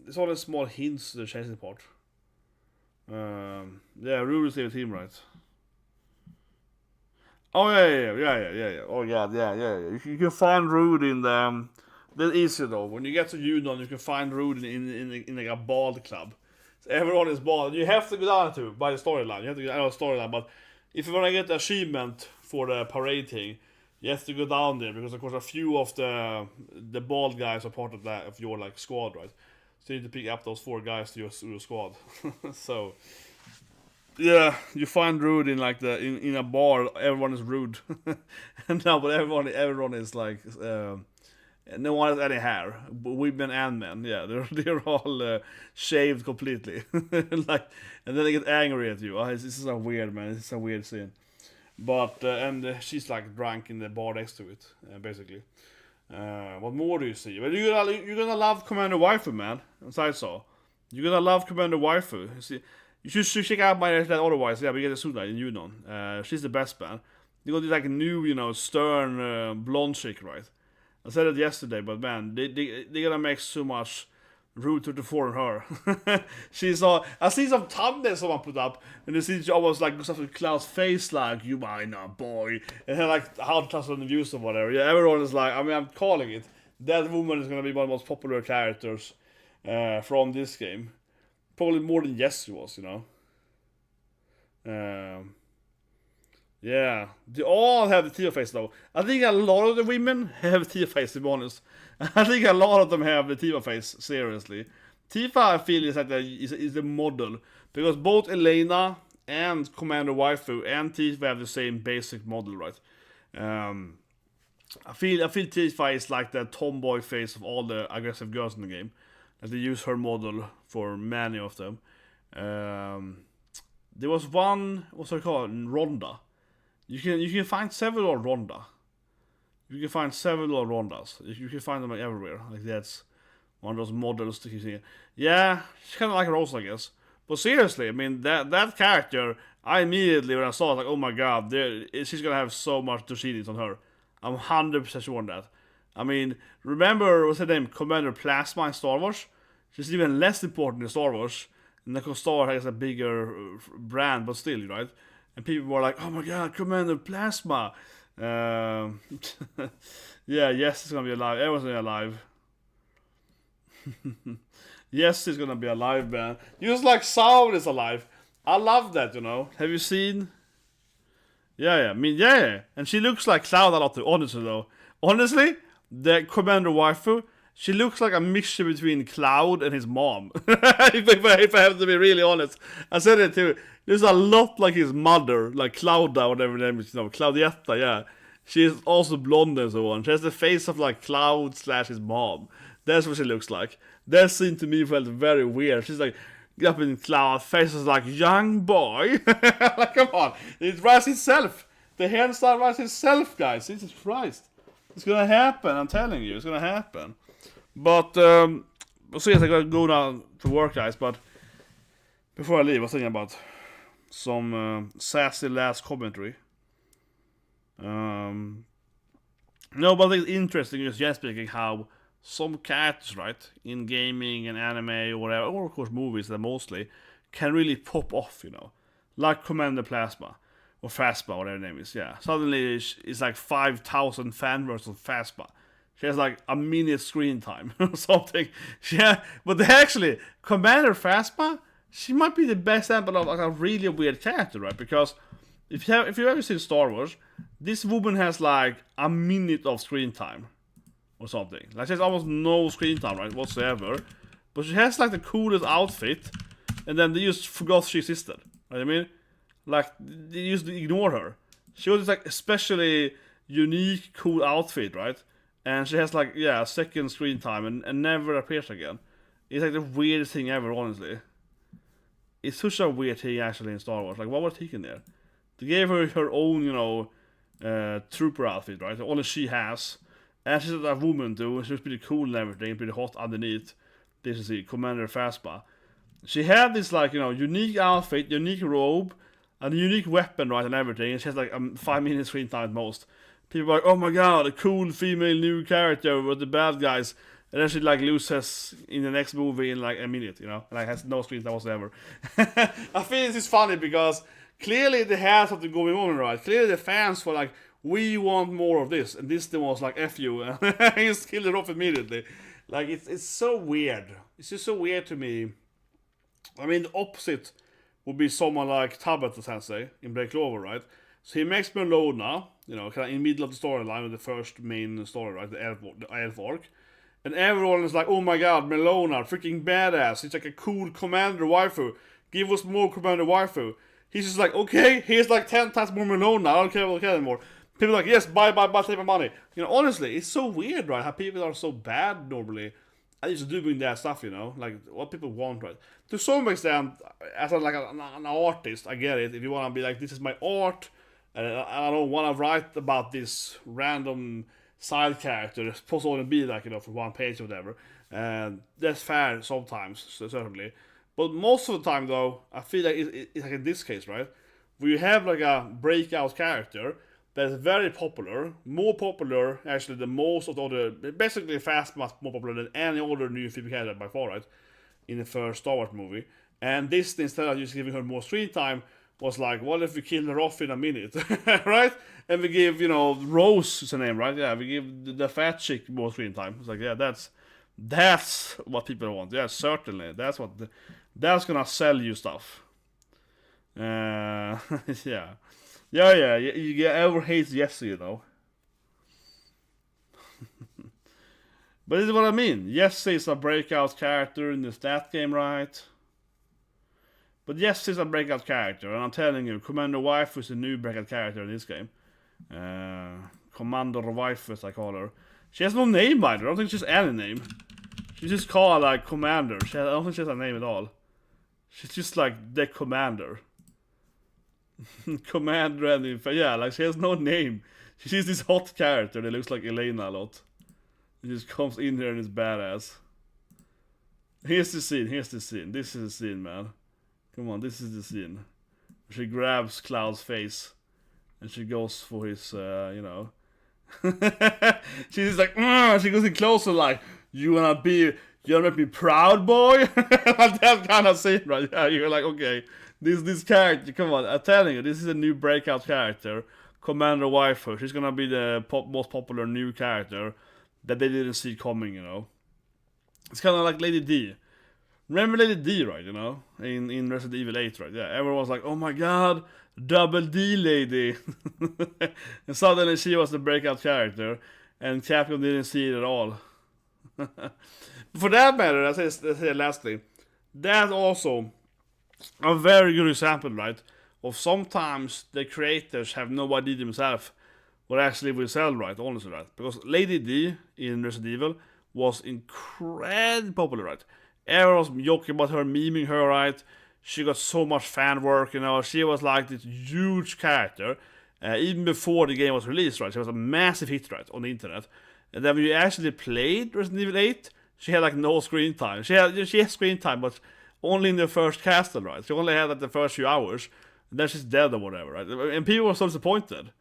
it's all the small hints to the chasing part. Yeah, Ruby's the team, right? Oh yeah. Oh yeah. You can find Rude in the. That's easy though. When you get to Junon, you can find Rude in like a bald club. So everyone is bald. You have to go down to by the storyline. You have to go down the storyline, but if you want to get the achievement for the parade thing, you have to go down there because of course a few of the bald guys are part of your like squad, right? So you need to pick up those 4 guys to your squad. So yeah, you find Rude in like in a bar. Everyone is rude, no, but everyone is like. No one has any hair, women and men. Yeah, they're all shaved completely. Like, and then they get angry at you. This is so weird, man. This is a weird scene. But and she's like drunk in the bar next to it, basically. What more do you see? Well, you're gonna love Commander Waifu, man. As I saw, you're gonna love Commander Waifu. You should check out my otherwise. Yeah, we get a Suna in Junon. She's the best, man. You got this like new, stern blonde chick, right? I said it yesterday, but man, they're gonna make so much Route 34 in her. She's all. I see some thumbnails someone put up, and you see she almost like stuff with Cloud's face, like "You mine a boy," and then like how to trust on the views or whatever. Yeah, everyone is like, I mean, I'm calling it. That woman is gonna be one of the most popular characters from this game, probably more than Jessie was, Yeah, they all have the Tifa face though. I think a lot of the women have Tifa face, to be honest. I think a lot of them have the Tifa face, seriously. Tifa, I feel, is like is the model, because both Elena and Commander Waifu and Tifa have the same basic model, right? I feel Tifa is like the tomboy face of all the aggressive girls in the game. And they use her model for many of them. There was one, what's it called, Ronda. You can find several Ronda. You can find several Rondas. You can find them like everywhere. Like that's one of those models that you see. Yeah, she's kind of like Rose, I guess. But seriously, I mean that character, I immediately when I saw it, like, oh my god, she's gonna have so much Doshinis on her. I'm 100% sure on that. I mean, remember what's her name, Commander Plasma in Star Wars? She's even less important in Star Wars. And the Star has a bigger brand, but still, right? And people were like, oh my god, Commander Plasma. Yeah, yes, it's gonna be alive. Everyone's gonna be alive. Yes, it's gonna be alive, man. Just like Sound is alive. I love that, you know. Have you seen? Yeah. I mean, yeah. And she looks like Cloud a lot, honestly, though. Honestly, the Commander Waifu, she looks like a mixture between Cloud and his mom. if I have to be really honest. I said it too. There's a lot like his mother, like Claudia, whatever her name is, you know, Claudietta, yeah. She is also blonde and so on. She has the face of like Cloud / his mom. That's what she looks like. That scene to me felt very weird. She's like up in Cloud, face is like young boy. Like, come on, it writes itself. The hairstyle writes itself, guys. Jesus Christ, it's gonna happen. I'm telling you, it's gonna happen. But so yes, I gotta go now to work, guys. But before I leave, I was thinking about some sassy last commentary. No, but I think it's interesting, just speaking, how some characters, right, in gaming and anime or whatever, or of course movies, that mostly can really pop off, you know, like Commander Plasma or Phasma, whatever her name is. Yeah, suddenly it's like 5,000 fan versions of Phasma. She has like a minute screen time or something. Yeah, but actually, Commander Phasma, she might be the best example of like a really weird character, right? Because if you've ever seen Star Wars, this woman has like a minute of screen time or something. Like she has almost no screen time, right, whatsoever. But she has like the coolest outfit, and then they just forgot she existed. Right? I mean, like they used to ignore her. She was this like especially unique, cool outfit, right? And she has like, yeah, a second screen time and never appears again. It's like the weirdest thing ever, honestly. It's such a weird thing actually in Star Wars. Like, what was taken there? They gave her her own, you know, trooper outfit, right? Only she has. And she's a woman too, and she was pretty cool and everything, pretty hot underneath. This is the Commander Phasma. She had this like, you know, unique outfit, unique robe, and a unique weapon, right, and everything. And she has like 5 minutes screen time at most. People are like, oh my god, a cool female new character with the bad guys. And then she like loses in the next movie in like a minute, you know, and like has no screen time whatsoever. I think this is funny because clearly they have something going on, right? Clearly the fans were like, we want more of this, and this thing was like, F you, and he just killed it off immediately. Like, it's so weird. It's just so weird to me. I mean, the opposite would be someone like Tabata Sensei in Break Clover, right? So he makes Melona, you know, kind of in the middle of the storyline with the first main story, right? The elf arc. And everyone is like, oh my god, Melona, freaking badass. He's like a cool Commander Waifu. Give us more Commander Waifu. He's just like, okay, here's like 10 times more Melona. I don't care anymore. People are like, yes, buy, take my money. You know, honestly, it's so weird, right? How people are so bad normally. I used to doing that stuff, you know, like what people want, right? To some extent, as an artist, I get it. If you want to be like, this is my art, and I don't want to write about this random side character. It's supposed to only be like, you know, for one page or whatever. And that's fair sometimes, certainly. But most of the time, though, I feel like it's like in this case, right? Where you have like a breakout character that's very popular, more popular actually than most of the other, basically fast, much more popular than any other new female character by far, right? In the first Star Wars movie. And this, instead of just giving her more screen time, was like, what if we kill her off in a minute, right? And we give, you know, Rose is her name, right? Yeah, we give the fat chick more screen time. It's like, yeah, that's what people want. Yeah, certainly. That's gonna sell you stuff. Yeah. Yeah, everyone hates Jesse, you know. But this is what I mean. Jesse is a breakout character in the stat game, right? But Jesse is a breakout character, and I'm telling you, Commander Wife is a new breakout character in this game. Commander Wife, as I call her. She has no name either. I don't think she has any name. She's just called like Commander. I don't think she has a name at all. She's just like the Commander. Commander and yeah, like she has no name. She's just this hot character that looks like Elena a lot. He just comes in here and is badass. Here's the scene. This is the scene, man. Come on, this is the scene. She grabs Cloud's face and she goes for his, you know. She's like, she goes in closer like, you wanna make me proud, boy? Like that kind of scene, right? Yeah, you're like, okay, this character, come on, I'm telling you, this is a new breakout character, Commander Waifu. She's gonna be the most popular new character that they didn't see coming, you know. It's kind of like Lady D. Remember Lady D, right, you know, in Resident Evil 8, right? Yeah, everyone was like, oh my god, Double D Lady. And suddenly she was the breakout character, and Capcom didn't see it at all. For that matter, I say lastly, that's also a very good example, right, of sometimes the creators have no idea themselves what actually will sell, right, honestly, right? Because Lady D in Resident Evil was incredibly popular, right? Everyone was joking about her, memeing her, right? She got so much fan work, you know. She was like this huge character, even before the game was released, right? She was a massive hit, right, on the internet. And then when you actually played Resident Evil 8, she had like no screen time. She had screen time, but only in the first castle, right? She only had like the first few hours, and then she's dead or whatever, right? And people were so disappointed.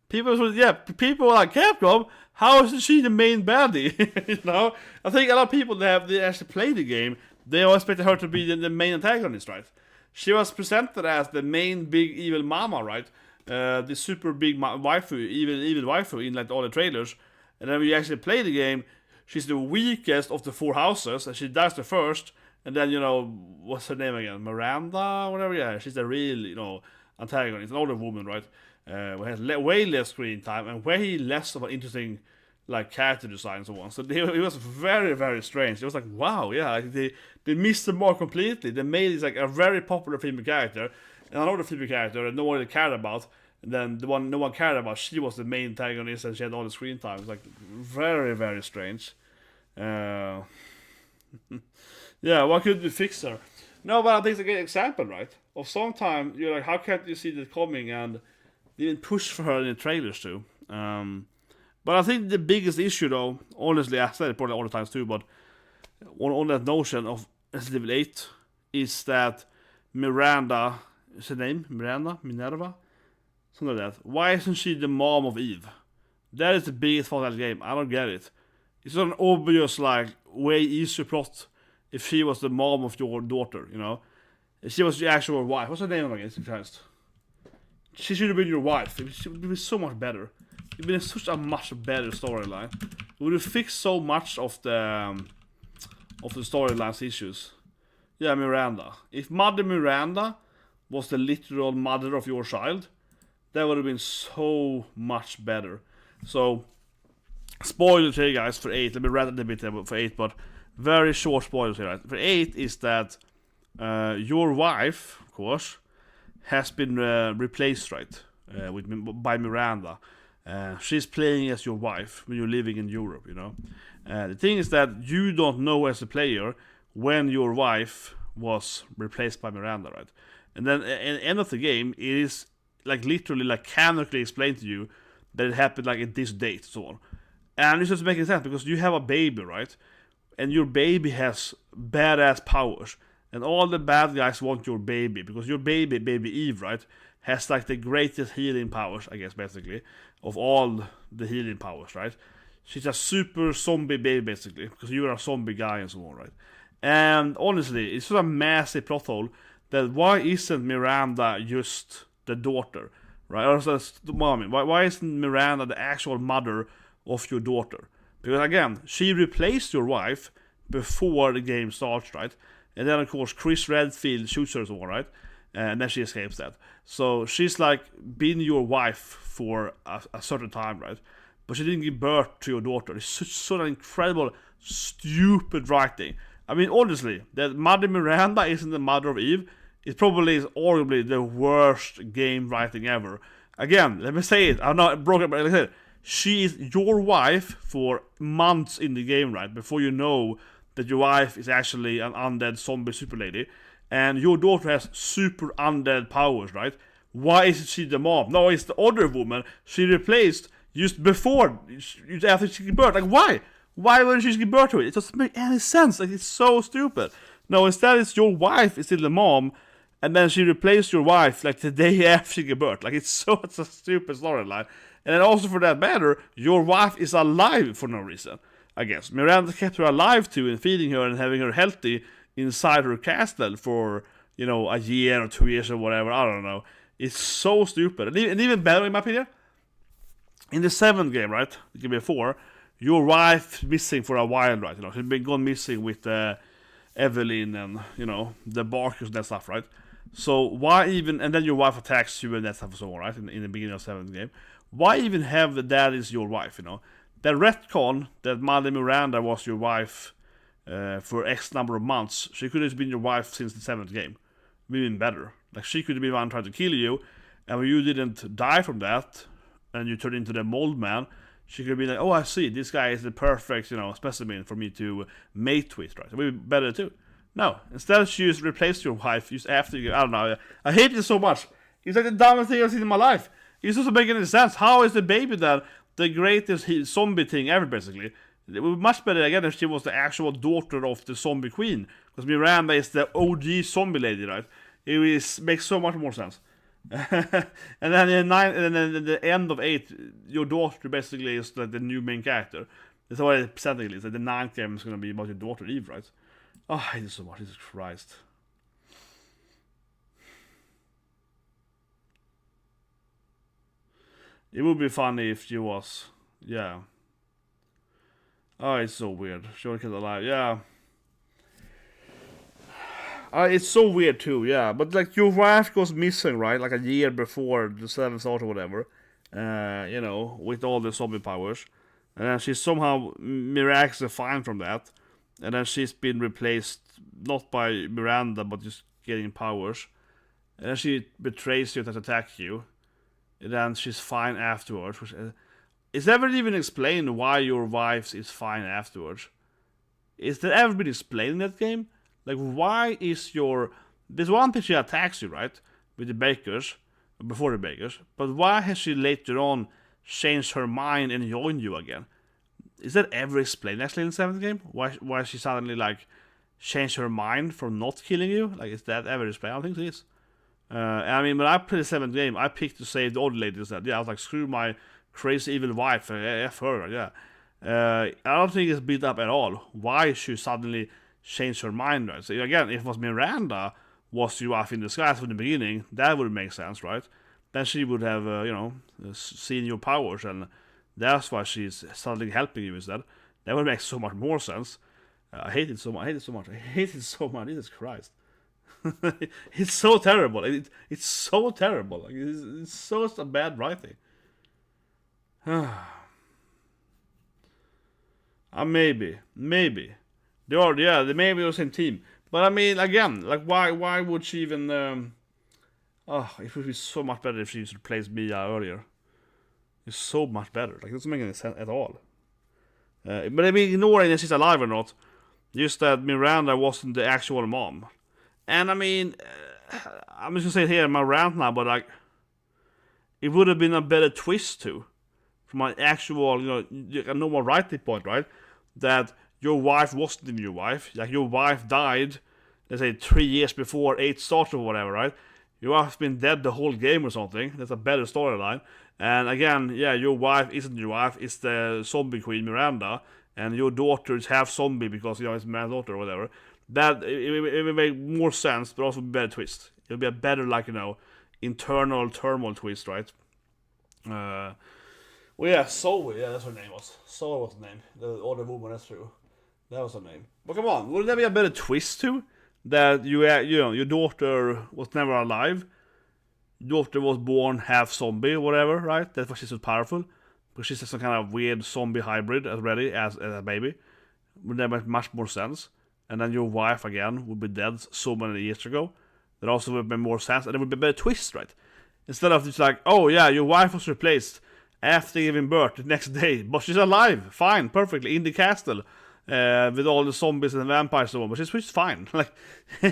People were like, Capcom, how is she the main baddie? You know? I think a lot of people that actually played the game, they all expected her to be the main antagonist, right? She was presented as the main big evil mama, right? The super big waifu, evil waifu in like all the trailers. And then when you actually play the game, she's the weakest of the four houses, and she dies the first. And then, you know, what's her name again? Miranda, whatever. Yeah, she's the real, you know, antagonist, an older woman, right? Who has way less screen time and way less of an interesting, like, character design and so on. So it was very, very strange. It was like, wow, yeah, like they missed the mark completely. They made it like a very popular female character, and another female character that no one really cared about. And then the one no one cared about, she was the main antagonist and she had all the screen time. It's like very, very strange. Yeah, why couldn't you fix her? No, but I think it's a great example, right? Of sometimes you're like, how can't you see that coming? And they didn't push for her in the trailers too. But I think the biggest issue, though, honestly, I said it probably all the times too, but on that notion of Resident Evil 8 is that Miranda, is her name Minerva? Something like that. Why isn't she the mom of Eve? That is the biggest fault of that game. I don't get it. It's not an obvious, like, way easier plot if she was the mom of your daughter, you know? If she was the actual wife. What's her name again? Christ. She should have been your wife. It would be so much better. It would be such a much better storyline. It would have fixed so much of the storyline's issues. Yeah, Miranda. If Mother Miranda was the literal mother of your child, that would have been so much better. So, spoilers here, guys, for 8. Let me rant a bit for 8, but very short spoilers here. Right? For 8 is that your wife, of course, has been replaced, right, by Miranda. She's playing as your wife when you're living in Europe, you know. The thing is that you don't know as a player when your wife was replaced by Miranda, right? And then at the end of the game, it is like literally, like canonically explained to you that it happened like at this date, so on. And it's just making sense because you have a baby, right? And your baby has badass powers. And all the bad guys want your baby because your baby Eve, right, has like the greatest healing powers, I guess, basically, of all the healing powers, right? She's a super zombie baby, basically, because you're a zombie guy and so on, right? And honestly, it's just a massive plot hole that why isn't Miranda just the daughter, right? Or the mommy? Why isn't Miranda the actual mother of your daughter? Because again, she replaced your wife before the game starts, right? And then of course Chris Redfield shoots her, so right? and then she escapes that. So she's like been your wife for a certain time, right? But she didn't give birth to your daughter. It's such an incredible, stupid writing. I mean, honestly, that Mother Miranda isn't the mother of Eve. It probably is arguably the worst game writing ever. Again, let me say it. I'm not broken, but like I said, she is your wife for months in the game, right? Before you know that your wife is actually an undead zombie super lady. And your daughter has super undead powers, right? Why isn't she the mom? No, it's the other woman she replaced just before, after she gave birth. Like, why? Why wouldn't she give birth to it? It doesn't make any sense. Like, it's so stupid. No, instead it's your wife is still the mom, and then she replaced your wife like the day after she gave birth. Like, it's a stupid storyline. And then also for that matter, your wife is alive for no reason, I guess. Miranda kept her alive too, and feeding her and having her healthy inside her castle for, you know, a year or 2 years or whatever. I don't know. It's so stupid. And even better, in my opinion, in the 7th game, right, the game before, your wife missing for a while, right? You know, she's been gone missing with Evelyn and, you know, the Barkers and that stuff, right? So why even, and then your wife attacks you and that stuff and so on, right? In the beginning of the 7th game. Why even have that is your wife, you know? The retcon that Mother Miranda was your wife for X number of months, she could have been your wife since the 7th game. Even better. Like, she could have been one trying to kill you, and when you didn't die from that, and you turned into the mold man, she could be like, oh, I see, this guy is the perfect, you know, specimen for me to mate with, right? It would be better too. No, instead she just replaced your wife just after you, I don't know, I hate it so much. It's like the dumbest thing I've seen in my life. It doesn't make any sense. How is the baby then the greatest zombie thing ever, basically? It would be much better, again, if she was the actual daughter of the zombie queen. Because Miranda is the OG zombie lady, right? It makes so much more sense. And then in 9, and then at the end of 8, your daughter basically is like the new main character. That's what it's presenting at least. Like the 9th game is going to be about your daughter Eve, right? Oh, I hate it so much. Jesus Christ. It would be funny if she was, yeah. Oh, it's so weird. She was alive, yeah. It's so weird too, yeah. But like your wife goes missing, right? Like a year before the 7th start or whatever. You know, with all the zombie powers. And then she's somehow miraculously fine from that. And then she's been replaced, not by Miranda, but just getting powers. And then she betrays you to attack you. And then she's fine afterwards. Which, is ever even explained why your wife is fine afterwards? Is that ever been explained in that game? Like, why is your... There's one thing she attacks you, right? With the bakers. Before the bakers. But why has she later on changed her mind and joined you again? Is that ever explained actually in the 7th game? Why she suddenly, like, changed her mind from not killing you? Like, is that ever explained? I don't think it is. I mean, when I played the 7th game, I picked to save the old lady instead. Yeah, I was like, screw my crazy evil wife. F her, yeah. I don't think it's built up at all. Why she suddenly... change her mind, right? So again, if it was Miranda was your wife in disguise from the beginning, that would make sense, right? Then she would have, you know, seen your powers, and that's why she's suddenly helping you instead. That would make so much more sense. I hate it so much. I hate it so much. Jesus Christ. It's so terrible. It's so terrible. Like, it's so a bad writing. Maybe. They are, yeah, they may be the same team. But I mean, again, like, why would she even... it would be so much better if she used to replace Mia earlier. It's so much better. Like, it doesn't make any sense at all. But I mean, ignoring if she's alive or not, just that Miranda wasn't the actual mom. And I mean, I'm just gonna say it here in my rant now, but like, it would have been a better twist too. From my actual, you know, a normal writing point, right? That... your wife wasn't your wife. Like, your wife died, let's say, 3 years before 8 started or whatever, right? Your wife's been dead the whole game or something. That's a better storyline. And again, yeah, your wife isn't your wife. It's the zombie queen, Miranda. And your daughter is half zombie because, you know, it's my daughter or whatever. That, it would make more sense, but also a better twist. It'll be a better, like, you know, internal turmoil twist, right? Well, yeah, Zoe, yeah, that's her name was. Zoe was the name. The other woman, that's true. That was her name. But come on, wouldn't that be a better twist too? that you know, your daughter was never alive. Your daughter was born half zombie or whatever, right? That's why she's so powerful. Because she's some kind of weird zombie hybrid already as a baby. Would that make much more sense? And then your wife again would be dead so many years ago. That also would make more sense, and it would be a better twist, right? Instead of just like, oh yeah, your wife was replaced after giving birth the next day, but she's alive, fine, perfectly, in the castle, with all the zombies and vampires and so on, but she's fine. Like,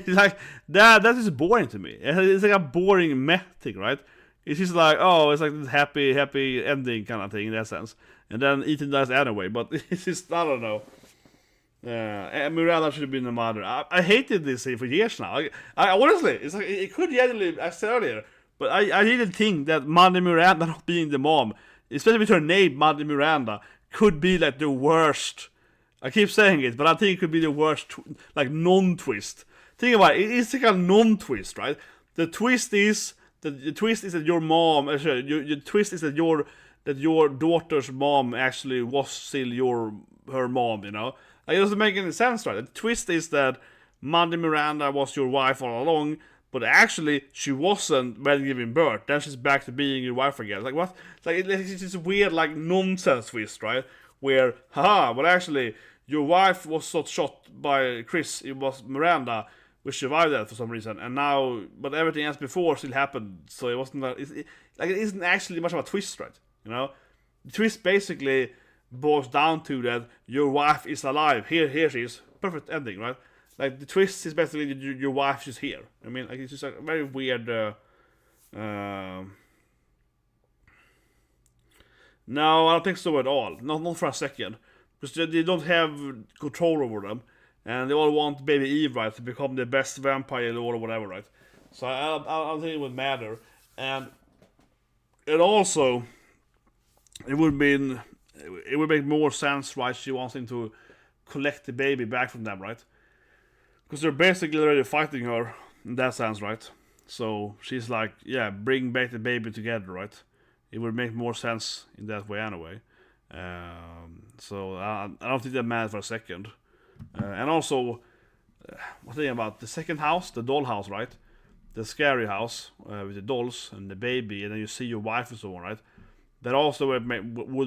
like that is boring to me. It's like a boring meh thing, right? It's just like, oh, it's like this happy ending kind of thing in that sense. And then Ethan dies anyway, but it's just, I don't know. Miranda should have been the mother. I hated this for years now. I honestly, it's like, it could genuinely, I said earlier, but I didn't think that Mother Miranda not being the mom, especially with her name, Mother Miranda, could be like the worst. I keep saying it, but I think it could be the worst, like, non-twist. Think about it, it's like a non-twist, right? The twist is that your mom, your twist is that your daughter's mom actually was still her mom, you know? Like, it doesn't make any sense, right? The twist is that Mother Miranda was your wife all along, but actually she wasn't when giving birth. Then she's back to being your wife again. Like, what? It's just a weird, like, nonsense twist, right? Where, well, actually, your wife was not shot by Chris. It was Miranda who survived that for some reason. And now, but everything else before still happened. So it wasn't it isn't actually much of a twist, right? You know, the twist basically boils down to that your wife is alive. Here she is. Perfect ending, right? Like, the twist is basically your wife is here. I mean, like, it's just a very weird. No, I don't think so at all. Not for a second, because they don't have control over them, and they all want Baby Eve, right, to become the best vampire lord or whatever, right? So I don't think it would matter, and also it would make more sense why she wants him to collect the baby back from them, right? Because they're basically already fighting her in that sense, right? So she's like, yeah, bring back the baby together, right? It would make more sense in that way anyway. So I don't think that matters for a second. And also, one thing about the second house, the doll house, right? The scary house with the dolls and the baby, and then you see your wife and so on, right? That also would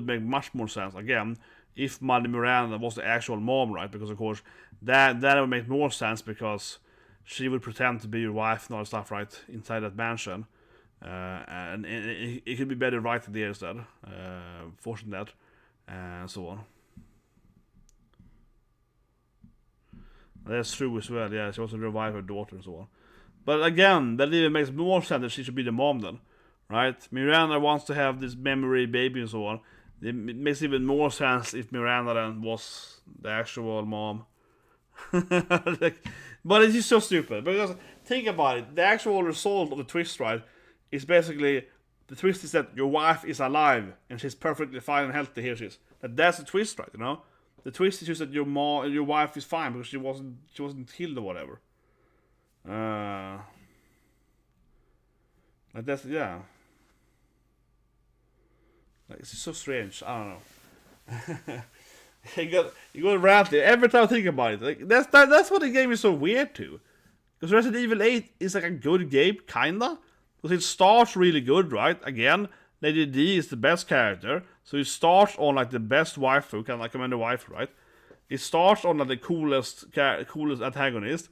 make much more sense. Again, if Mother Miranda was the actual mom, right? Because of course that would make more sense, because she would pretend to be your wife and all that stuff, right? Inside that mansion. And it could be better right there instead. Forcing that. And so on. That's true as well, yeah. She wants to revive her daughter and so on. But again, that even makes more sense that she should be the mom then. Right? Miranda wants to have this memory baby and so on. It makes even more sense if Miranda then was the actual mom. But it's just so stupid. Because think about it. The actual result of the twist, right, is basically, the twist is that your wife is alive and she's perfectly fine and healthy. Here she is. That's the twist, right? You know, the twist is just that your wife is fine because she wasn't killed or whatever. Like, that's, yeah. Like, it's so strange. I don't know. you got ranty every time I think about it. Like, that's what the game is so weird too. Because Resident Evil 8 is like a good game, kinda. Because it starts really good, right? Again, Lady D is the best character, so it starts on like the best waifu, kind of like Commander Waifu, right? It starts on like the coolest antagonist,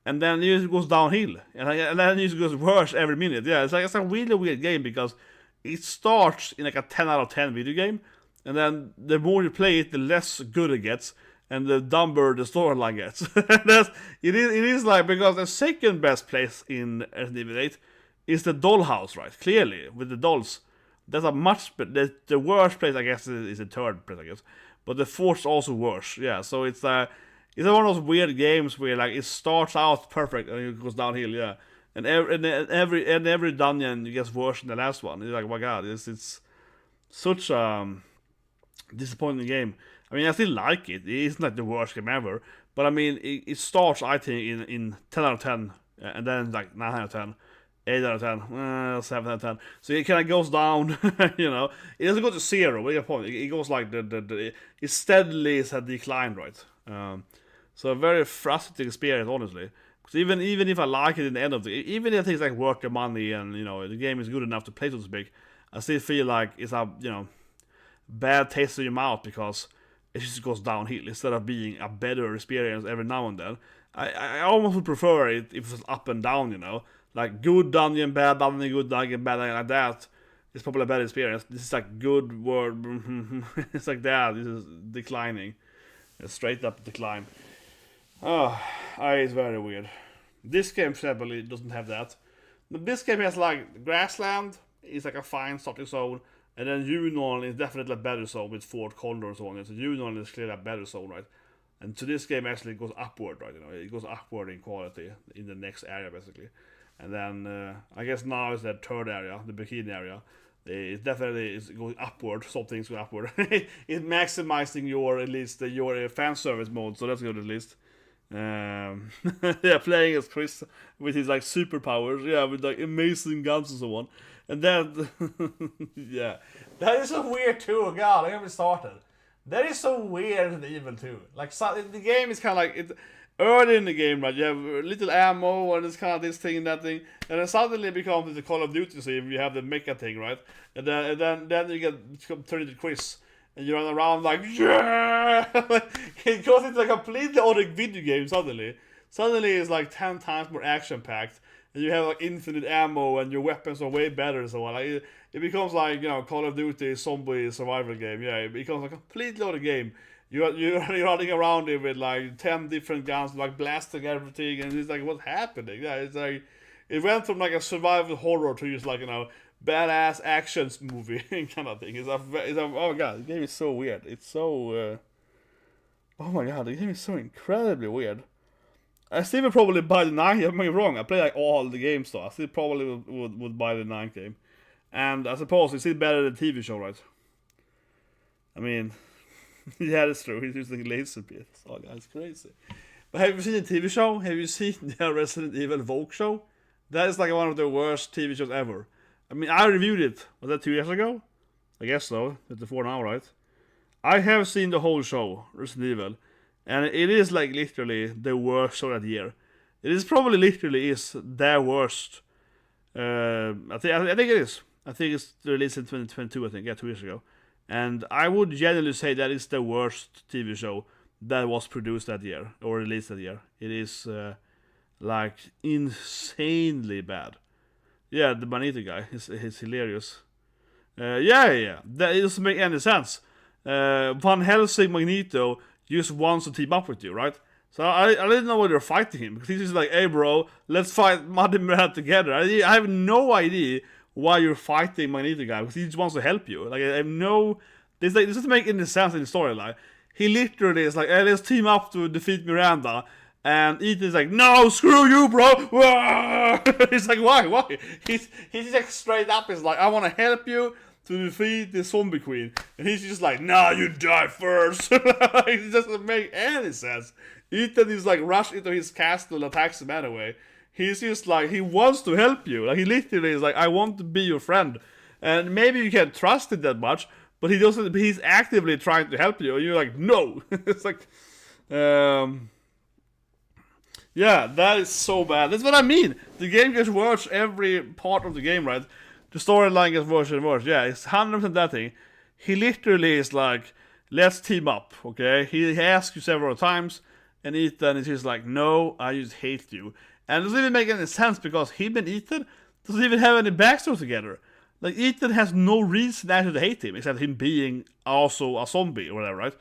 and then it just goes downhill, and then it just goes worse every minute. Yeah, it's a really weird game because it starts in like a 10 out of 10 video game, and then the more you play it, the less good it gets, and the dumber the storyline gets. It is like, because the second best place in Resident Evil 8 is the dollhouse, right? Clearly, with the dolls. That's a much, the worst place, I guess, is the third place, I guess. But the fourth is also worse. Yeah, so it's one of those weird games where like it starts out perfect and it goes downhill. Yeah, and every dungeon gets worse than the last one. It's like, oh my god, it's such a disappointing game. I mean, I still like it. It isn't like the worst game ever, but I mean, it starts, I think, in 10 out of 10, and then like 9 out of 10. 8 out of 10, 7 out of 10. So it kind of goes down, you know. It doesn't go to 0, but your point. It goes like it steadily is a decline, right? So a very frustrating experience, honestly. Because even if I like it in the end of the, even if I think it's like worth the money and, you know, the game is good enough to play, so to speak, I still feel like it's a, you know, bad taste in your mouth because it just goes downhill instead of being a better experience every now and then. I almost would prefer it if it's up and down, you know, like good dungeon, bad dungeon, good dungeon, bad dungeon, like that. It's probably a bad experience. This is like good word. It's like that. This is declining. It's straight up decline. Oh, it's very weird. This game simply doesn't have that. But this game has like Grassland is like a fine starting zone, and then Junon is definitely a better zone with Fort Condor and so on. So Junon is clearly a better zone, right? And so this game actually goes upward, right? You know, it goes upward in quality in the next area basically. And then I guess now is that third area, the bikini area. It definitely is going upward. Some things go upward. It's maximizing your at least your fan service mode, so that's good at least. Yeah, playing as Chris with his like superpowers, yeah, with like amazing guns and so on. And then yeah, that is so weird too. God, I haven't started. That is so weird in Evil too. Like so, the game is kind of like it. Early in the game, right, you have little ammo and it's kind of this thing and that thing, and then suddenly it becomes the Call of Duty scene. You have the mecha thing, right, and then you get turned into Chris, and you run around like yeah. It goes into a completely other video game suddenly. Suddenly it's like 10 times more action packed, and you have like infinite ammo and your weapons are way better and so on. Like it becomes like, you know, Call of Duty zombie survival game. Yeah, it becomes a completely other game. You're running around it with like 10 different guns, like blasting everything, and it's like, what's happening? Yeah, it's like it went from like a survival horror to just like, you know, badass actions movie kind of thing. It's a oh my god, the game is so weird. It's so oh my god, the game is so incredibly weird. I still would probably buy the 9th. I'm not wrong. I play like all the games though. I still probably would buy the 9th game, and I suppose it's still better than the TV show, right? I mean. Yeah, that's true. He's using laser beams. Oh, that's crazy. But have you seen the TV show? Have you seen the Resident Evil Vogue show? That is like one of the worst TV shows ever. I mean, I reviewed it. Was that 2 years ago? I guess so. 54 now, right? I have seen the whole show, Resident Evil, and it is like literally the worst show that year. It is probably literally is their worst. I think it is. I think it's released in 2022. I think 2 years ago. And I would generally say that is the worst TV show that was produced that year or released that year. It is like insanely bad. Yeah, the Magneto guy is hilarious. Yeah. That doesn't make any sense. Van Helsing Magneto just wants to team up with you, right? So I didn't know why they're fighting him, because he's just like, hey bro, let's fight Muddy Mirror together. I have no idea why you're fighting Magneto guy, because he just wants to help you. Like, I have no... This doesn't make any sense in the storyline. He literally is like, hey, let's team up to defeat Miranda. And Ethan's like, no, screw you, bro! He's like, why? He's like straight up, he's like, I want to help you to defeat the zombie queen. And he's just like, nah, you die first. It doesn't make any sense. Ethan is like, rush into his castle and attacks him anyway. He's just like, he wants to help you. Like, he literally is like, I want to be your friend. And maybe you can't trust it that much, but he doesn't, he's actively trying to help you. And you're like, no. It's like, yeah, that is so bad. That's what I mean. The game gets worse every part of the game, right? The storyline gets worse and worse. Yeah, it's 100% that thing. He literally is like, let's team up, okay? He asks you several times, and Ethan is just like, no, I just hate you. And it doesn't even make any sense, because him and Ethan doesn't even have any backstory together. Like, Ethan has no reason actually to hate him, except him being also a zombie or whatever, right?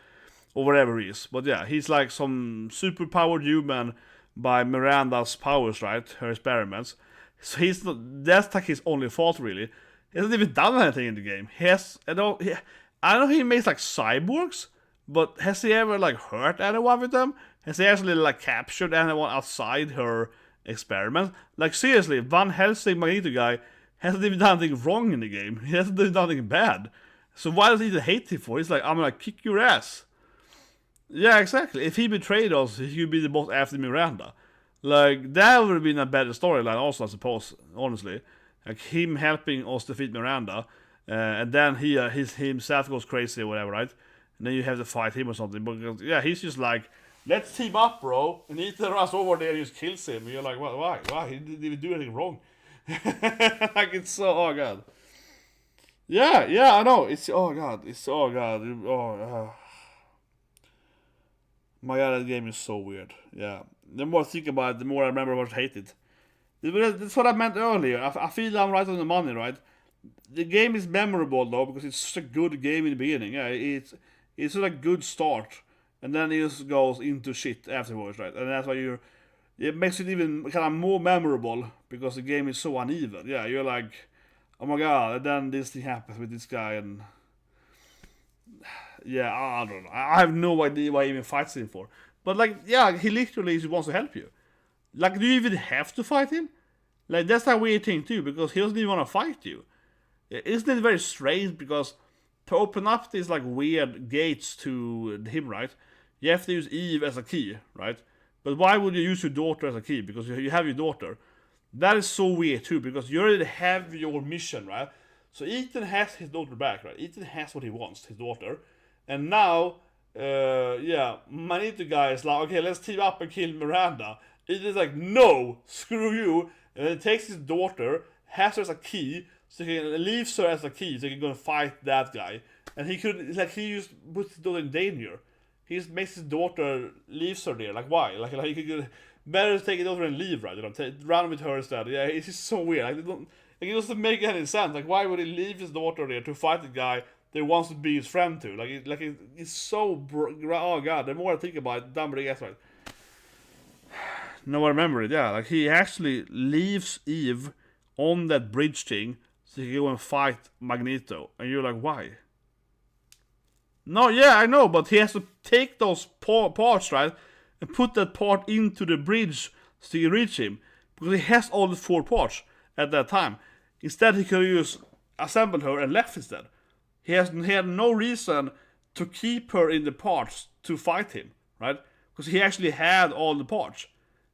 Or whatever he is. But yeah, he's like some superpowered human by Miranda's powers, right? Her experiments. So he's not, that's like his only fault, really. He hasn't even done anything in the game. I know he makes like cyborgs, but has he ever like hurt anyone with them? Has he actually like captured anyone outside her experiment? Like, seriously, Van Helsing Magneto guy hasn't even done anything wrong in the game. He hasn't done anything bad. So why does he even hate him for? He's like, I'm gonna kick your ass. Yeah, exactly. If he betrayed us, he could be the boss after Miranda. Like, that would have been a better storyline also, I suppose, honestly. Like, him helping us defeat Miranda, and then he himself goes crazy or whatever, right? And then you have to fight him or something. But yeah, he's just like, let's team up, bro. And Ethan runs over there and just kills him. And you're like, what? Why? He didn't even do anything wrong. Like, it's so, oh god. Yeah, I know. It's, oh god. My god, that game is so weird. Yeah. The more I think about it, the more I remember what I hated. That's what I meant earlier. I feel I'm right on the money, right? The game is memorable though because it's such a good game in the beginning. Yeah, it's such a good start, and then it just goes into shit afterwards, right? And that's why it makes it even kind of more memorable because the game is so uneven. Yeah, you're like, oh my god, and then this thing happens with this guy, and yeah, I don't know. I have no idea why he even fights him for. But like, yeah, he literally just wants to help you. Like, do you even have to fight him? Like, that's a weird thing too, because he doesn't even want to fight you. Isn't it very strange? Because to open up these like weird gates to him, right? You have to use Eve as a key, right? But why would you use your daughter as a key? Because you have your daughter. That is so weird too, because you already have your mission, right? So Ethan has his daughter back, right? Ethan has what he wants, his daughter. And now, Magneto guy is like, okay, let's team up and kill Miranda. Ethan's like, no, screw you. And then takes his daughter, has her as a key, so he leaves her as a key, so he can go and fight that guy. And he could, like, he just puts his daughter in danger. He just makes his daughter, leaves her there. Like, why? Like he could better take it over and leave, right? You know, run with her instead. Yeah, it's just so weird. Like, it doesn't make any sense. Like, why would he leave his daughter there to fight the guy that he wants to be his friend to? It's so, oh god, the more I think about it, the dumber it gets, right? No, I remember it, yeah. Like, he actually leaves Eve on that bridge thing so he can go and fight Magneto. And you're like, why? No, yeah, I know, but he has to take those parts, right? And put that part into the bridge so you reach him. Because he has all the 4 parts at that time. Instead, he could have just assembled her and left instead. He had no reason to keep her in the parts to fight him, right? Because he actually had all the parts.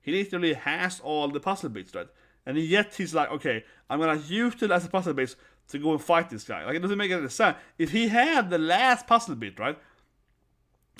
He literally has all the puzzle bits, right? And yet he's like, okay, I'm gonna utilize the puzzle bits to go and fight this guy. Like, it doesn't make any sense. If he had the last puzzle bit, right?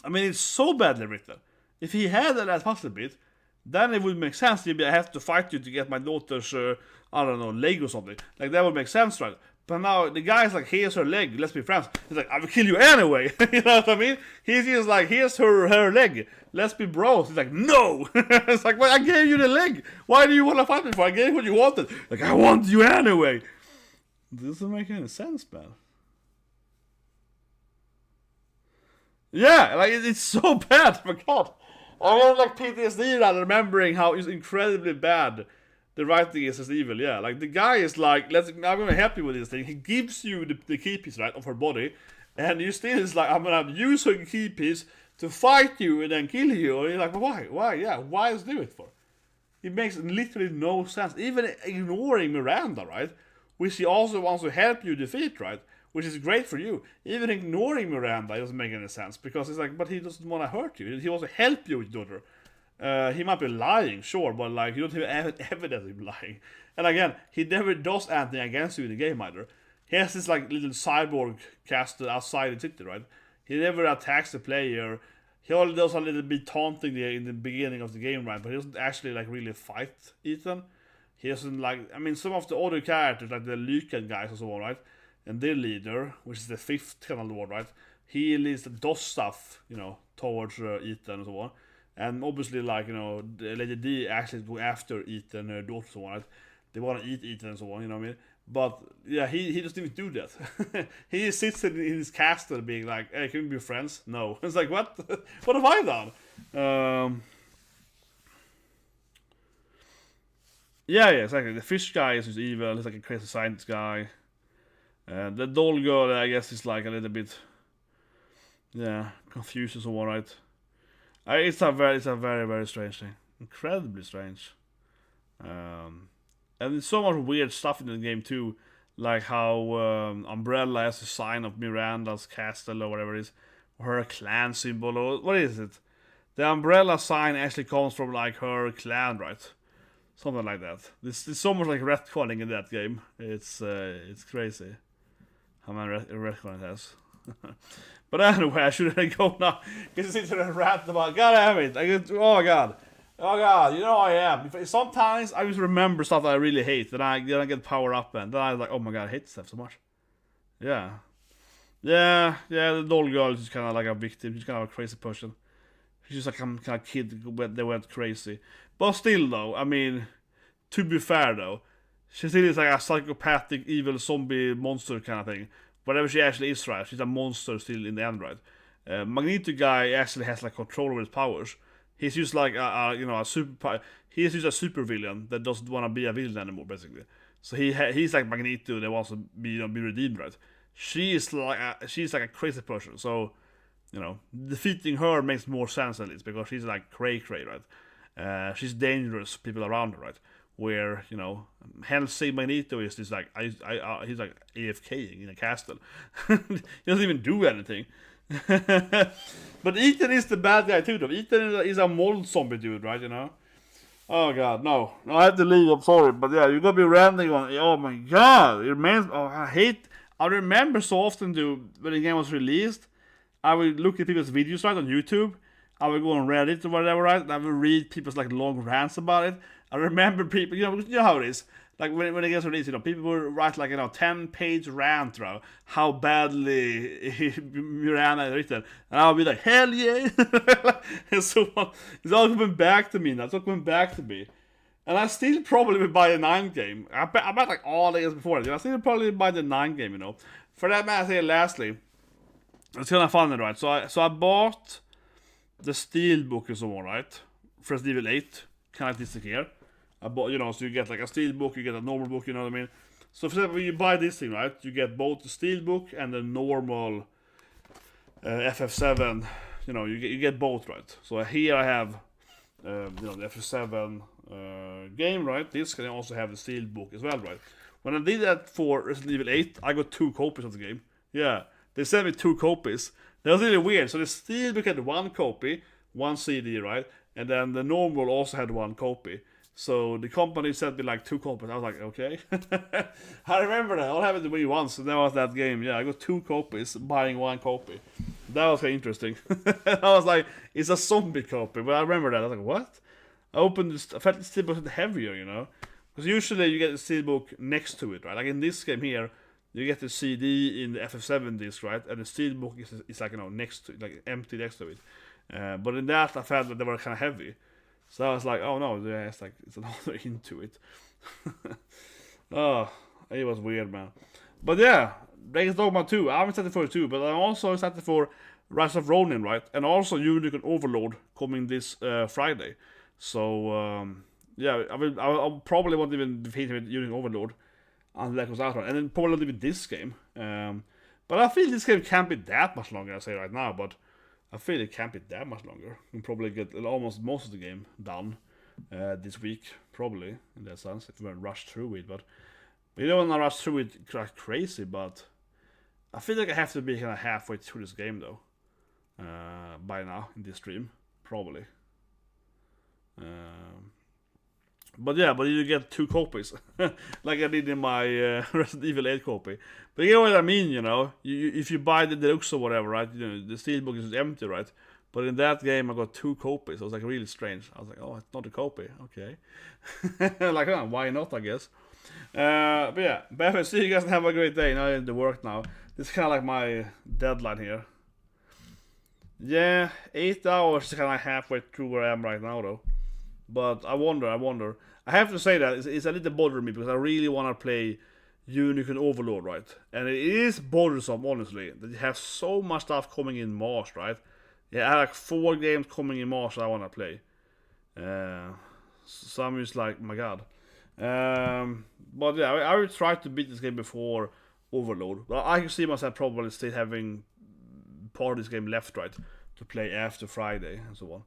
I mean, it's so badly written. If he had the last puzzle bit, then it would make sense. Maybe I have to fight you to get my daughter's, I don't know, leg or something. Like, that would make sense, right? But now the guy's like, here's her leg, let's be friends. He's like, I will kill you anyway. You know what I mean? He's just like, here's her leg, let's be bros. He's like, no. It's like, well, I gave you the leg. Why do you want to fight me for? I gave you what you wanted. Like, I want you anyway. Doesn't make any sense, man. Yeah, like, it's so bad. My god. I have like PTSD now, remembering how it's incredibly bad the writing is as evil. Yeah, like, the guy is like, I'm gonna help you with this thing. He gives you the key piece, right, of her body, and you still is like, I'm gonna use her key piece to fight you and then kill you. And you're like, why? Yeah, why does he do it for? It makes literally no sense. Even ignoring Miranda, right, which he also wants to help you defeat, right, which is great for you. Even ignoring Miranda doesn't make any sense, because it's like, but he doesn't want to hurt you. He wants to help you with your daughter. He might be lying, sure, but like, you don't have evidence of him lying. And again, he never does anything against you in the game either. He has this like little cyborg castle outside the city, right? He never attacks the player. He only does a little bit taunting in the beginning of the game, right? But he doesn't actually like really fight Ethan. He doesn't like, I mean, some of the other characters, like the Lycan guys and so on, right? And their leader, which is the 5th kind of lord, right? He leads the DOS stuff, you know, towards Ethan and so on. And obviously, like, you know, Lady D actually go after Ethan, her daughter and so on, right? They want to eat Ethan and so on, you know what I mean? But, yeah, he doesn't even do that. He sits in his castle being like, hey, can we be friends? No. It's like, what? What have I done? Yeah, exactly. The fish guy is just evil. He's like a crazy science guy. The doll girl, I guess, is like a little bit, yeah, confused and so on, right? It's a very, very strange thing. Incredibly strange. And there's so much weird stuff in the game too. Like how Umbrella has a sign of Miranda's castle or whatever it is. Or her clan symbol, or what is it? The Umbrella sign actually comes from like her clan, right? Something like that. There's so much like retconning in that game. It's crazy how many retcon it has. But anyway, I should go now. Because I sit there and rant about, God damn it. Oh my god, you know I am. Sometimes I just remember stuff that I really hate. Then I get power up and then I'm like, oh my god, I hate stuff so much. Yeah, the doll girl is kind of like a victim. She's kind of a crazy person. She's just like some kind of kid that went crazy. But still though, I mean, to be fair though, she still is like a psychopathic, evil zombie monster kind of thing. Whatever she actually is, right? She's a monster still in the end, right? Magneto guy actually has like control over his powers. He's just like a super. He's just a super villain that doesn't want to be a villain anymore, basically. So he's like Magneto that wants to be redeemed, right? She's like a crazy person. So defeating her makes more sense at least because she's like cray, right? She's dangerous people around her, right? Where Hellsing Magneto is just like he's like AFKing in a castle. He doesn't even do anything. But Ethan is the bad guy too, though. Ethan is a mold zombie dude, right? Oh god, no, I have to leave. I'm sorry, but yeah, you're gonna be ranting on. Oh my god, it means. Oh, I remember so often, dude, when the game was released, I would look at people's videos right on YouTube. I would go on Reddit or whatever, right? And I would read people's like long rants about it. I remember people, you know how it is. Like when it gets released, people will write like 10-page rant about how badly Miranda is written, and I'll be like, hell yeah! And so it's all coming back to me now. It's all coming back to me, and I still probably will buy the 9 game. I bet like all the years before. I still probably buy the 9 game. For that matter, I say lastly, it's kind of fun, right? So I bought the Steelbook and so on, right? Resident Evil 8, kind of this here. I bought, so you get like a Steelbook, you get a normal book, you know what I mean? So for example, when you buy this thing, right, you get both the Steelbook and the normal FF7, you get both, right? So here I have, the FF7 game, right? This can also have the Steelbook as well, right? When I did that for Resident Evil 8, I got 2 copies of the game. Yeah, they sent me 2 copies. That was really weird. So the Steelbook had 1 copy, 1 CD, right? And then the normal also had 1 copy. So the company sent me like 2 copies. I was like, okay. I remember that. All happened to me once. So that was that game. Yeah, I got 2 copies, buying 1 copy. That was kind of interesting. I was like, it's a zombie copy. But I remember that. I was like, what? I opened this. I felt the steelbook was heavier, Because usually you get the steelbook next to it, right? Like in this game here, you get the CD in the FF7 disc, right? And the steelbook is like, next to it, like empty next to it. But in that, I felt that they were kind of heavy. So I was like, oh no, yeah, it's another into it. Oh, it was weird, man. But yeah, Dragon's Dogma 2. I'm excited for it too, but I'm also excited for Rise of Ronin, right? And also Unicorn Overlord coming this Friday. So yeah, I'll probably won't even defeat him with Unicorn Overlord until that comes out, right? And then probably not even this game. But I feel this game can't be that much longer, I say right now, but I feel it can't be that much longer. We'll probably get almost most of the game done this week, probably, in that sense, if we're rushed through it. But we don't want to rush through it like crazy, but I feel like I have to be kind of halfway through this game, though, by now, in this stream, probably. But yeah, but you get 2 copies, like I did in my Resident Evil 8 copy. But you know what I mean, if you buy the deluxe or whatever, right, the steelbook is empty, right? But in that game, I got 2 copies. It was like really strange. I was like, oh, it's not a copy, okay. Like, why not, I guess. But yeah, but see you guys and have a great day. Now I have to work now. This is kind of like my deadline here. Yeah, 8 hours is kind of halfway through where I am right now, though. But I wonder. I have to say that it's a little bothering me because I really want to play Unicorn Overlord, right? And it is bothersome, honestly, that you have so much stuff coming in March, right? Yeah, I have like 4 games coming in March that I want to play. So I'm just like, my god. But yeah, I will try to beat this game before Overlord. But I can see myself probably still having part of this game left, right? To play after Friday and so on.